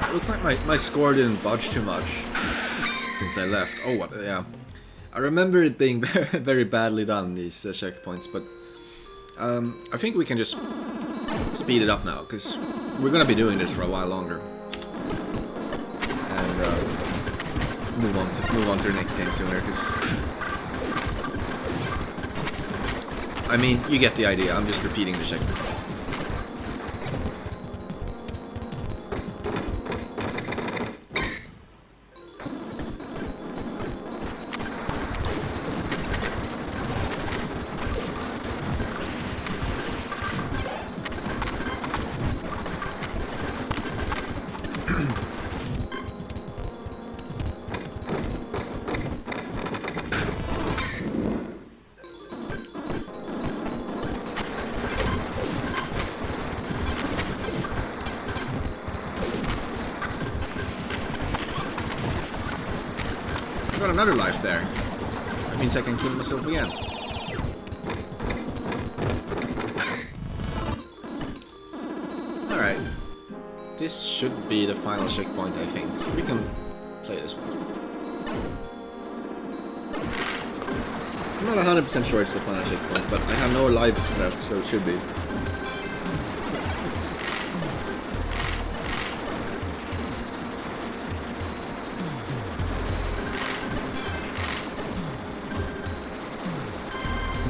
It looks like my score didn't budge too much since I left. Oh, what? Yeah. I remember it being very, very badly done, these checkpoints, but I think we can just speed it up now, because we're gonna be doing this for a while longer. And move on to the next game sooner, because I mean, you get the idea. I'm just repeating the checkpoint. Got another life there. That means I can kill myself again. Alright. This should be the final checkpoint, I think. So we can play this one. I'm not 100% sure it's the final checkpoint, but I have no lives left, so it should be.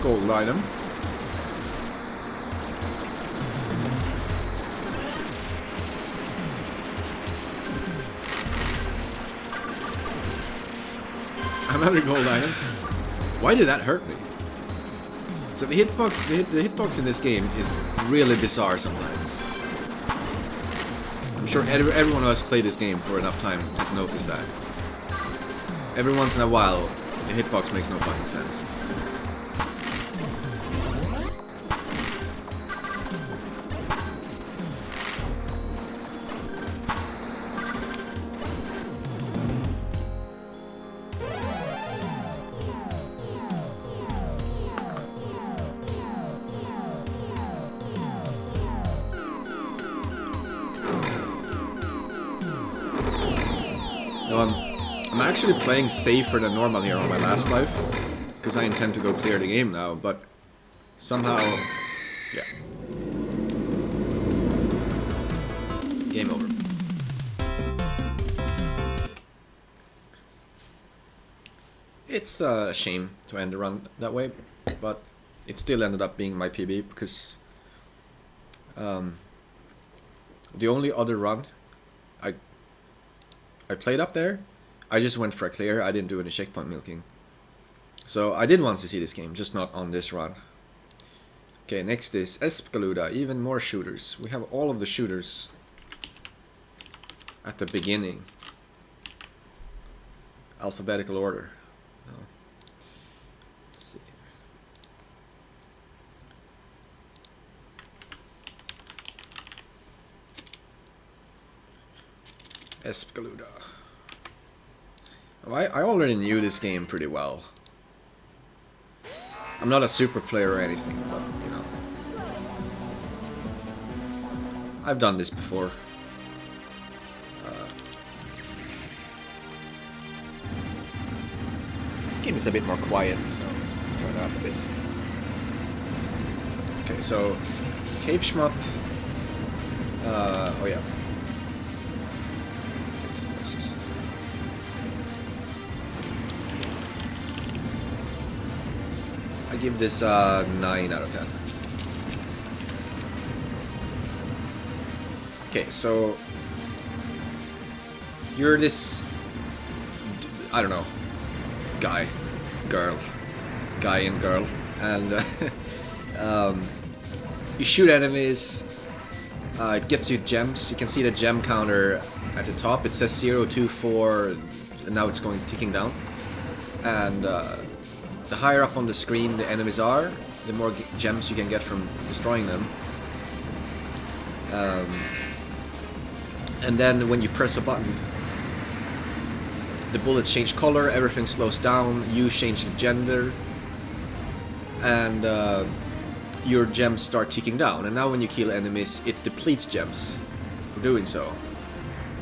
Gold item. Another gold item. Why did that hurt me? So the hitbox in this game is really bizarre sometimes. I'm sure everyone who has played this game for enough time has noticed that. Every once in a while, the hitbox makes no fucking sense. No, I'm actually playing safer than normal here on my last life, because I intend to go clear the game now, but somehow, yeah. Game over. It's a shame to end the run that way, but it still ended up being my PB, because the only other run I played up there, I just went for a clear. I didn't do any checkpoint milking. So I did want to see this game, just not on this run. Okay, next is Espeluda, even more shooters. We have all of the shooters at the beginning. Alphabetical order. Oh. Let's see. Espeluda. Oh, I already knew this game pretty well. I'm not a super player or anything, but you know, I've done this before. This game is a bit more quiet, so let's turn it up a bit. Okay, so Cave Shmup. Oh yeah. I give this 9 out of 10. Okay, so you're this, I don't know, guy and girl, and you shoot enemies. It gets you gems. You can see the gem counter at the top. It says 0, 2, 4, and now it's going ticking down. And the higher up on the screen the enemies are, the more gems you can get from destroying them. And then when you press a button, the bullets change color, everything slows down, you change gender, and your gems start ticking down. And now when you kill enemies, it depletes gems for doing so.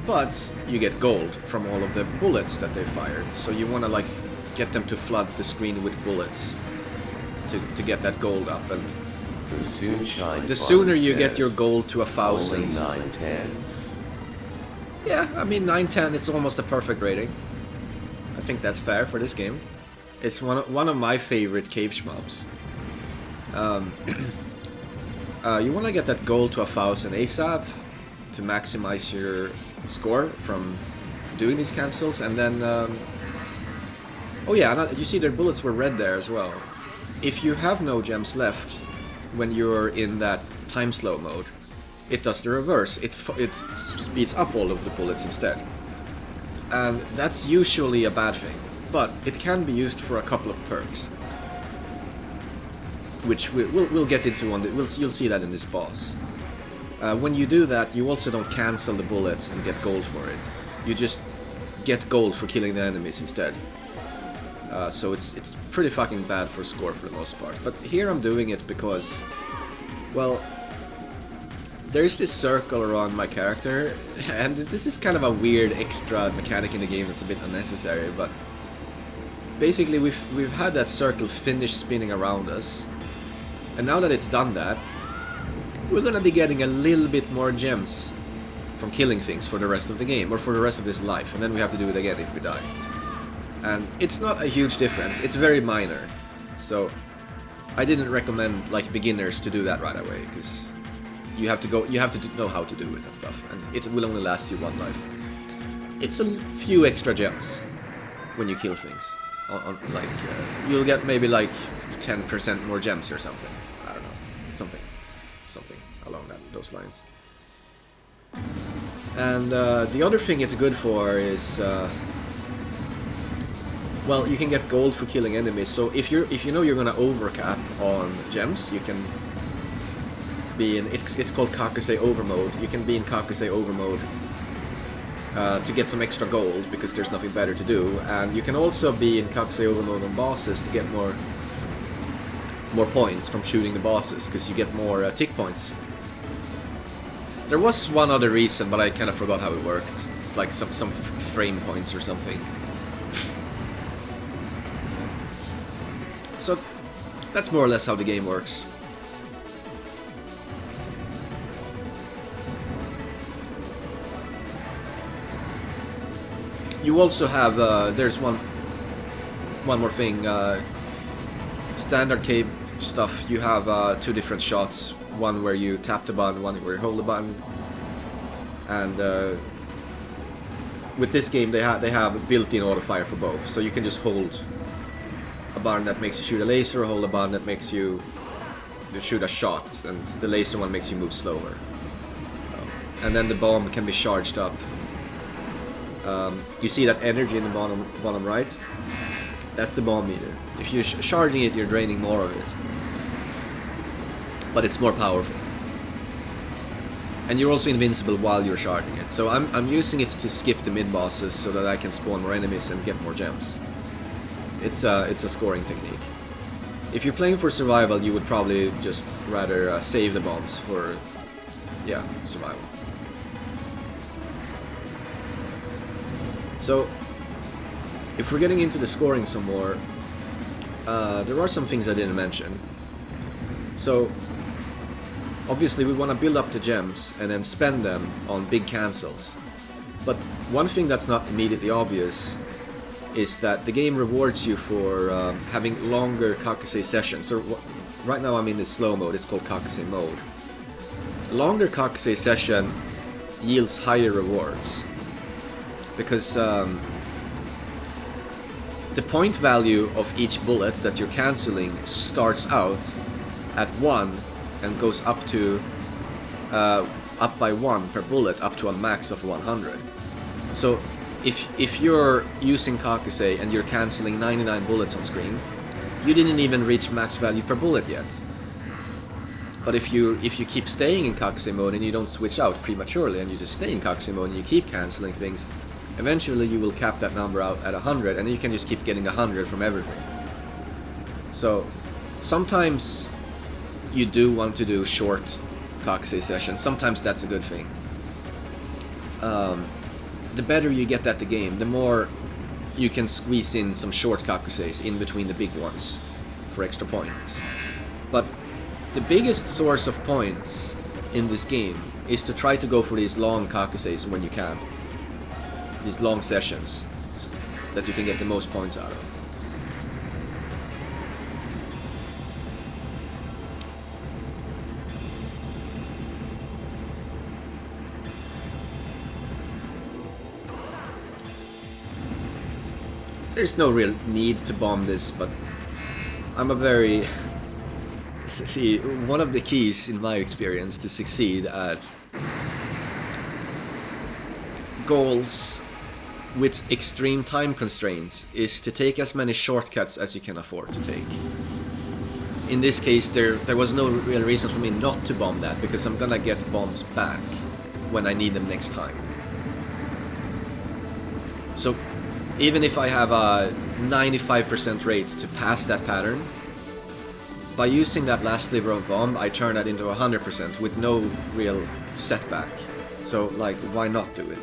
But you get gold from all of the bullets that they fired, so you want to like get them to flood the screen with bullets to get that gold up. And the sooner you get your gold to 1,000. Only 9/10s. Yeah, I mean 9/10. It's almost a perfect rating. I think that's fair for this game. It's one of my favorite cave shmups. You want to get that goal to 1,000 ASAP to maximize your score from doing these cancels, and then oh yeah, you see their bullets were red there as well. If you have no gems left when you're in that time slow mode, it does the reverse. It speeds up all of the bullets instead, and that's usually a bad thing, but it can be used for a couple of perks, which we'll get into on you'll see that in this boss. When you do that, you also don't cancel the bullets and get gold for it. You just get gold for killing the enemies instead. So it's pretty fucking bad for score for the most part. But here I'm doing it because, well, there's this circle around my character, and this is kind of a weird extra mechanic in the game that's a bit unnecessary, but basically we've had that circle finish spinning around us, and now that it's done that, we're gonna be getting a little bit more gems from killing things for the rest of the game, or for the rest of this life, and then we have to do it again if we die. And it's not a huge difference, it's very minor, so I didn't recommend like beginners to do that right away, because you have to know how to do it and stuff, and it will only last you one life. It's a few extra gems when you kill things. You'll get maybe like 10% more gems or something. I don't know, something along those lines. And the other thing it's good for is, well, you can get gold for killing enemies. So if you know you're gonna overcap on gems, you can be in it's called Kakusei Overmode. You can be in Kakusei Overmode to get some extra gold because there's nothing better to do, and you can also be in Kakusei Overmode on bosses to get more points from shooting the bosses, because you get more tick points. There was one other reason, but I kind of forgot how it worked. It's like some frame points or something. So that's more or less how the game works. You also have there's one more thing. Standard cave stuff. You have two different shots. One where you tap the button, one where you hold the button. And with this game, they have built-in auto fire for both. So you can just hold a button that makes you shoot a laser, hold a button that makes you shoot a shot, and the laser one makes you move slower. And then the bomb can be charged up. You see that energy in the bottom right? That's the bomb meter. If you're charging it, you're draining more of it. But it's more powerful. And you're also invincible while you're charging it. So I'm using it to skip the mid-bosses so that I can spawn more enemies and get more gems. It's a scoring technique. If you're playing for survival, you would probably just rather save the bombs for, yeah, survival. So, if we're getting into the scoring some more, there are some things I didn't mention. So, obviously we want to build up the gems and then spend them on big cancels. But one thing that's not immediately obvious is that the game rewards you for having longer Kakusei sessions. So right now I'm in the slow mode, it's called Kakusei mode. Longer Kakusei session yields higher rewards, because the point value of each bullet that you're canceling starts out at 1 and goes up to up by 1 per bullet up to a max of 100. So if you're using Kakusei and you're canceling 99 bullets on screen, you didn't even reach max value per bullet yet. But if you keep staying in Kakusei mode and you don't switch out prematurely and you just stay in Kakusei mode and you keep canceling things, eventually you will cap that number out at 100, and then you can just keep getting 100 from everything. So sometimes you do want to do short Kakusei sessions. Sometimes that's a good thing. The better you get at the game, the more you can squeeze in some short Kakuseis in between the big ones for extra points. But the biggest source of points in this game is to try to go for these long Kakuseis when you can. These long sessions that you can get the most points out of. there's no real need to bomb this, but I'm a very... See, one of the keys in my experience to succeed at goals with extreme time constraints is to take as many shortcuts as you can afford to take. In this case, there was no real reason for me not to bomb that, because I'm gonna get bombs back when I need them next time. So even if I have a 95% rate to pass that pattern, by using that last sliver of bomb, I turn that into 100% with no real setback. So, like, why not do it?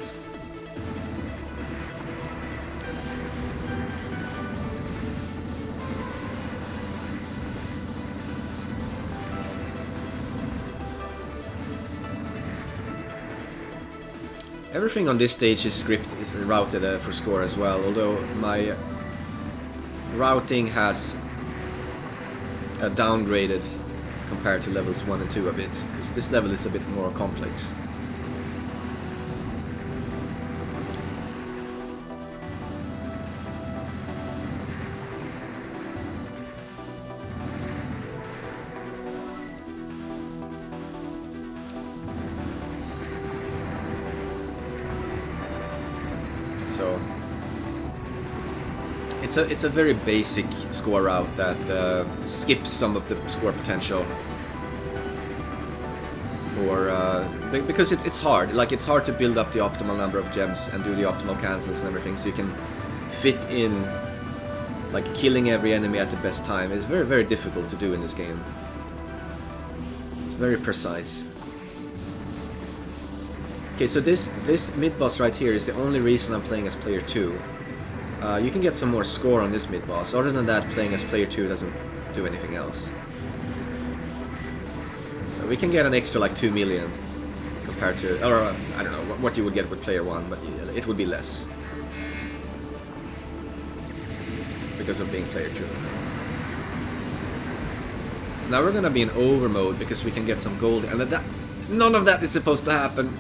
Everything on this stage is routed for score as well, although my routing has downgraded compared to levels 1 and 2 a bit, because this level is a bit more complex. So it's a very basic score route that skips some of the score potential for because it's hard. Like, it's hard to build up the optimal number of gems and do the optimal cancels and everything, so you can fit in like killing every enemy at the best time. It's very, very difficult to do in this game. It's very precise. Okay, so this mid-boss right here is the only reason I'm playing as player 2. You can get some more score on this mid-boss. Other than that, playing as player 2 doesn't do anything else. So we can get an extra like 2 million compared to, or I don't know what you would get with player 1, but it would be less because of being player 2. Now we're gonna be in over mode because we can get some gold, and that none of that is supposed to happen.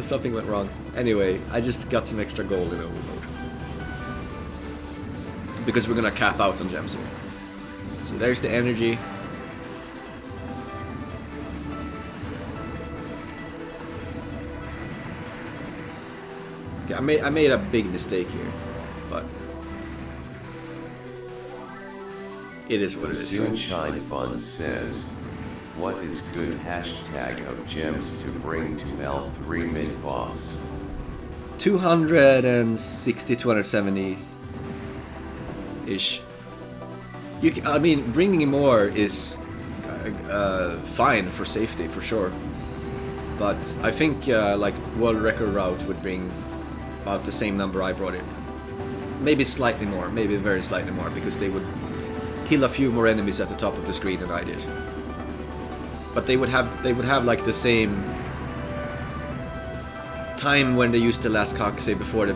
Something went wrong. Anyway, I just got some extra gold in over mode because we're gonna cap out on gems here. So there's the energy. Okay, I made a big mistake here, but it is what it is. Sunshine Fun says, what is good hashtag of gems to bring to L3 mid-boss? 260, 270-ish. I mean, bringing more is fine for safety, for sure. But I think like world record route would bring about the same number I brought in. Maybe slightly more, maybe very slightly more, because they would kill a few more enemies at the top of the screen than I did. But they would have like the same time when they used the last Kakse before the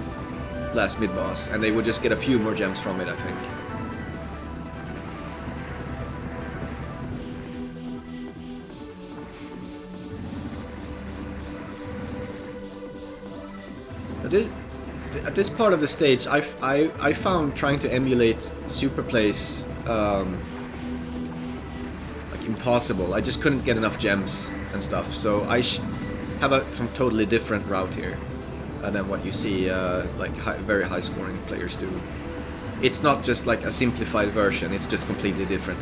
last mid-boss, and they would just get a few more gems from it, I think. At this part of the stage, I found trying to emulate super plays like impossible. I just couldn't get enough gems and stuff, so I have some totally different route here than what you see like very high scoring players do. It's not just like a simplified version, it's just completely different.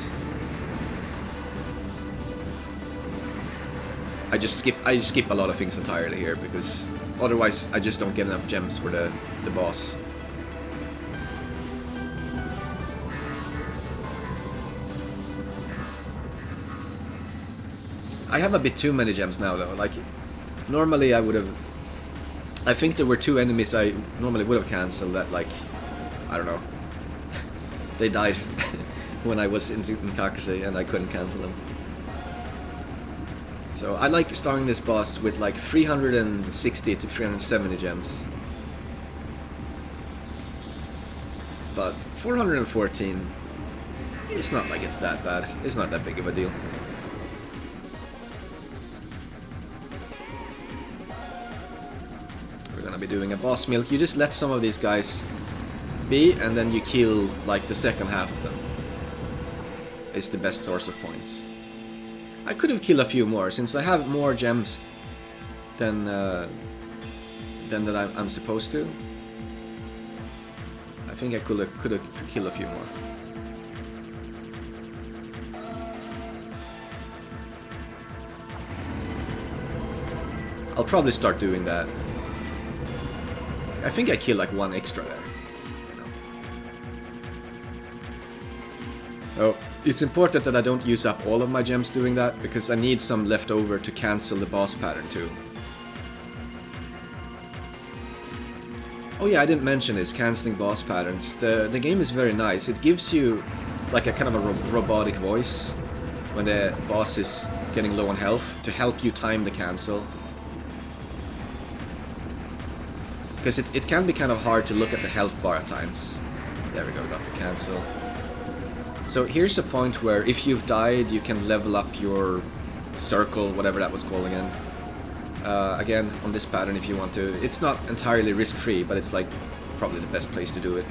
I just skip a lot of things entirely here because otherwise I just don't get enough gems for the boss. I have a bit too many gems now though. Like, normally I think there were 2 enemies I normally would have cancelled that, like, I don't know, they died when I was in Kakase and I couldn't cancel them. So I like starting this boss with like 360 to 370 gems. But 414, it's not like it's that bad. It's not that big of a deal. We're gonna be doing a boss milk. You just let some of these guys be, and then you kill like the second half of them. Is the best source of points. I could have killed a few more, since I have more gems than that I'm supposed to. I think I could have killed a few more. I'll probably start doing that. I think I killed like one extra there. Oh, it's important that I don't use up all of my gems doing that, because I need some left over to cancel the boss pattern too. Oh yeah, I didn't mention this, canceling boss patterns. The game is very nice. It gives you like a kind of a robotic voice when the boss is getting low on health to help you time the cancel. Because it can be kind of hard to look at the health bar at times. There we go, got the cancel. So here's a point where if you've died, you can level up your circle, whatever that was called again. Again, on this pattern if you want to. It's not entirely risk-free, but it's like probably the best place to do it.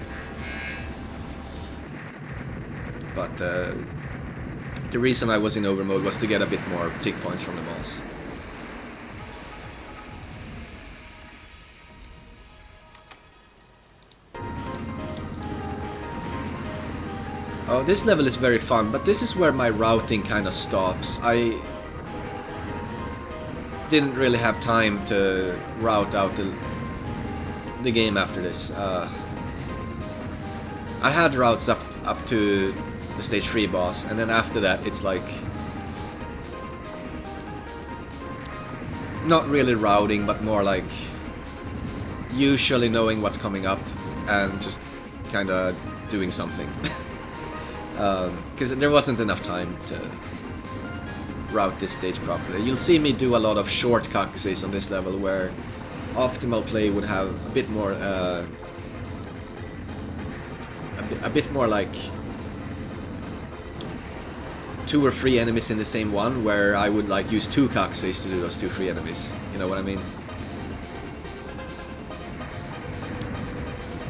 But the reason I was in overmode was to get a bit more tick points from the boss. Oh, this level is very fun, but this is where my routing kind of stops. I didn't really have time to route out the game after this. I had routes up to the stage 3 boss, and then after that it's like not really routing, but more like usually knowing what's coming up and just kind of doing something. Because there wasn't enough time to route this stage properly. You'll see me do a lot of short kakuseis on this level, where optimal play would have a bit more like 2 or 3 enemies in the same one, where I would like use 2 kakuseis to do those 2-3 enemies. You know what I mean?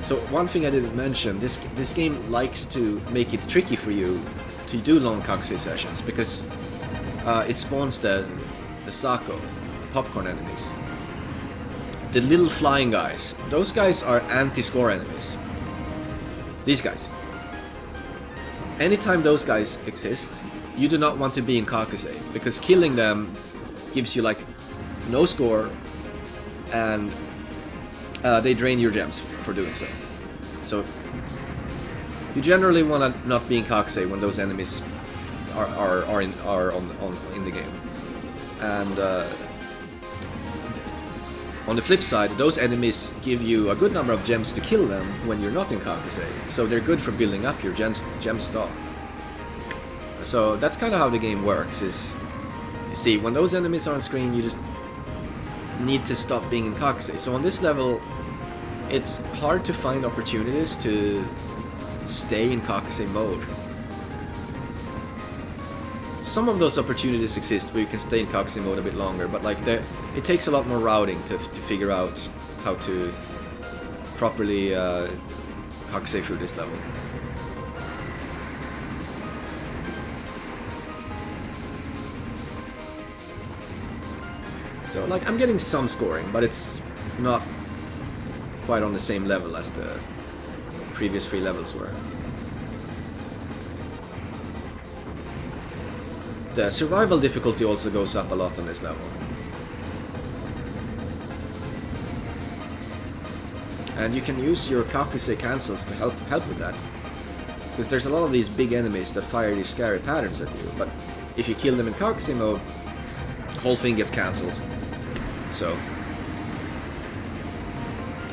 So one thing I didn't mention, this game likes to make it tricky for you to do long kakusei sessions, because it spawns the Sako, popcorn enemies. The little flying guys, those guys are anti-score enemies. These guys. Anytime those guys exist, you do not want to be in kakusei, because killing them gives you like no score, and they drain your gems for doing so. So you generally want to not be in kakusei when those enemies are in the game. And on the flip side, those enemies give you a good number of gems to kill them when you're not in kakusei. So they're good for building up your gem stock. So that's kind of how the game works. Is you see, when those enemies are on screen, you just need to stop being in kakusei. So on this level, it's hard to find opportunities to stay in kakusei mode. Some of those opportunities exist where you can stay in kakusei mode a bit longer, but like it takes a lot more routing to figure out how to properly kakusei through this level. So like I'm getting some scoring, but it's not quite on the same level as the previous 3 levels were. The survival difficulty also goes up a lot on this level. And you can use your kakusei cancels to help with that. Because there's a lot of these big enemies that fire these scary patterns at you, but if you kill them in kakusei mode, the whole thing gets cancelled. So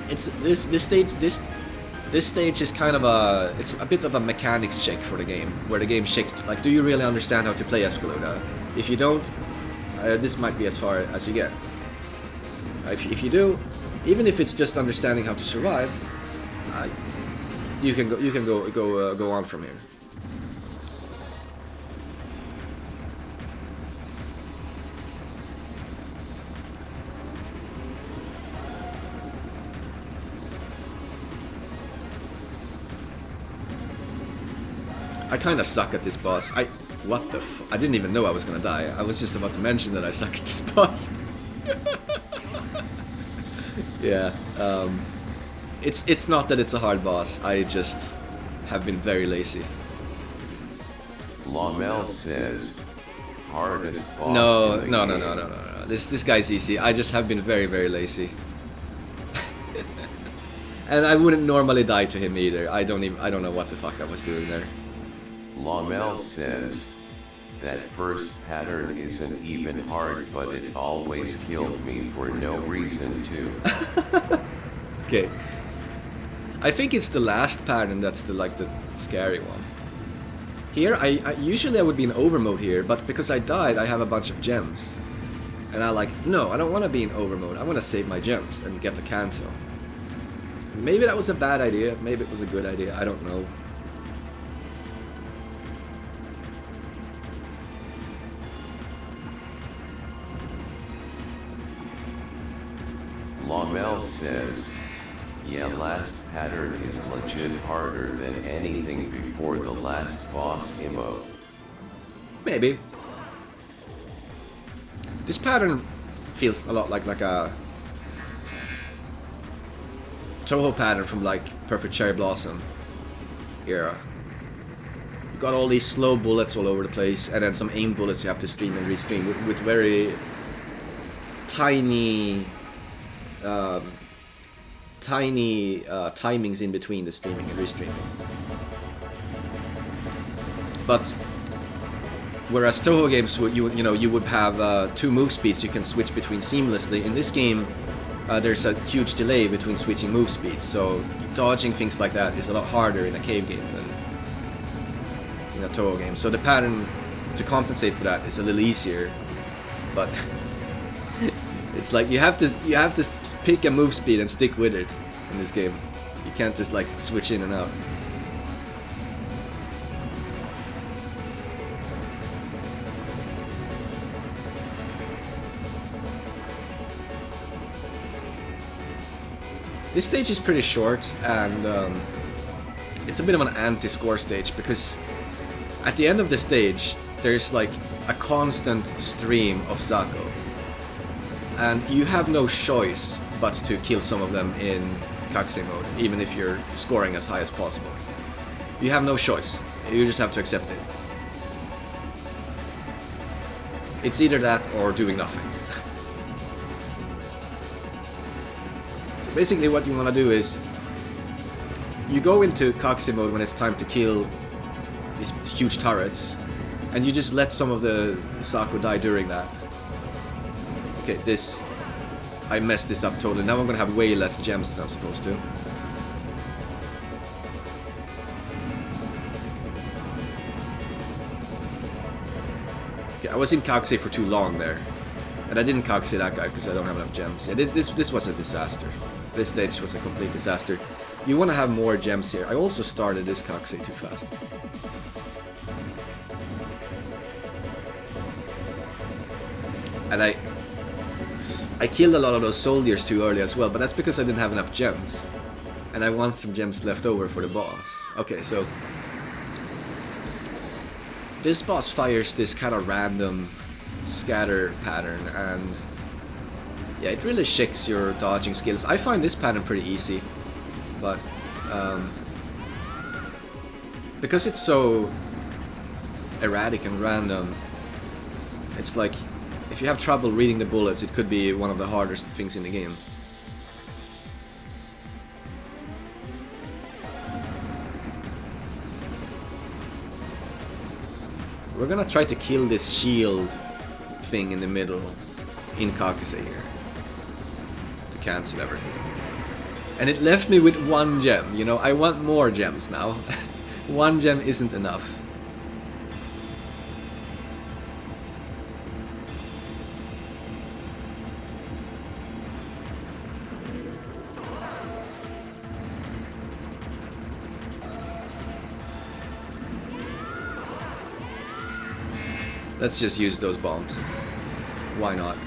it's this stage is kind of it's a bit of a mechanics check for the game, where the game checks like, do you really understand how to play Escalona? If you don't, this might be as far as you get. If you do, even if it's just understanding how to survive, you can go on from here. I kind of suck at this boss. What the I didn't even know I was gonna die. I was just about to mention that I suck at this boss. Yeah, it's not that it's a hard boss, I just have been very lazy. Lamel says, hardest boss No, in the no. game. This guy's easy. I just have been very, very lazy. And I wouldn't normally die to him either. I don't know what the fuck I was doing there. Lamel says, that first pattern isn't even hard, but it always killed me for no reason too. Okay. I think it's the last pattern that's the scary one. Here, I usually I would be in overmode here, but because I died, I have a bunch of gems. And no, I don't want to be in overmode. I want to save my gems and get the cancel. Maybe that was a bad idea. Maybe it was a good idea. I don't know. Lamel says, yeah, last pattern is legit harder than anything before the last boss emote. Maybe. This pattern feels a lot like a Toho pattern from Perfect Cherry Blossom era. You got all these slow bullets all over the place, and then some aim bullets you have to stream and restream with very tiny timings in between the streaming and restreaming. But whereas Toho games you would have 2 move speeds you can switch between seamlessly, in this game there's a huge delay between switching move speeds, so dodging things like that is a lot harder in a cave game than in a Toho game. So the pattern to compensate for that is a little easier, but it's like you have to pick a move speed and stick with it in this game. You can't just switch in and out. This stage is pretty short, and it's a bit of an anti-score stage, because at the end of the stage there's a constant stream of Zako, and you have no choice but to kill some of them in Kakusei mode, even if you're scoring as high as possible. You have no choice, you just have to accept it. It's either that or doing nothing. Basically what you want to do is you go into Kakusei mode when it's time to kill these huge turrets, and you just let some of the Sako die during that. Okay, I messed this up totally. Now I'm gonna have way less gems than I'm supposed to. Okay, I was in Kakusei for too long there, and I didn't Kakusei that guy because I don't have enough gems. Yeah, this was a disaster. This stage was a complete disaster. You want to have more gems here. I also started this Kakusei too fast. And I killed a lot of those soldiers too early as well, but that's because I didn't have enough gems. And I want some gems left over for the boss. Okay, so this boss fires this kind of random scatter pattern, and yeah, it really shakes your dodging skills. I find this pattern pretty easy, but because it's so erratic and random, it's like if you have trouble reading the bullets, it could be one of the hardest things in the game. We're gonna try to kill this shield thing in the middle in Kakusei here to cancel everything. And it left me with 1 gem, you know, I want more gems now. 1 gem isn't enough. Let's just use those bombs. Why not?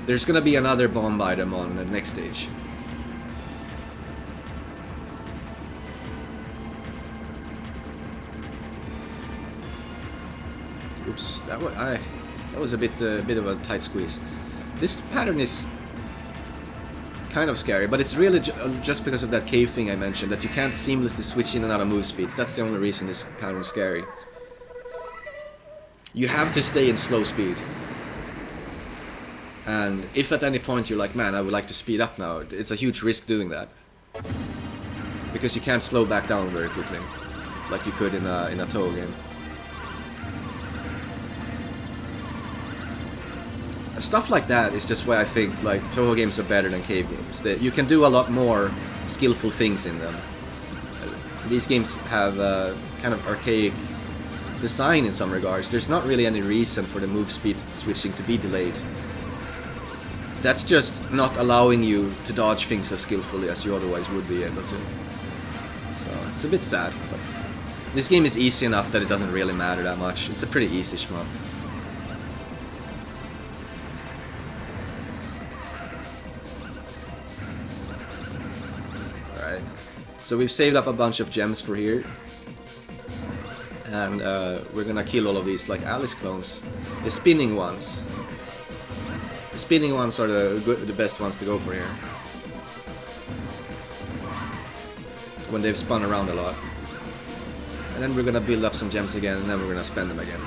There's gonna be another bomb item on the next stage. Oops, that was a bit of a tight squeeze. This pattern is kind of scary, but it's really just because of that cave thing I mentioned, that you can't seamlessly switch in and out of move speeds. That's the only reason this pattern is scary. You have to stay in slow speed. And if at any point you're like, man, I would like to speed up now, it's a huge risk doing that. Because you can't slow back down very quickly, like you could in a Toho game. Stuff like that is just why I think like Toho games are better than cave games. That you can do a lot more skillful things in them. These games have kind of archaic design in some regards. There's not really any reason for the move speed switching to be delayed. That's just not allowing you to dodge things as skillfully as you otherwise would be able to. So it's a bit sad, but this game is easy enough that it doesn't really matter that much. It's a pretty easy shmup. Alright, so we've saved up a bunch of gems for here. And we're gonna kill all of these like Alice clones. The spinning ones. The spinning ones are the best ones to go for here. When they've spun around a lot. And then we're gonna build up some gems again, and then we're gonna spend them again.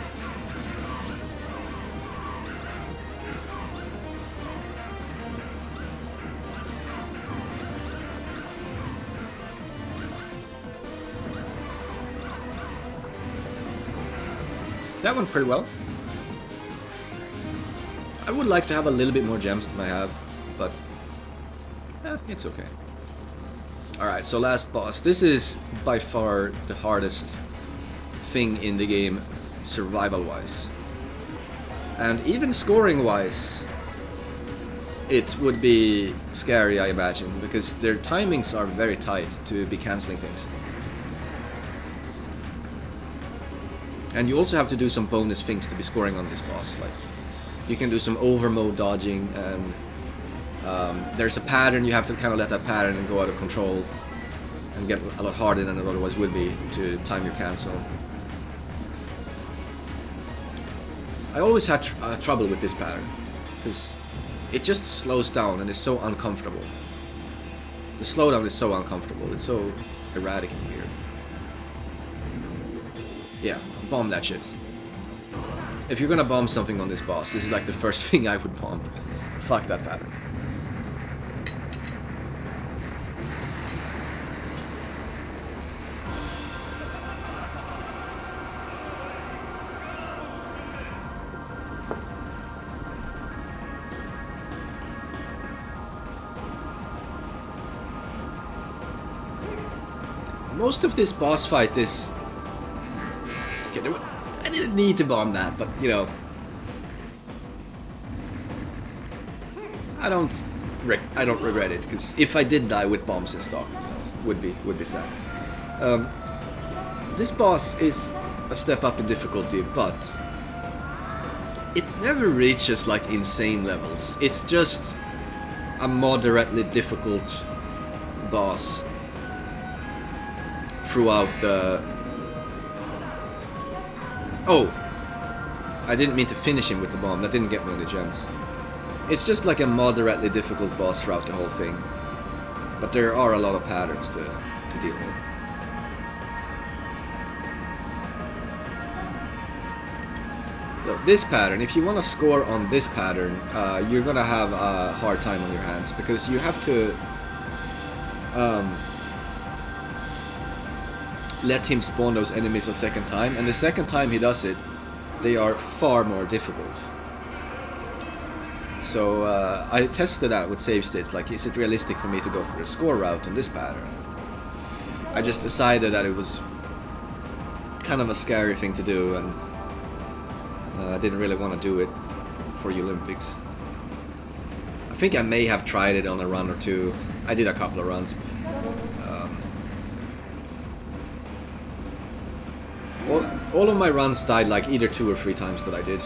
That went pretty well. I would like to have a little bit more gems than I have, but it's okay. Alright, so last boss. This is by far the hardest thing in the game, survival-wise. And even scoring-wise, it would be scary, I imagine, because their timings are very tight to be cancelling things. And you also have to do some bonus things to be scoring on this boss. Like, you can do some overmode dodging, and there's a pattern, you have to kind of let that pattern go out of control and get a lot harder than it otherwise would be to time your cancel. I always had trouble with this pattern, because it just slows down and is so uncomfortable. The slowdown is so uncomfortable, it's so erratic in here. Yeah, bomb that shit. If you're gonna bomb something on this boss, this is like the first thing I would bomb. Fuck that pattern. Most of this boss fight is... Okay, I didn't need to bomb that, but you know, I don't regret it, because if I did die with bombs in stock, would be sad. This boss is a step up in difficulty, but it never reaches like insane levels. It's just a moderately difficult boss throughout the... Oh! I didn't mean to finish him with the bomb, that didn't get me any gems. It's just like a moderately difficult boss throughout the whole thing. But there are a lot of patterns to deal with. So this pattern, if you want to score on this pattern, you're gonna have a hard time on your hands, because you have to let him spawn those enemies a second time, and the second time he does it, they are far more difficult. So I tested that with save states, like, is it realistic for me to go for the score route on this pattern? I just decided that it was kind of a scary thing to do, and I didn't really want to do it for Yolympics. I think I may have tried it on a run or two. I did a couple of runs. All of my runs died like either 2 or 3 times that I did.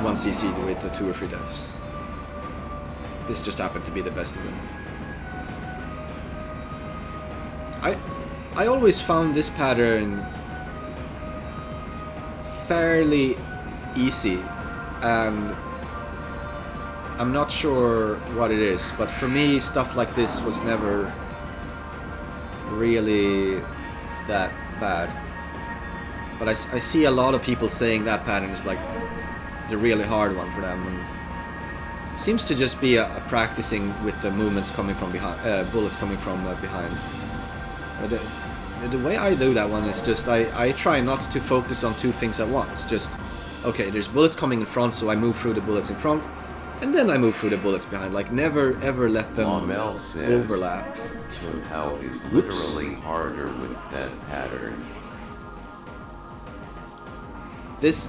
1 CC with 2 or 3 deaths. This just happened to be the best of them. I always found this pattern fairly easy, and I'm not sure what it is, but for me stuff like this was never really that bad. But I see a lot of people saying that pattern is like the really hard one for them, and it seems to just be a practicing with the movements coming from behind, bullets coming from behind. The way I do that one is just I try not to focus on two things at once. Just, okay, there's bullets coming in front, so I move through the bullets in front, and then I move through the bullets behind. Like, never ever let them overlap. How is literally harder with that pattern.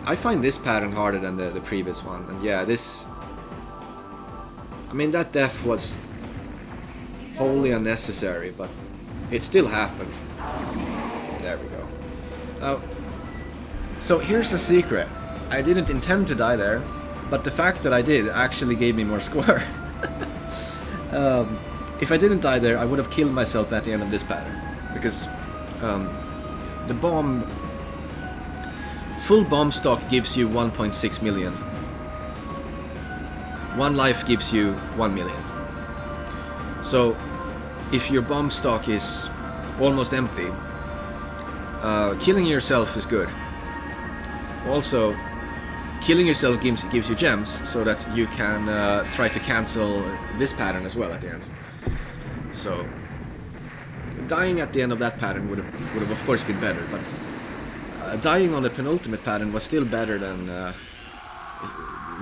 I find this pattern harder than the previous one, and yeah, this... I mean, that death was wholly unnecessary, but it still happened. There we go. So here's a secret. I didn't intend to die there, but the fact that I did actually gave me more score. If I didn't die there, I would have killed myself at the end of this pattern, because the bomb... Full bomb stock gives you 1.6 million. One life gives you 1 million. So, if your bomb stock is almost empty, killing yourself is good. Also, killing yourself gives you gems, so that you can try to cancel this pattern as well at the end. So, dying at the end of that pattern would have of course been better, but dying on the penultimate pattern was still better than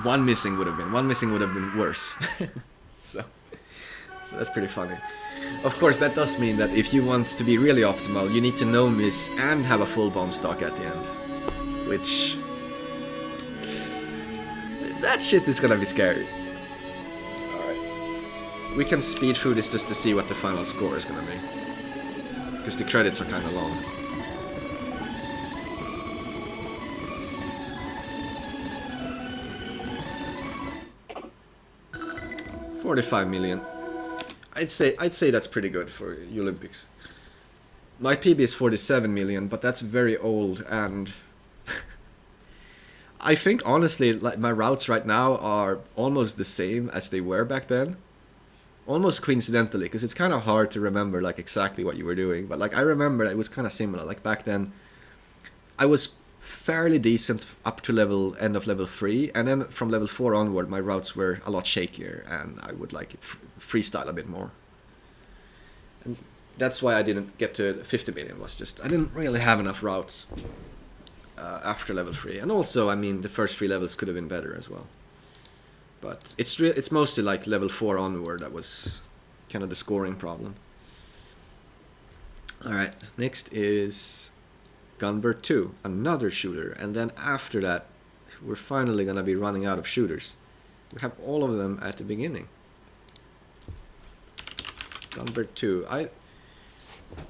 one missing would have been. One missing would have been worse. so that's pretty funny. Of course, that does mean that if you want to be really optimal, you need to no miss and have a full bomb stock at the end. Which... that shit is gonna be scary. Alright. We can speed through this just to see what the final score is gonna be. Because the credits are kinda long. $45 million. I'd say that's pretty good for Olympics. My PB is 47 million, but that's very old, and I think honestly, like, my routes right now are almost the same as they were back then. Almost coincidentally, because it's kind of hard to remember like exactly what you were doing, but like I remember it was kind of similar. Like back then, I was fairly decent up to end of level 3, and then from level 4 onward my routes were a lot shakier, and I would like freestyle a bit more. And that's why I didn't get to 50 million, was just I didn't really have enough routes after level 3, and also I mean the first 3 levels could have been better as well, but it's mostly like level 4 onward that was kind of the scoring problem. Alright, next is Gunbird 2, another shooter, and then after that we're finally gonna be running out of shooters. We have all of them at the beginning. Gunbird 2.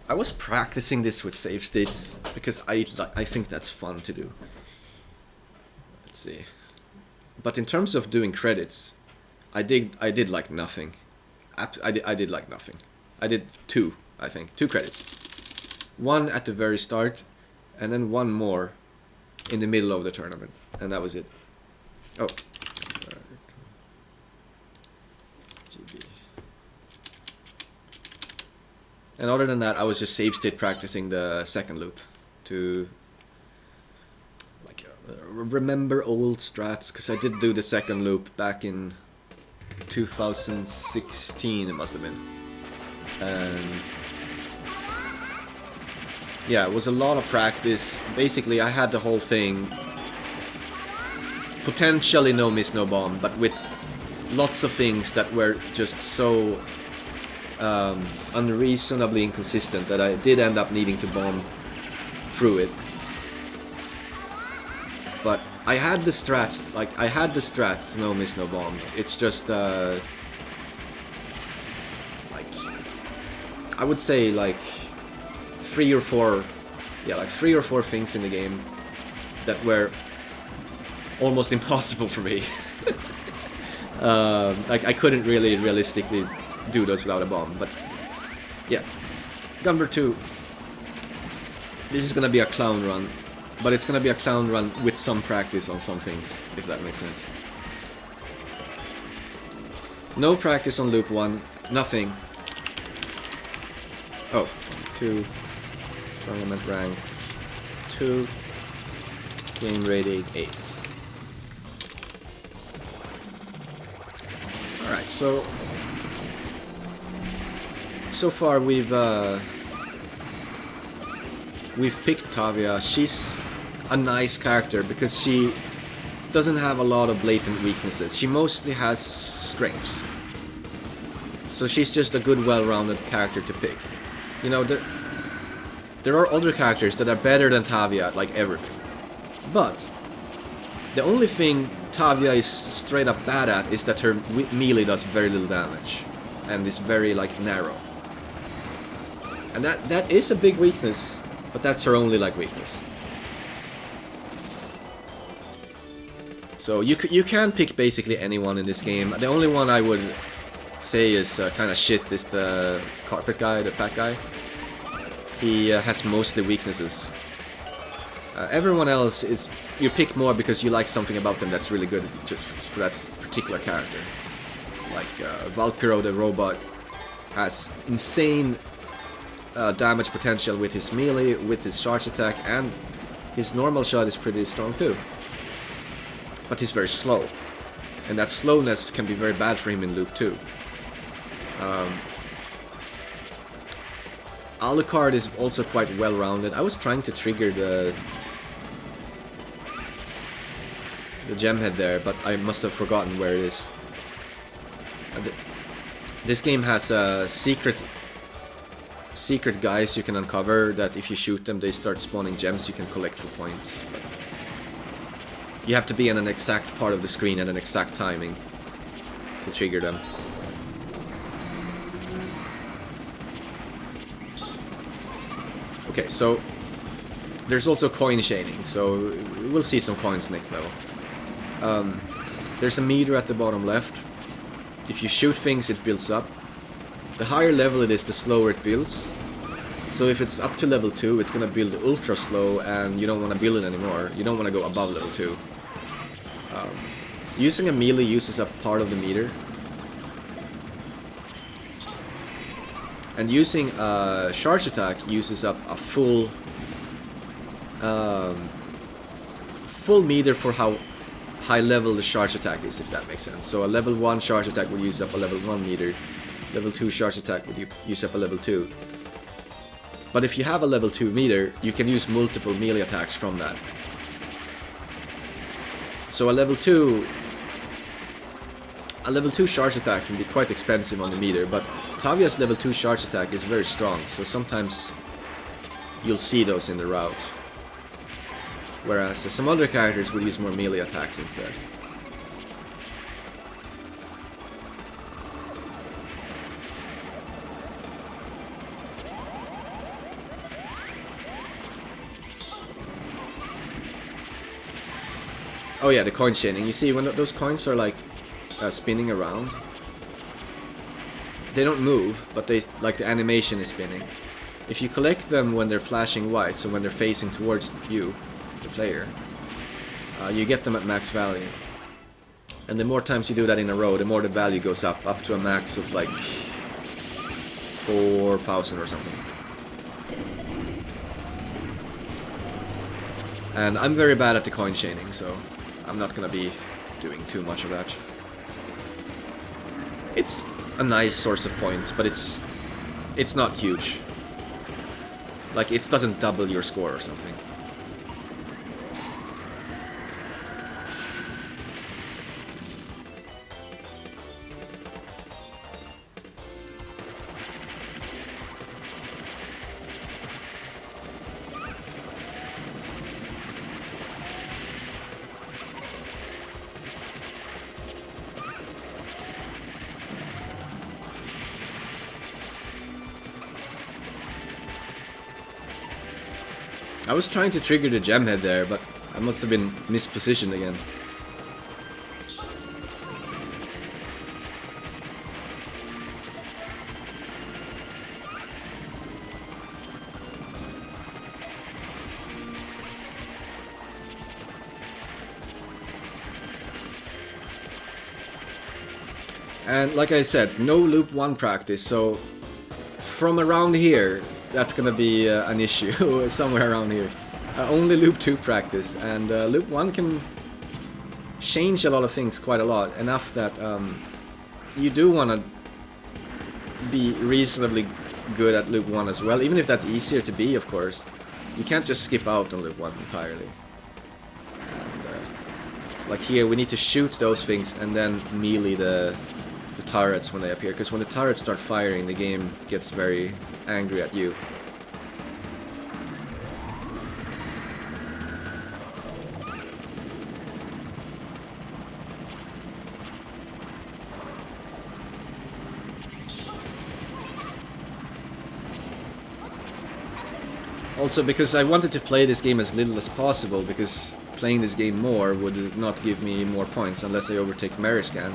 I was practicing this with save states because I think that's fun to do. Let's see. But in terms of doing credits, I did like nothing. I did like nothing. I did 2, I think, 2 credits. One at the very start, and then one more in the middle of the tournament, and that was it. Oh. GB. And other than that, I was just save state practicing the second loop to like remember old strats, because I did do the second loop back in 2016, it must have been. And yeah, it was a lot of practice. Basically, I had the whole thing potentially no miss, no bomb, but with lots of things that were just so unreasonably inconsistent that I did end up needing to bomb through it. But I had the strats, no miss, no bomb. It's just like I would say like 3 or 4 things in the game that were almost impossible for me. Like I couldn't really realistically do those without a bomb, but yeah. Gunbird 2. This is gonna be a clown run. But it's gonna be a clown run with some practice on some things, if that makes sense. No practice on loop 1, nothing. Oh, 2, tournament rank 2, game rate 8. Alright, so far we've picked Tavia. She's a nice character because she doesn't have a lot of blatant weaknesses. She mostly has strengths. So she's just a good, well-rounded character to pick. You know, there are other characters that are better than Tavia at like everything. But the only thing Tavia is straight up bad at is that her melee does very little damage and is very like narrow. And that is a big weakness, but that's her only like weakness. So you can pick basically anyone in this game. The only one I would say is kind of shit is the carpet guy, the fat guy. He has mostly weaknesses. Everyone else is you pick more because you like something about them that's really good for that particular character. Like Valkyro the robot has insane damage potential with his melee, with his charge attack, and his normal shot is pretty strong too. But he's very slow, and that slowness can be very bad for him in Loop 2. Alucard is also quite well-rounded. I was trying to trigger the gem head there, but I must have forgotten where it is. This game has secret guys you can uncover that if you shoot them they start spawning gems you can collect for points. But you have to be in an exact part of the screen at an exact timing to trigger them. Okay, so there's also coin chaining, so we'll see some coins next level. There's a meter at the bottom left. If you shoot things, it builds up. The higher level it is, the slower it builds. So if it's up to level 2, it's gonna build ultra slow, and you don't want to build it anymore. You don't want to go above level 2. Using a melee uses up part of the meter. And using a charge attack uses up a full meter for how high level the charge attack is, if that makes sense. So a level 1 charge attack would use up a level 1 meter. Level 2 charge attack would use up a level 2. But if you have a level 2 meter, you can use multiple melee attacks from that. So a level 2 charge attack can be quite expensive on the meter, but Tavia's level 2 charge attack is very strong, so sometimes you'll see those in the route. Whereas some other characters would use more melee attacks instead. Oh yeah, the coin chaining. You see, when those coins are like spinning around, they don't move, but they like the animation is spinning. If you collect them when they're flashing white, so when they're facing towards you, the player, you get them at max value. And the more times you do that in a row, the more the value goes up to a max of like 4,000 or something. And I'm very bad at the coin chaining, so I'm not gonna be doing too much of that. It's a nice source of points, but it's not huge. Like, it doesn't double your score or something. I was trying to trigger the gem head there, but I must have been mispositioned again. And like I said, no loop 1 practice, so from around here, that's gonna be an issue, somewhere around here. Only loop 2 practice, and loop 1 can change a lot of things quite a lot, enough that you do want to be reasonably good at loop 1 as well, even if that's easier to be, of course. You can't just skip out on loop 1 entirely. And, like here, we need to shoot those things and then melee the turrets when they appear, because when the turrets start firing, the game gets very angry at you. Also, because I wanted to play this game as little as possible, because playing this game more would not give me more points unless I overtake Meriscan.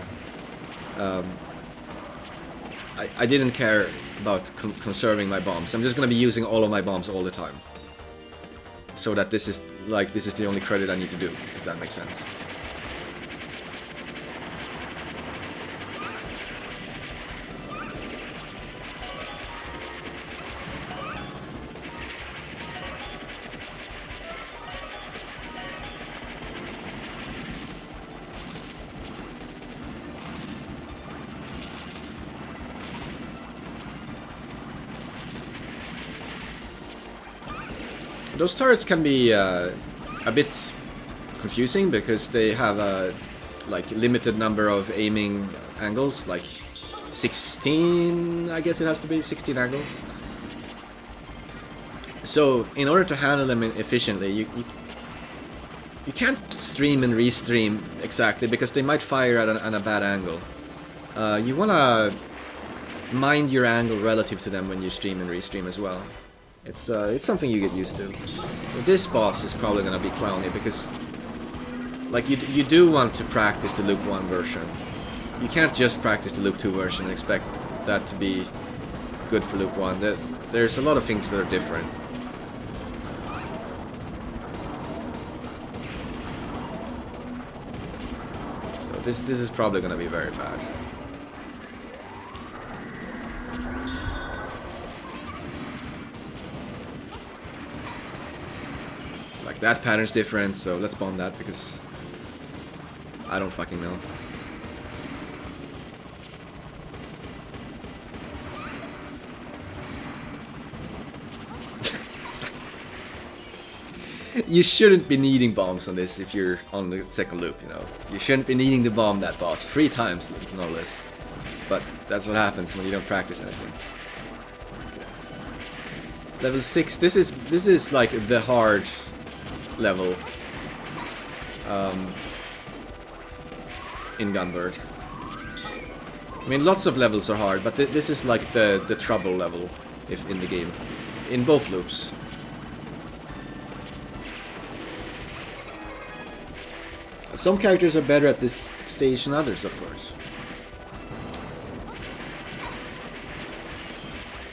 I didn't care about conserving my bombs. I'm just gonna be using all of my bombs all the time. So that this is the only credit I need to do, if that makes sense. Those turrets can be a bit confusing because they have a limited number of aiming angles, like 16, I guess it has to be 16 angles. So in order to handle them efficiently, you can't stream and restream exactly because they might fire at a bad angle. You wanna mind your angle relative to them when you stream and restream as well. It's something you get used to. This boss is probably gonna be clowny because, like, you do want to practice the loop 1 version. You can't just practice the loop 2 version and expect that to be good for loop 1. There's a lot of things that are different. So this is probably gonna be very bad. That pattern's different, so let's bomb that because I don't fucking know. You shouldn't be needing bombs on this if you're on the second loop, you know. You shouldn't be needing to bomb that boss 3 times, no less. But that's what happens when you don't practice anything. Okay, so. Level 6, this is like the hard level in Gunbird. I mean, lots of levels are hard, but this is like the trouble level if in the game, in both loops. Some characters are better at this stage than others, of course.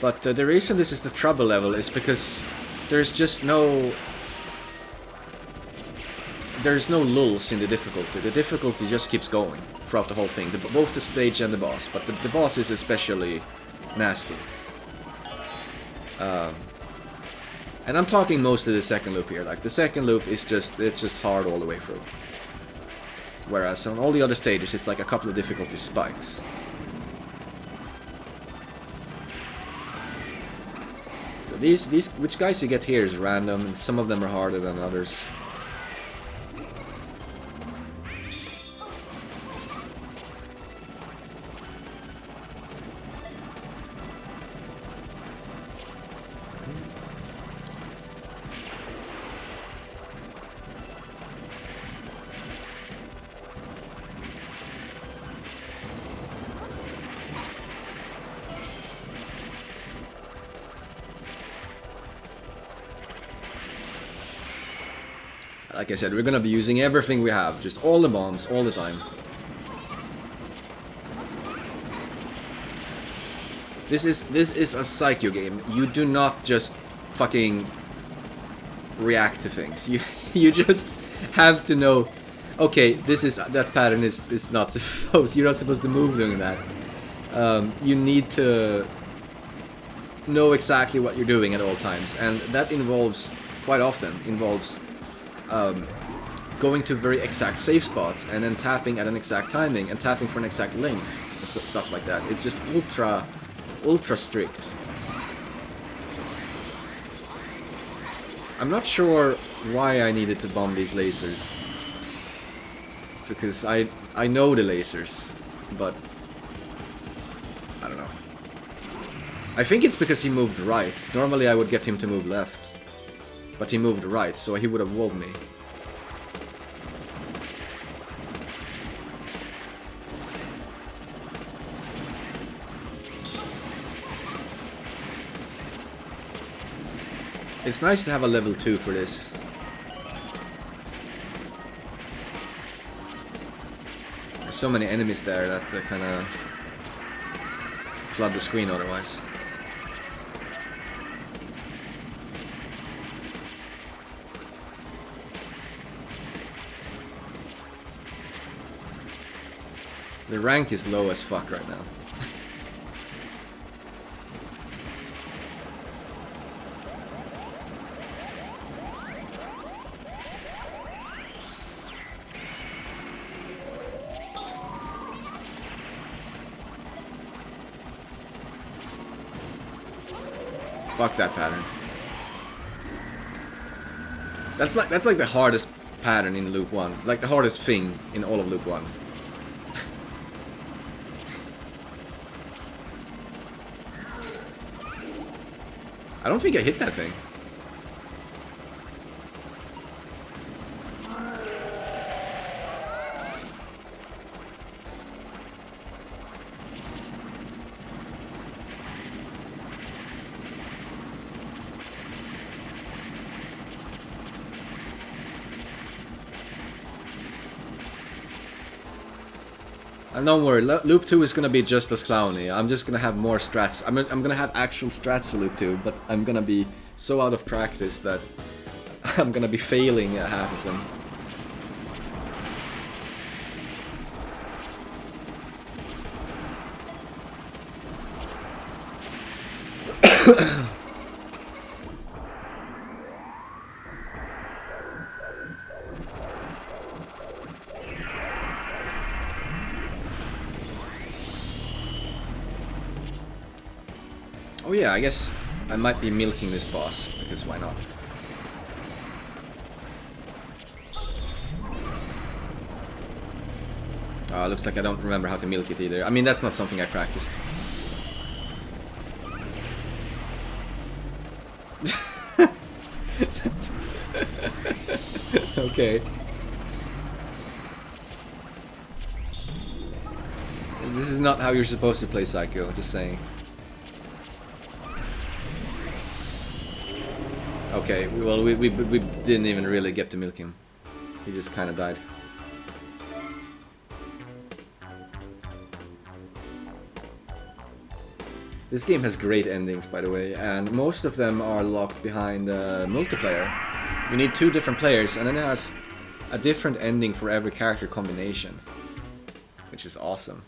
But the reason this is the trouble level is because there's just no lulls in the difficulty. The difficulty just keeps going throughout the whole thing, both the stage and the boss, but the boss is especially nasty. And I'm talking mostly the second loop here. Like, the second loop is it's hard all the way through. Whereas on all the other stages it's like a couple of difficulty spikes. So these which guys you get here is random, and some of them are harder than others. Like I said, we're gonna be using everything we have, just all the bombs, all the time. This is a Psycho game. You do not just fucking react to things. You just have to know Okay, that pattern is not supposed. You're not supposed to move doing that. You need to know exactly what you're doing at all times, and that quite often involves going to very exact save spots and then tapping at an exact timing and tapping for an exact length, stuff like that. It's just ultra strict. I'm not sure why I needed to bomb these lasers, because I know the lasers, but I don't know. I think it's because he moved right. Normally I would get him to move left, but he moved right, so he would have walled me. It's nice to have a level 2 for this. There's so many enemies there that kind of flood the screen otherwise. The rank is low as fuck right now. Fuck that pattern. That's like the hardest pattern in loop 1. Like the hardest thing in all of loop 1. I don't think I hit that thing. And don't worry, loop 2 is gonna be just as clowny. I'm just gonna have more strats. I'm gonna have actual strats for loop 2, but I'm gonna be so out of practice that I'm gonna be failing at half of them. Oh yeah, I guess I might be milking this boss, because why not? Looks like I don't remember how to milk it either. I mean, that's not something I practiced. Okay. This is not how you're supposed to play Psycho, just saying. Okay, well, we didn't even really get to milk him. He just kind of died. This game has great endings, by the way, and most of them are locked behind multiplayer. You need 2 different players, and then it has a different ending for every character combination, which is awesome.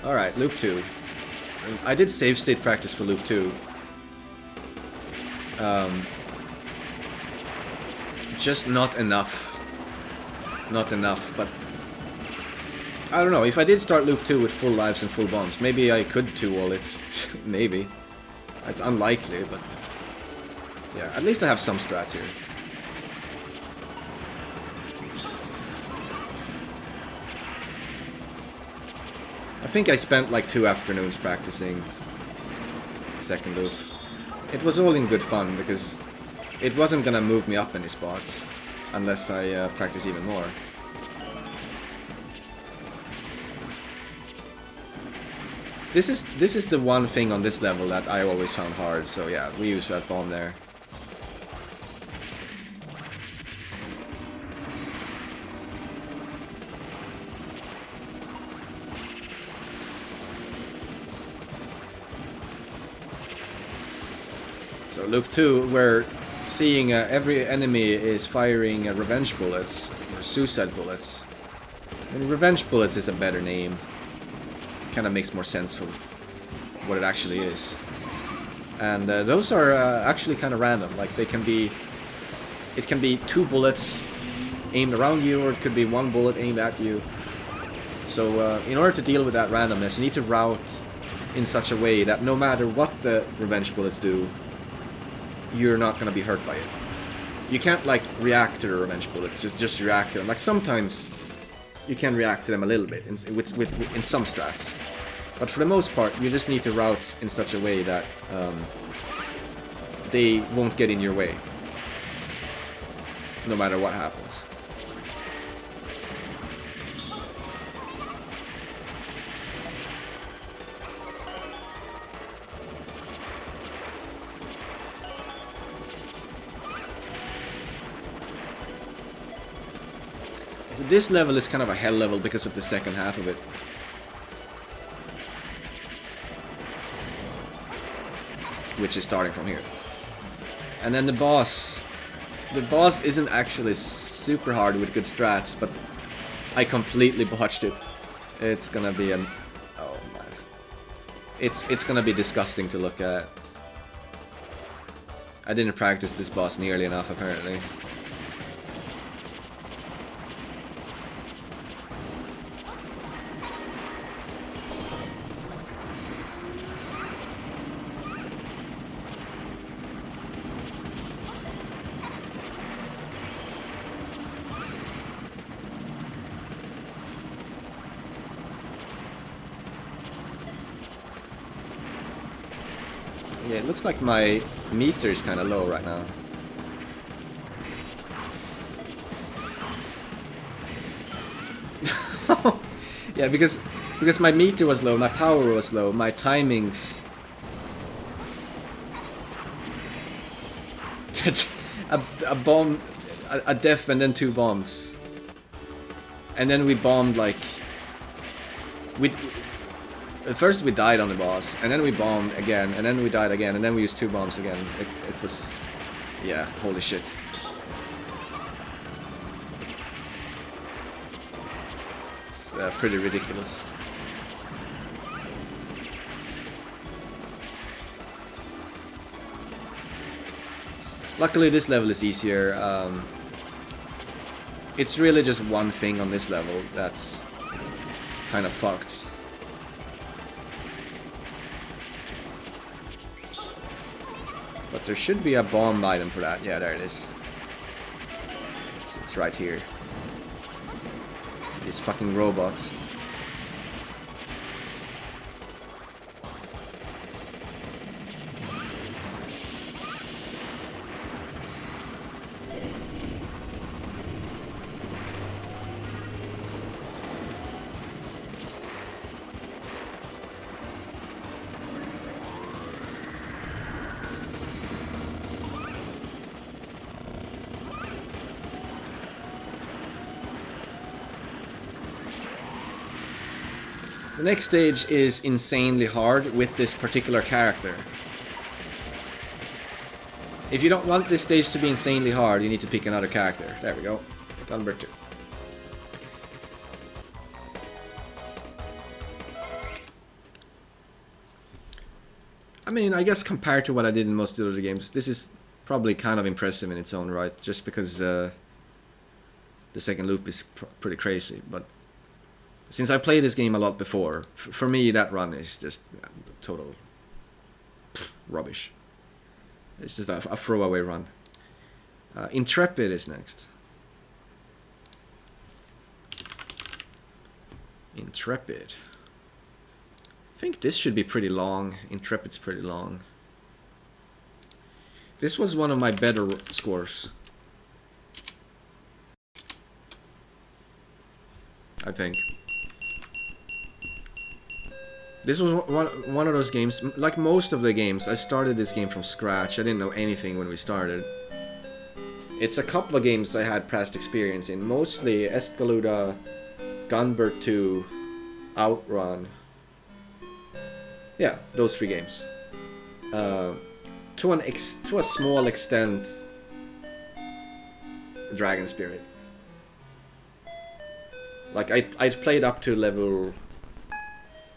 Alright, loop 2. I did save state practice for loop 2. Just not enough. Not enough, but I don't know, if I did start loop 2 with full lives and full bombs, maybe I could 2-wall it. Maybe. It's unlikely, but yeah, at least I have some strats here. I think I spent like 2 afternoons practicing second loop. It was all in good fun, because it wasn't gonna move me up any spots unless I practice even more. This is the one thing on this level that I always found hard, so yeah, we use that bomb there. So loop 2, we're seeing every enemy is firing revenge bullets, or suicide bullets. I mean, revenge bullets is a better name. Kind of makes more sense for what it actually is. And those are actually kind of random. Like they can be, it can be 2 bullets aimed around you, or it could be 1 bullet aimed at you. So in order to deal with that randomness, you need to route in such a way that no matter what the revenge bullets do, you're not going to be hurt by it. You can't like react to the revenge bullets, just react to them. Like sometimes you can react to them a little bit in some strats, but for the most part you just need to route in such a way that they won't get in your way, no matter what happens. This level is kind of a hell level because of the second half of it. Which is starting from here. And then the boss isn't actually super hard with good strats, but I completely botched it. It's gonna be an... oh man. It's gonna be disgusting to look at. I didn't practice this boss nearly enough apparently. Yeah, it looks like my meter is kind of low right now. Yeah, because my meter was low, my power was low, my timings. a bomb, a death, and then 2 bombs, and then we bombed like at first we died on the boss, and then we bombed again, and then we died again, and then we used 2 bombs again. It was... yeah, holy shit. It's pretty ridiculous. Luckily this level is easier. It's really just one thing on this level that's kind of fucked. But there should be a bomb item for that. Yeah, there it is. It's right here. These fucking robots. The next stage is insanely hard with this particular character. If you don't want this stage to be insanely hard, you need to pick another character. There we go. Number 2. I mean, I guess compared to what I did in most of the other games, this is probably kind of impressive in its own right, just because the second loop is pretty crazy, but since I played this game a lot before, for me that run is just total rubbish. It's just a throwaway run. Intrepid is next. Intrepid. I think this should be pretty long. Intrepid's pretty long. This was one of my better scores, I think. This was one of those games, like most of the games, I started this game from scratch. I didn't know anything when we started. It's a couple of games I had past experience in, mostly Escaluda, Gunbird 2, Outrun. Yeah, those 3 games. To a small extent, Dragon Spirit. Like I'd played up to level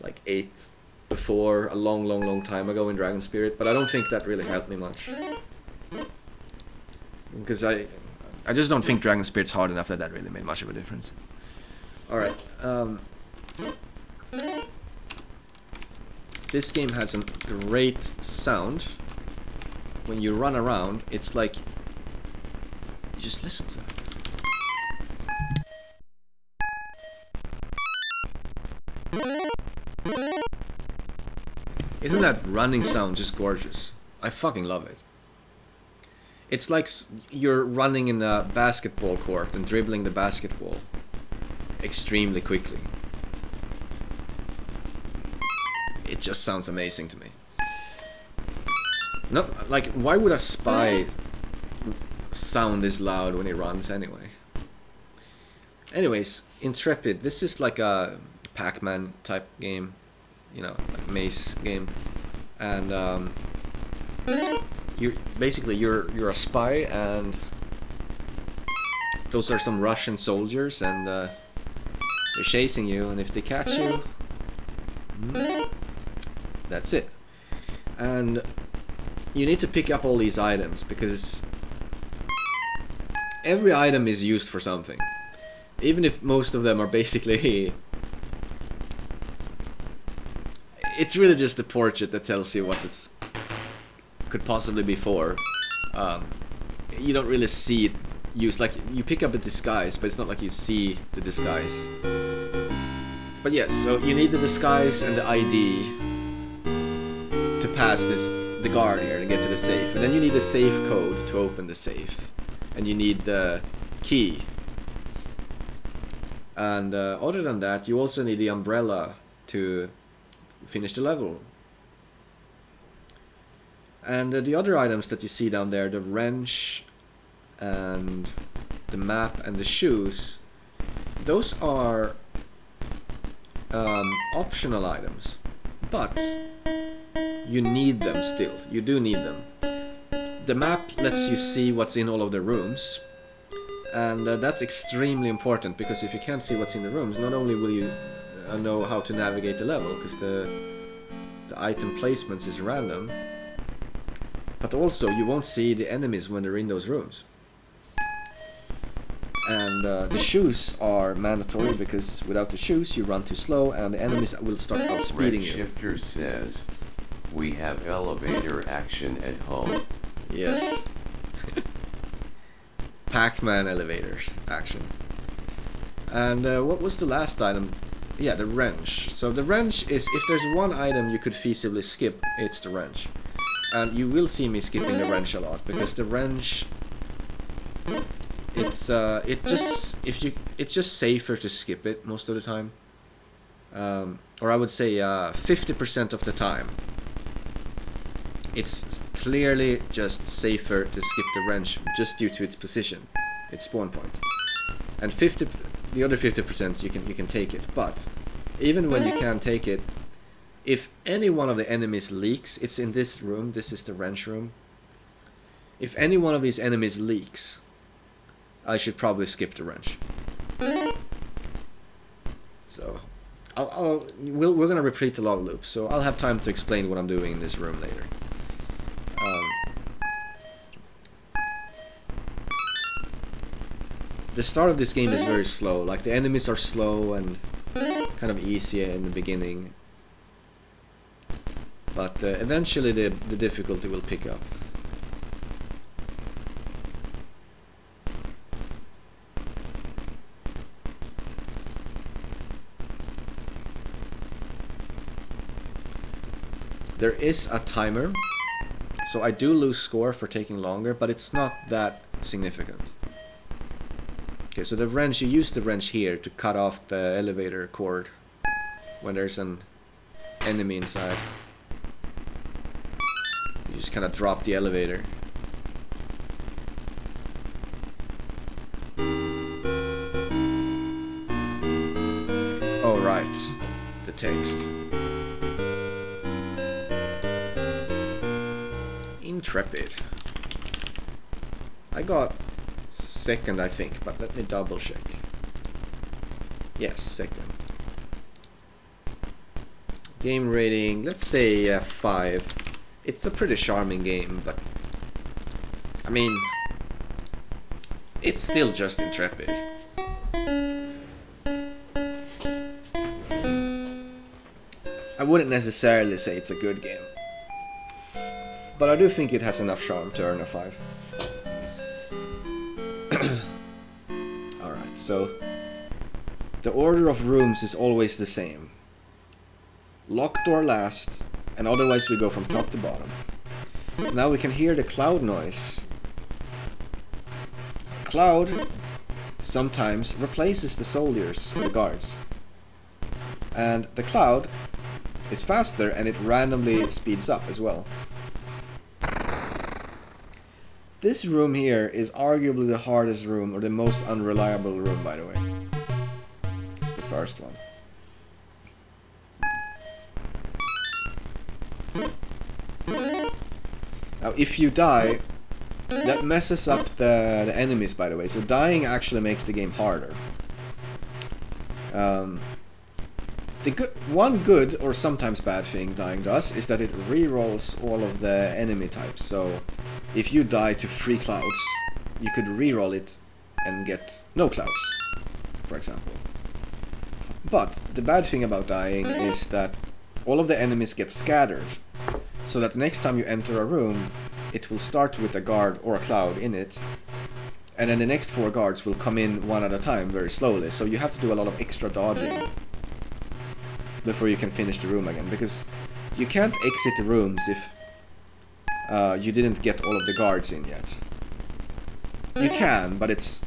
like 8 before a long time ago in Dragon Spirit, but I don't think that really helped me much. Because I just don't think Dragon Spirit's hard enough that really made much of a difference. Alright, this game has a great sound. When you run around, it's like... You just listen to that. Isn't that running sound just gorgeous? I fucking love it. It's like you're running in a basketball court and dribbling the basketball extremely quickly. It just sounds amazing to me. Not like, why would a spy sound this loud when he runs anyway? Anyways, Intrepid. This is like a Pac-Man type game, you know, like maze game, and you basically you're a spy, and those are some Russian soldiers, and they're chasing you, and if they catch you, that's it. And you need to pick up all these items because every item is used for something, even if most of them are basically it's really just a portrait that tells you what it's could possibly be for. You don't really see it used. Like, you pick up a disguise, but it's not like you see the disguise. But yes, so you need the disguise and the ID to pass the guard here and get to the safe. And then you need the safe code to open the safe. And you need the key. And other than that, you also need the umbrella to finish the level. And the other items that you see down there, the wrench and the map and the shoes, those are optional items, but you need them still. You do need them. The map lets you see what's in all of the rooms, and that's extremely important, because if you can't see what's in the rooms, not only will you know how to navigate the level, because the item placements is random, but also you won't see the enemies when they're in those rooms. And the shoes are mandatory, because without the shoes you run too slow and the enemies will start outspeeding you. Redshifter says, we have elevator action at home. Yes. Pac-Man elevator action. And what was the last item? Yeah, the wrench. So the wrench is, if there's one item you could feasibly skip, it's the wrench. And you will see me skipping the wrench a lot, because the wrench, it's just safer to skip it most of the time. Or I would say 50% of the time. It's clearly just safer to skip the wrench, just due to its position, its spawn point. And the other 50% you can take it. But even when you can take it, if any one of the enemies leaks, it's in this room. This is the wrench room. If any one of these enemies leaks, I should probably skip the wrench. So we're gonna repeat a lot of loops, so I'll have time to explain what I'm doing in this room later. The start of this game is very slow. Like, the enemies are slow and kind of easy in the beginning, but eventually the difficulty will pick up. There is a timer, so I do lose score for taking longer, but it's not that significant. Okay, so the wrench, you use the wrench here to cut off the elevator cord when there's an enemy inside. You just kind of drop the elevator. Oh, right. The text. Intrepid. I got second, I think, but let me double check. Yes, second. Game rating, let's say 5. It's a pretty charming game, but I mean, it's still just Intrepid. I wouldn't necessarily say it's a good game, but I do think it has enough charm to earn a 5. Alright, so the order of rooms is always the same. Lock door last, and otherwise we go from top to bottom. Now we can hear the cloud noise. Cloud sometimes replaces the soldiers or the guards. And the cloud is faster and it randomly speeds up as well. This room here is arguably the hardest room, or the most unreliable room, by the way. It's the first one. Now if you die, that messes up the enemies, by the way, so dying actually makes the game harder. One good or sometimes bad thing dying does is that it re-rolls all of the enemy types. So if you die to 3 clouds, you could re-roll it and get no clouds, for example. But the bad thing about dying is that all of the enemies get scattered, so that the next time you enter a room, it will start with a guard or a cloud in it, and then the next 4 guards will come in one at a time very slowly, so you have to do a lot of extra dodging before you can finish the room again, because you can't exit the rooms if you didn't get all of the guards in yet. You can, but it's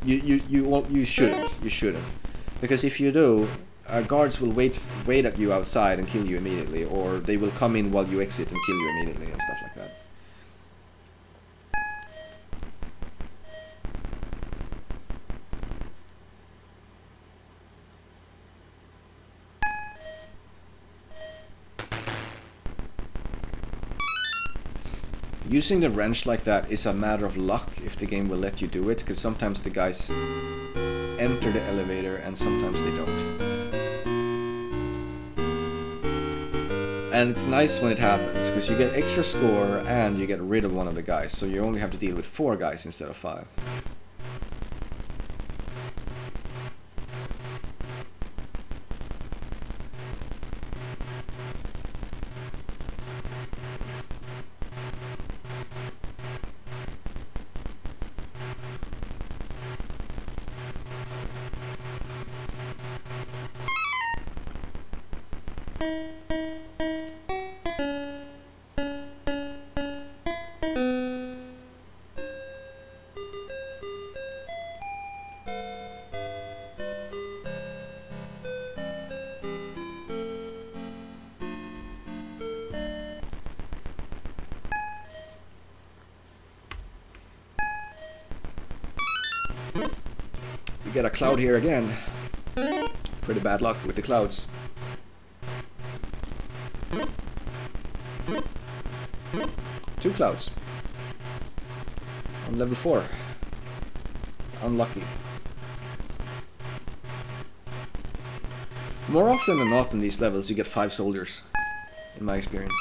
you shouldn't, because if you do, guards will wait at you outside and kill you immediately, or they will come in while you exit and kill you immediately and stuff like that. Using the wrench like that is a matter of luck if the game will let you do it, because sometimes the guys enter the elevator and sometimes they don't. And it's nice when it happens, because you get extra score and you get rid of one of the guys, so you only have to deal with 4 guys instead of 5. We get a cloud here again. Pretty bad luck with the clouds. Two clouds. On level 4. It's unlucky. More often than not in these levels you get 5 soldiers, in my experience.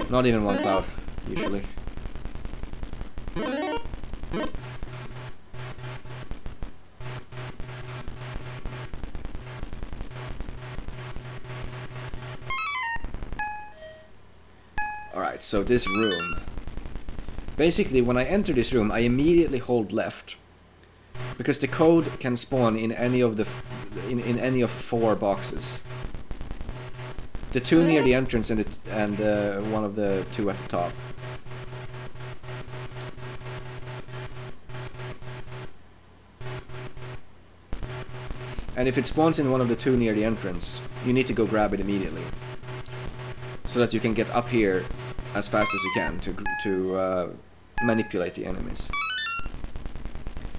Not even 1 cloud, usually. Alright, so this room. Basically, when I enter this room, I immediately hold left, because the code can spawn in any of the in any of 4 boxes. The 2 near the entrance and one of the 2 at the top. And if it spawns in one of the 2 near the entrance, you need to go grab it immediately, so that you can get up here as fast as you can to manipulate the enemies.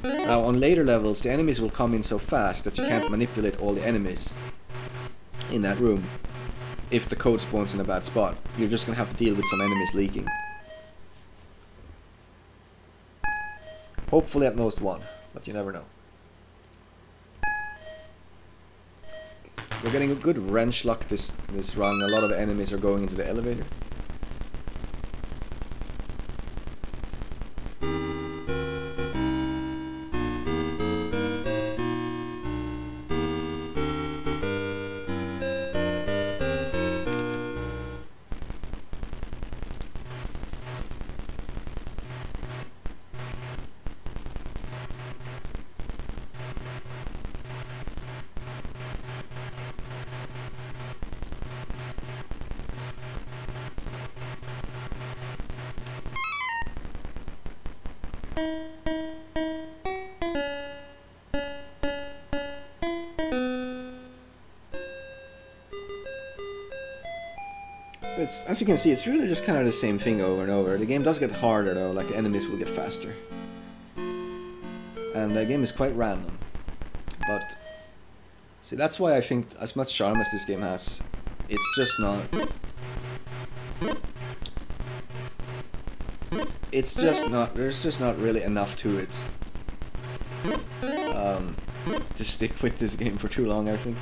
Now on later levels the enemies will come in so fast that you can't manipulate all the enemies in that room if the code spawns in a bad spot. You're just gonna have to deal with some enemies leaking. Hopefully at most 1, but you never know. We're getting a good wrench luck this run. A lot of enemies are going into the elevator. As you can see, it's really just kind of the same thing over and over. The game does get harder though, like the enemies will get faster. And the game is quite random. But, see, that's why I think as much charm as this game has, it's just not... there's just not really enough to it. To stick with this game for too long, I think.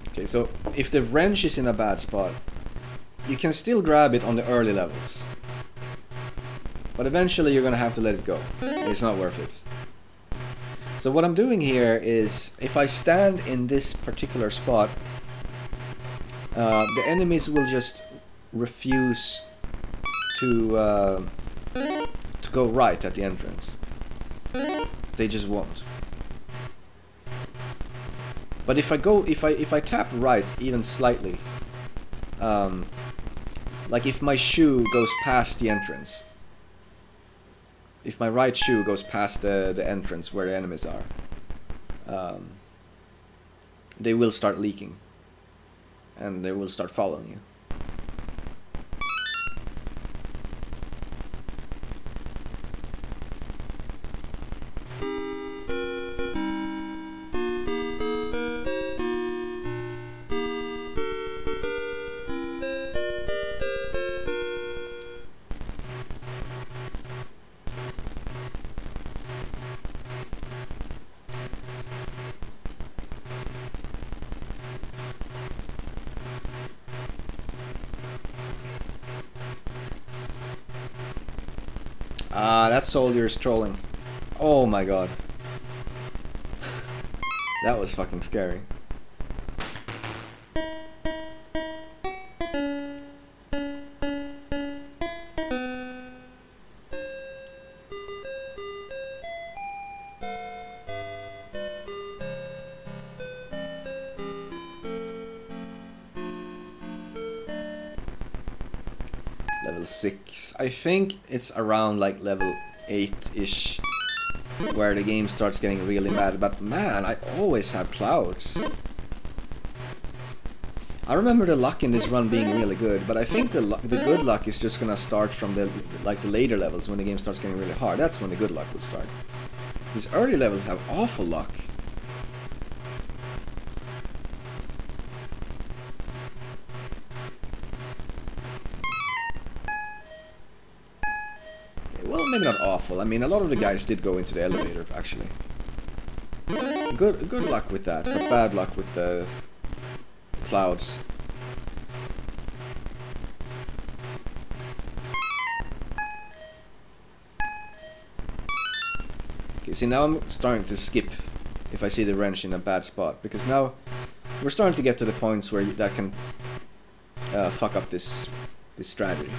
Okay, so if the wrench is in a bad spot, you can still grab it on the early levels. But eventually you're gonna have to let it go. It's not worth it. So what I'm doing here is, if I stand in this particular spot, the enemies will just refuse to go right at the entrance. They just won't. But if I tap right even slightly, like if my shoe goes past the entrance, if my right shoe goes past the entrance where the enemies are, they will start leaking, and they will start following you. That soldier is trolling. Oh my god. That was fucking scary. Level 6. I think it's around like level 8-ish where the game starts getting really mad. But man, I always have clouds. I remember the luck in this run being really good, but I think the good luck is just gonna start from the later levels when the game starts getting really hard. That's when the good luck will start. These early levels have awful luck. Well, maybe not awful. I mean, a lot of the guys did go into the elevator, actually. Good luck with that, but bad luck with the clouds. Okay, see, now I'm starting to skip if I see the wrench in a bad spot, because now we're starting to get to the points where that can fuck up this strategy.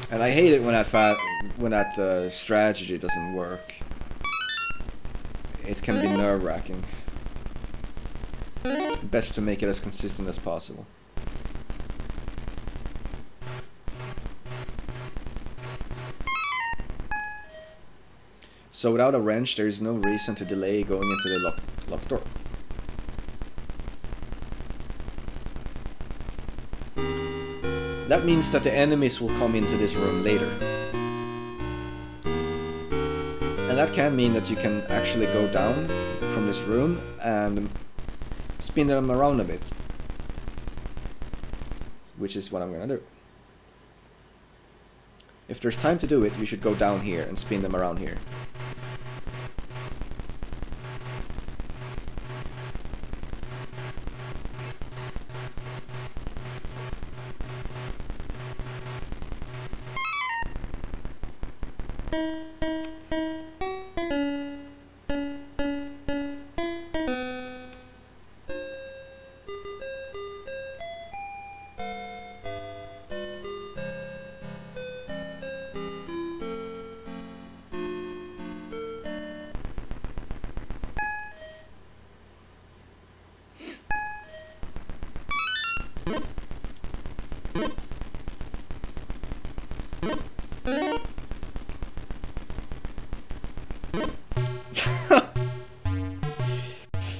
And I hate it when that strategy doesn't work. It can be nerve-wracking. Best to make it as consistent as possible. So without a wrench, there is no reason to delay going into the locked door. That means that the enemies will come into this room later. And that can mean that you can actually go down from this room and spin them around a bit. Which is what I'm gonna do. If there's time to do it, you should go down here and spin them around here.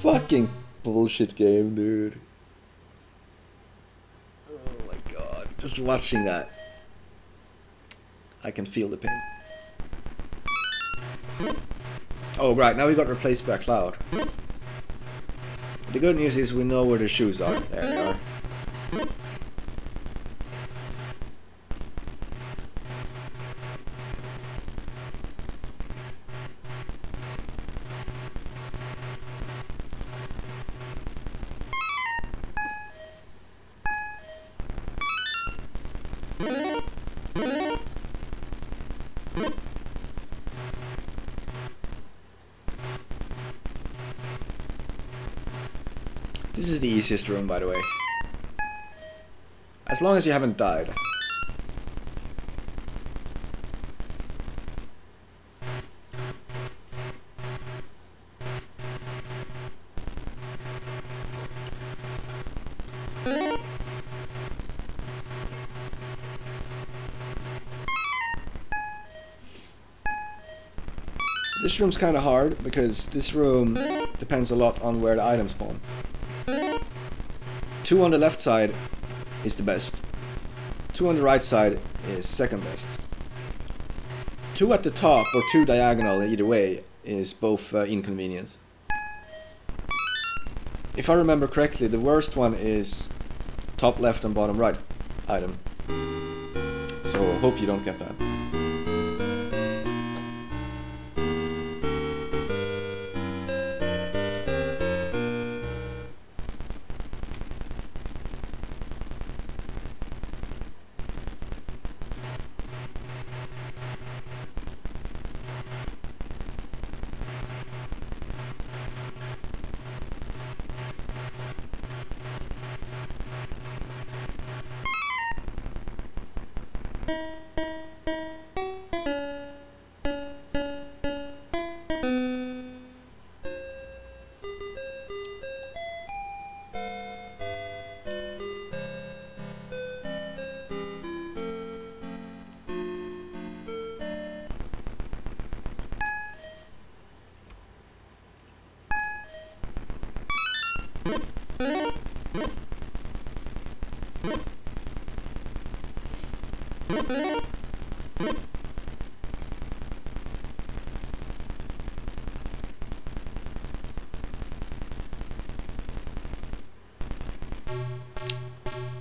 Fucking bullshit game, dude. Oh my god. Just watching that, I can feel the pain. Oh right, now we got replaced by a cloud. The good news is we know where the shoes are. There they are. This is the easiest room, by the way. As long as you haven't died. This room's kind of hard because this room depends a lot on where the items spawn. 2 on the left side is the best. 2 on the right side is second best. 2 at the top or 2 diagonal either way is both inconvenient. If I remember correctly, the worst one is top left and bottom right item. So hope you don't get that.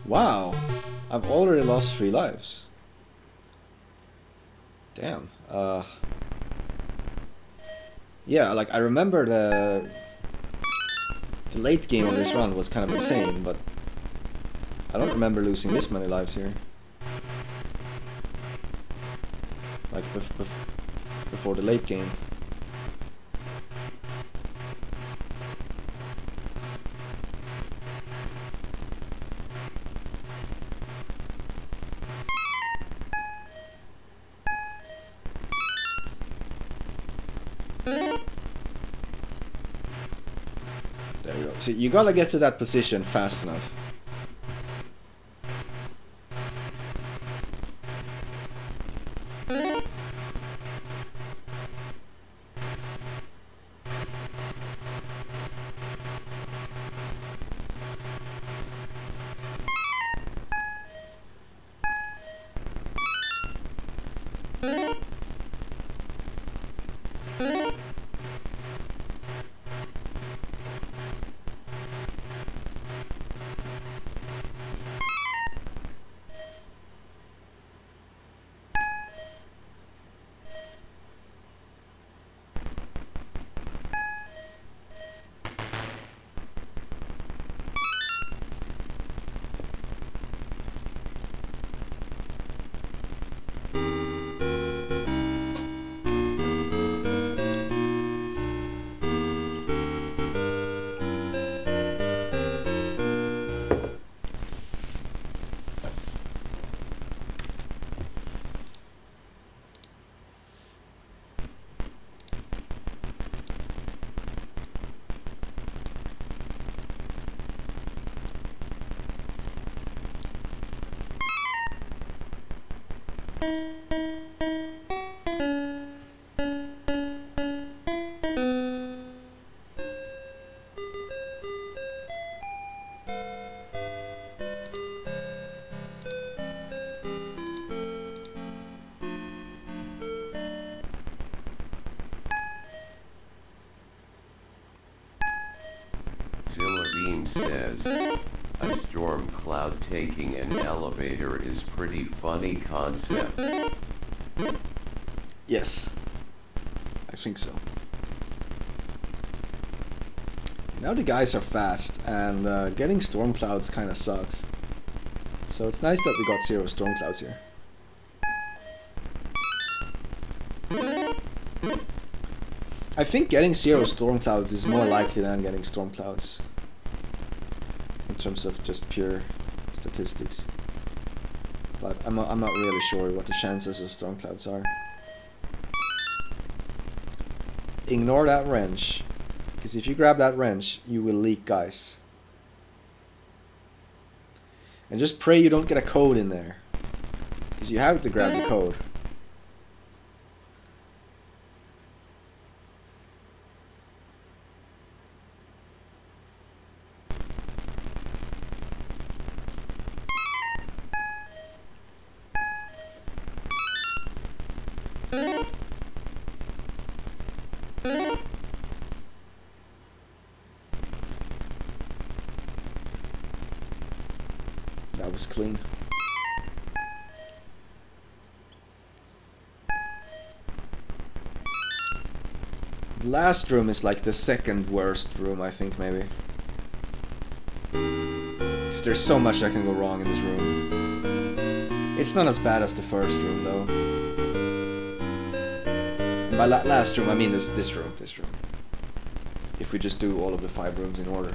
Wow, I've already lost 3 lives. Damn. Yeah, like I remember the late game of this run was kind of insane, but I don't remember losing this many lives here. Like before the late game. There we go. So you gotta get to that position fast enough. Zilla Beam says, a storm cloud taking an elevator is pretty funny concept. Yes, I think so. Now the guys are fast, and getting storm clouds kind of sucks. So it's nice that we got 0 storm clouds here. I think getting 0 storm clouds is more likely than getting storm clouds in terms of just pure statistics. But I'm not really sure what the chances of storm clouds are. Ignore that wrench, because if you grab that wrench, you will leak, guys. And just pray you don't get a code in there, because you have to grab the code. That was clean. The last room is like the second worst room, I think, maybe. Because there's so much that can go wrong in this room. It's not as bad as the first room, though. And by last room, I mean this room. If we just do all of the 5 rooms in order.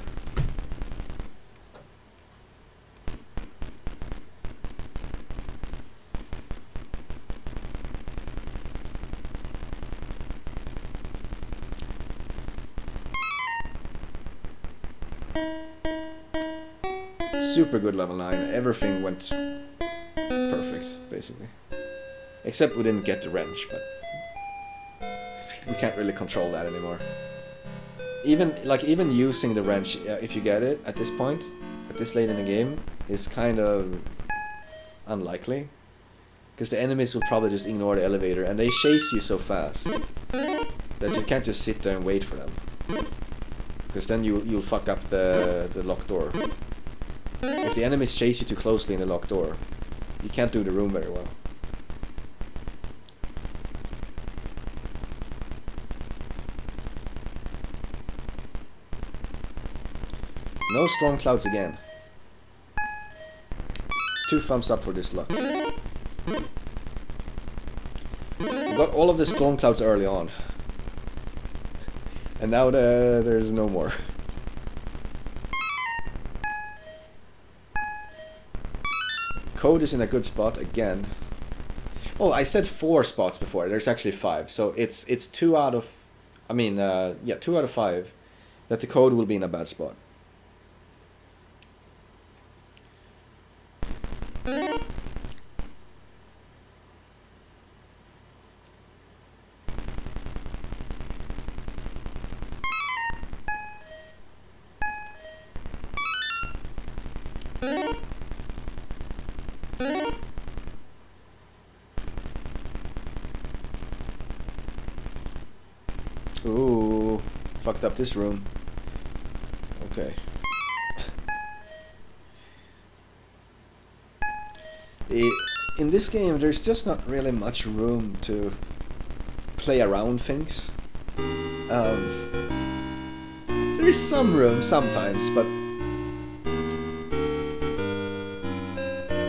Super good level 9. Everything went perfect, basically. Except we didn't get the wrench, but we can't really control that anymore. Even using the wrench, if you get it at this point, at this late in the game, is kind of unlikely. Because the enemies will probably just ignore the elevator, and they chase you so fast that you can't just sit there and wait for them. Because then you'll fuck up the locked door. If the enemies chase you too closely in the locked door, you can't do the room very well. No storm clouds again. 2 thumbs up for this luck. We got all of the storm clouds early on. And now there's no more. Code is in a good spot again. Oh, I said 4 spots before. There's actually 5. So it's 2 out of... I mean, 2 out of 5 that the code will be in a bad spot. Ooh, fucked up this room. Okay. In this game, there's just not really much room to play around things. There is some room sometimes, but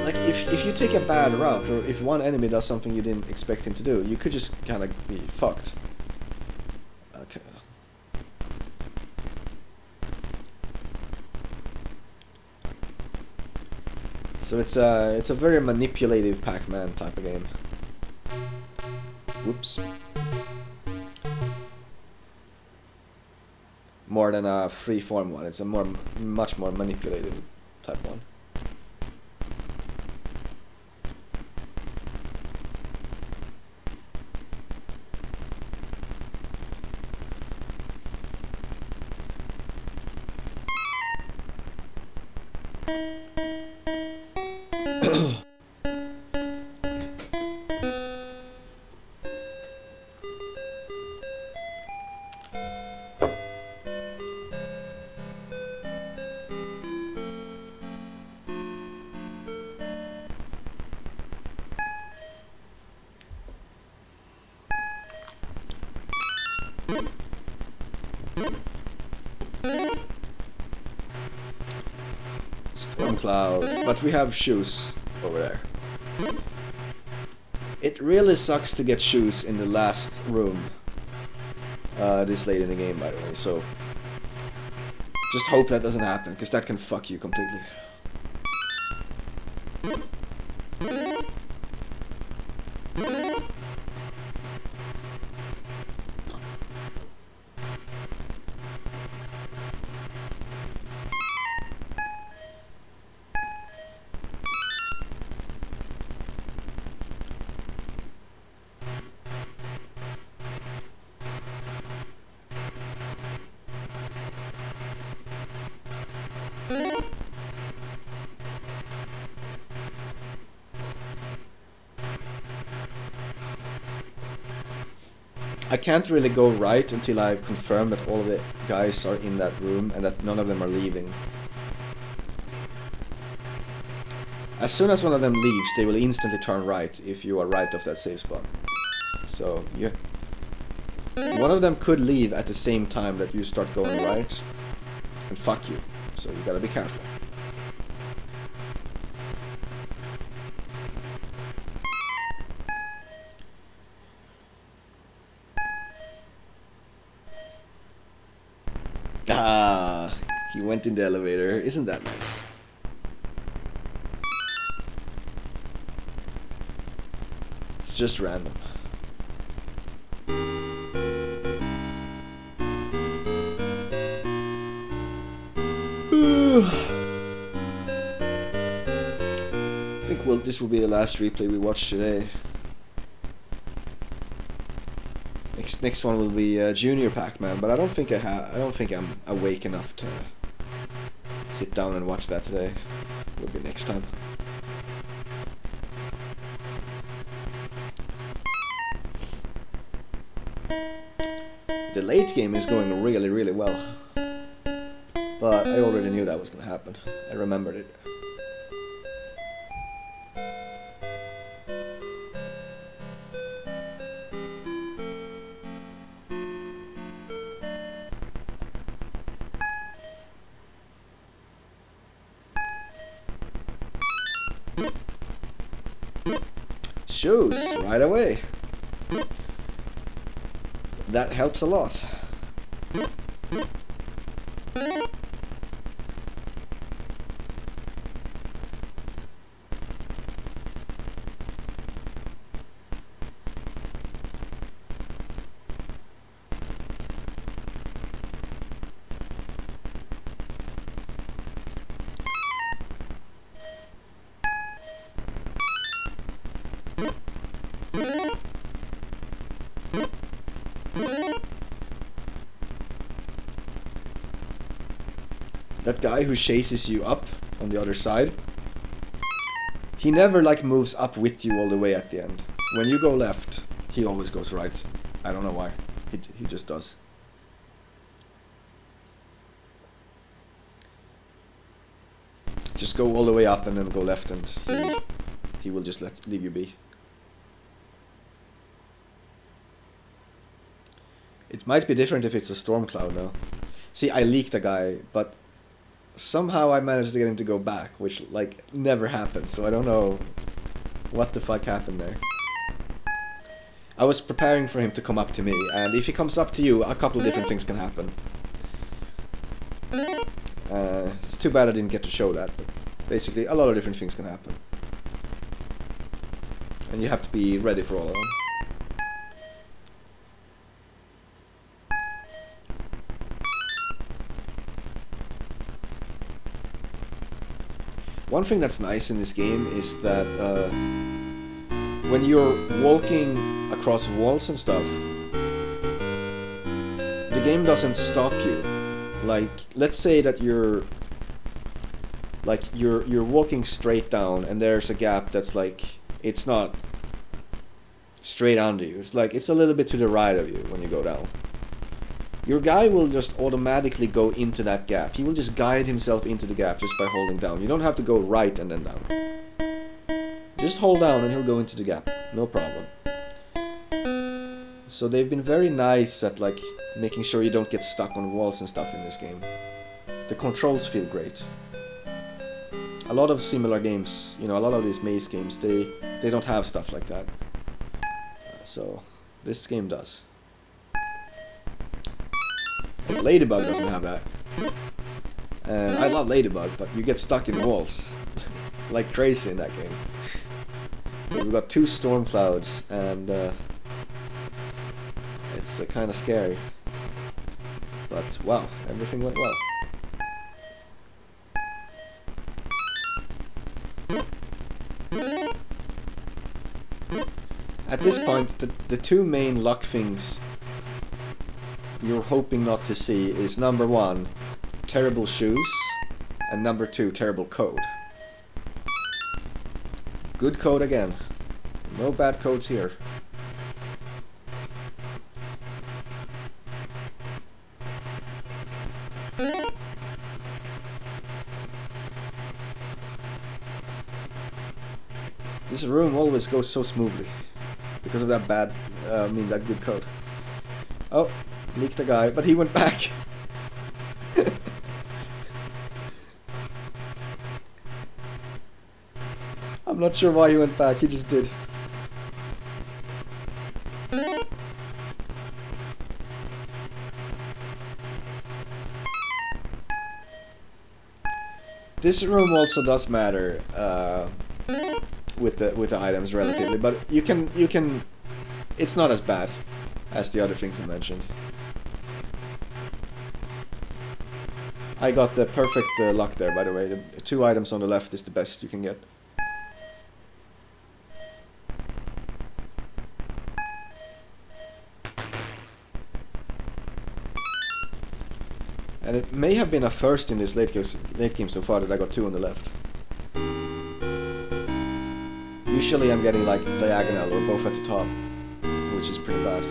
like if you take a bad route, or if one enemy does something you didn't expect him to do, you could just kind of be fucked. Okay. So it's a very manipulative Pac-Man type of game. Whoops. More than a free-form one. It's a much more manipulative type one. Storm cloud, but we have shoes over there. It really sucks to get shoes in the last room this late in the game, by the way, so just hope that doesn't happen, because that can fuck you completely. I can't really go right until I've confirmed that all of the guys are in that room and that none of them are leaving. As soon as one of them leaves, they will instantly turn right if you are right off that safe spot. So, yeah. One of them could leave at the same time that you start going right, and fuck you. So you gotta be careful. Ah, he went in the elevator. Isn't that nice? It's just random. I think this will be the last replay we watch today. Next one will be Junior Pac-Man, but I don't think I'm awake enough to sit down and watch that today. Will be next time. The late game is going really, really well, but I already knew that was gonna happen. I remembered it. Shoes, right away. That helps a lot. That guy who chases you up on the other side, he never like moves up with you all the way at the end. When you go left, he always goes right. I don't know why. He just does. Just go all the way up and then go left, and he will just leave you be. It might be different if it's a storm cloud now. See, I leaked a guy, but somehow I managed to get him to go back, which like never happened, so I don't know what the fuck happened there. I was preparing for him to come up to me, and if he comes up to you, a couple of different things can happen. It's too bad I didn't get to show that, but basically a lot of different things can happen. And you have to be ready for all of them. One thing that's nice in this game is that when you're walking across walls and stuff, the game doesn't stop you. Like, let's say that you're walking straight down and there's a gap that's like, it's not straight under you. It's like, it's a little bit to the right of you when you go down. Your guy will just automatically go into that gap. He will just guide himself into the gap just by holding down. You don't have to go right and then down. Just hold down and he'll go into the gap. No problem. So they've been very nice at like making sure you don't get stuck on walls and stuff in this game. The controls feel great. A lot of similar games, you know, a lot of these maze games, they don't have stuff like that. So this game does. Ladybug doesn't have that. And I love Ladybug, but you get stuck in walls like crazy in that game. We've got 2 storm clouds, and it's kind of scary. But wow, everything went well. At this point, the 2 main luck things you're hoping not to see is number 1, terrible shoes, and number 2, terrible code. Good code again. No bad codes here. This room always goes so smoothly because of that that good code. Oh, leaked a guy, but he went back. I'm not sure why he went back, he just did. This room also does matter with the items relatively, but you can it's not as bad as the other things I mentioned. I got the perfect luck there, by the way. The 2 items on the left is the best you can get. And it may have been a first in this late game so far that I got 2 on the left. Usually I'm getting like diagonal or both at the top, which is pretty bad.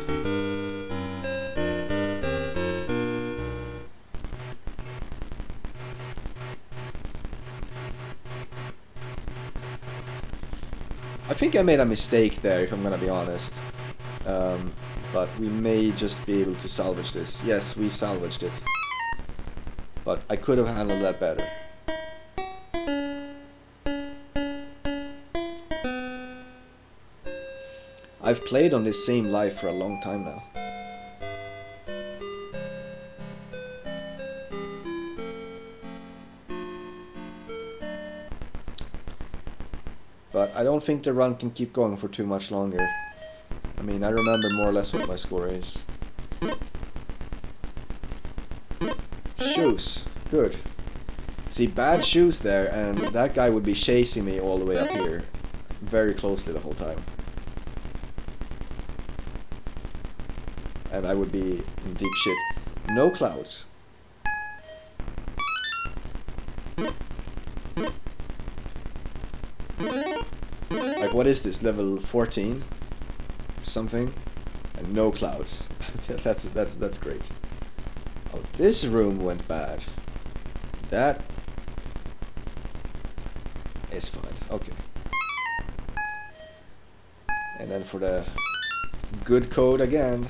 I think I made a mistake there, if I'm gonna be honest. But we may just be able to salvage this. Yes, we salvaged it. But I could have handled that better. I've played on this same life for a long time now. But I don't think the run can keep going for too much longer. I mean, I remember more or less what my score is. Shoes. Good. See, bad shoes there, and that guy would be chasing me all the way up here. Very closely the whole time. And I would be in deep shit. No clouds. Like, what is this? Level 14? Something? And no clouds. That's great. Oh, this room went bad. That is fine. Okay. And then for the good code again.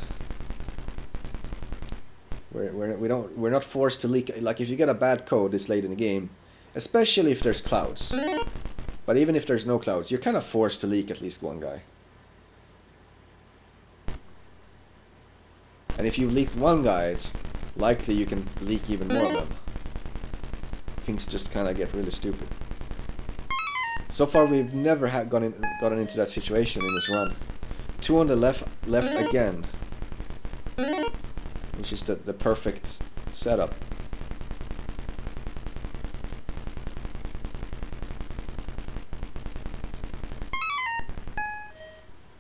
We're not forced to leak. Like if you get a bad code this late in the game, especially if there's clouds. But even if there's no clouds, you're kind of forced to leak at least one guy. And if you leaked one guy, it's likely you can leak even more of them. Things just kind of get really stupid. So far, we've never gotten into that situation in this run. 2 on the left again, which is the perfect setup.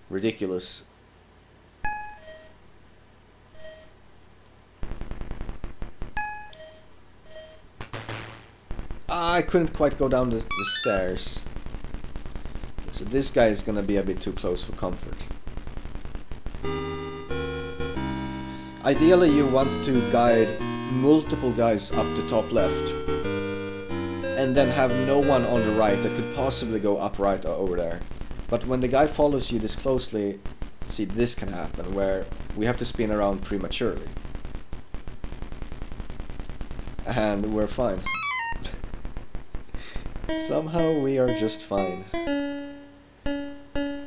Ridiculous. I couldn't quite go down the stairs. So this guy is gonna be a bit too close for comfort. Ideally you want to guide multiple guys up the top left and then have no one on the right that could possibly go up right or over there. But when the guy follows you this closely, see, this can happen where we have to spin around prematurely. And we're fine. Somehow we are just fine.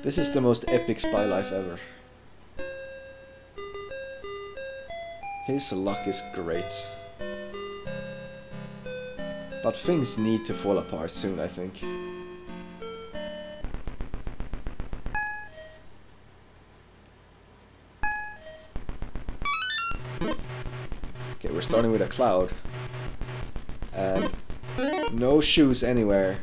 This is the most epic spy life ever. His luck is great. But things need to fall apart soon, I think. Okay, we're starting with a cloud. And no shoes anywhere.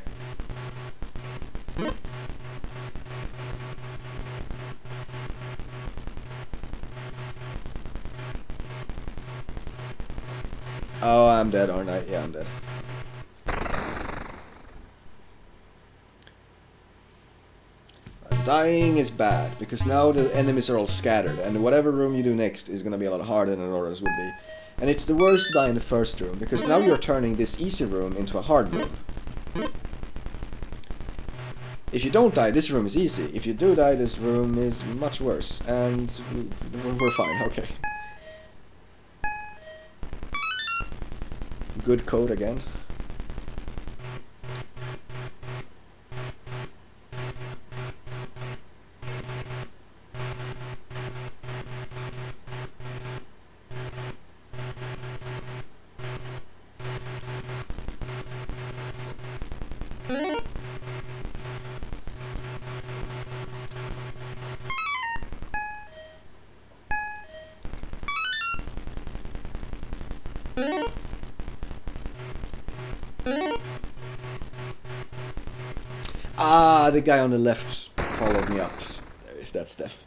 Oh, I'm dead, aren't I? Yeah, I'm dead. Dying is bad, because now the enemies are all scattered, and whatever room you do next is gonna be a lot harder than others would be. And it's the worst to die in the first room, because now you're turning this easy room into a hard room. If you don't die, this room is easy. If you do die, this room is much worse. And we're fine, okay. Good code again. Ah, the guy on the left followed me up. That's Steph.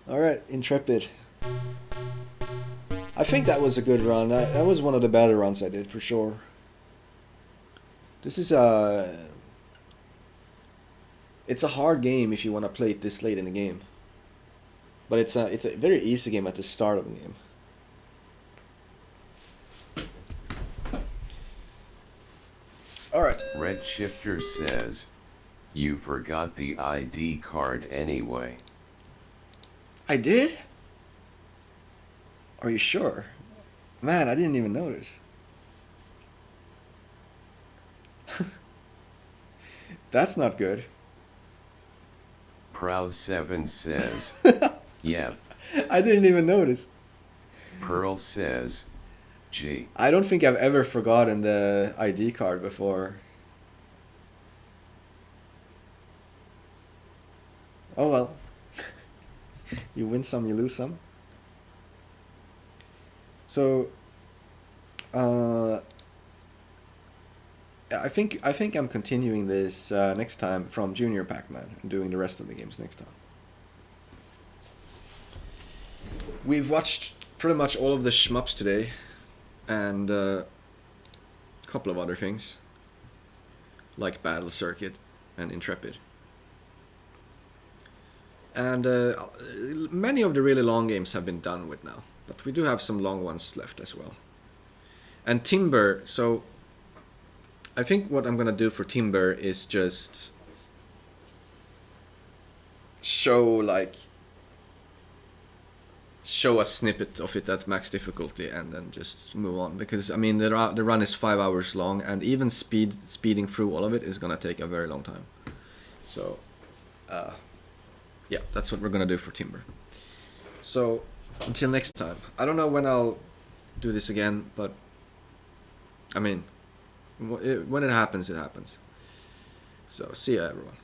Alright, Intrepid. I think that was a good run. That was one of the better runs I did, for sure. This is a... It's a hard game if you want to play it this late in the game. But it's a very easy game at the start of the game. Alright. Red Shifter says, you forgot the ID card anyway. I did? Are you sure? Man, I didn't even notice. That's not good. Prow7 says, yep. I didn't even notice. Pearl says, G. I don't think I've ever forgotten the ID card before. Oh well. You win some, you lose some. So, I think I'm continuing this next time from Junior Pac-Man and doing the rest of the games next time. We've watched pretty much all of the shmups today, and a couple of other things, like Battle Circuit and Intrepid. And many of the really long games have been done with now, but we do have some long ones left as well. And Timber, so I think what I'm gonna do for Timber is just show a snippet of it at max difficulty and then just move on, because I mean the run is 5 hours long, and even speeding through all of it is gonna take a very long time. So yeah, that's what we're gonna do for Timber. So until next time, I don't know when I'll do this again, but I mean, when it happens, it happens. So see ya, everyone.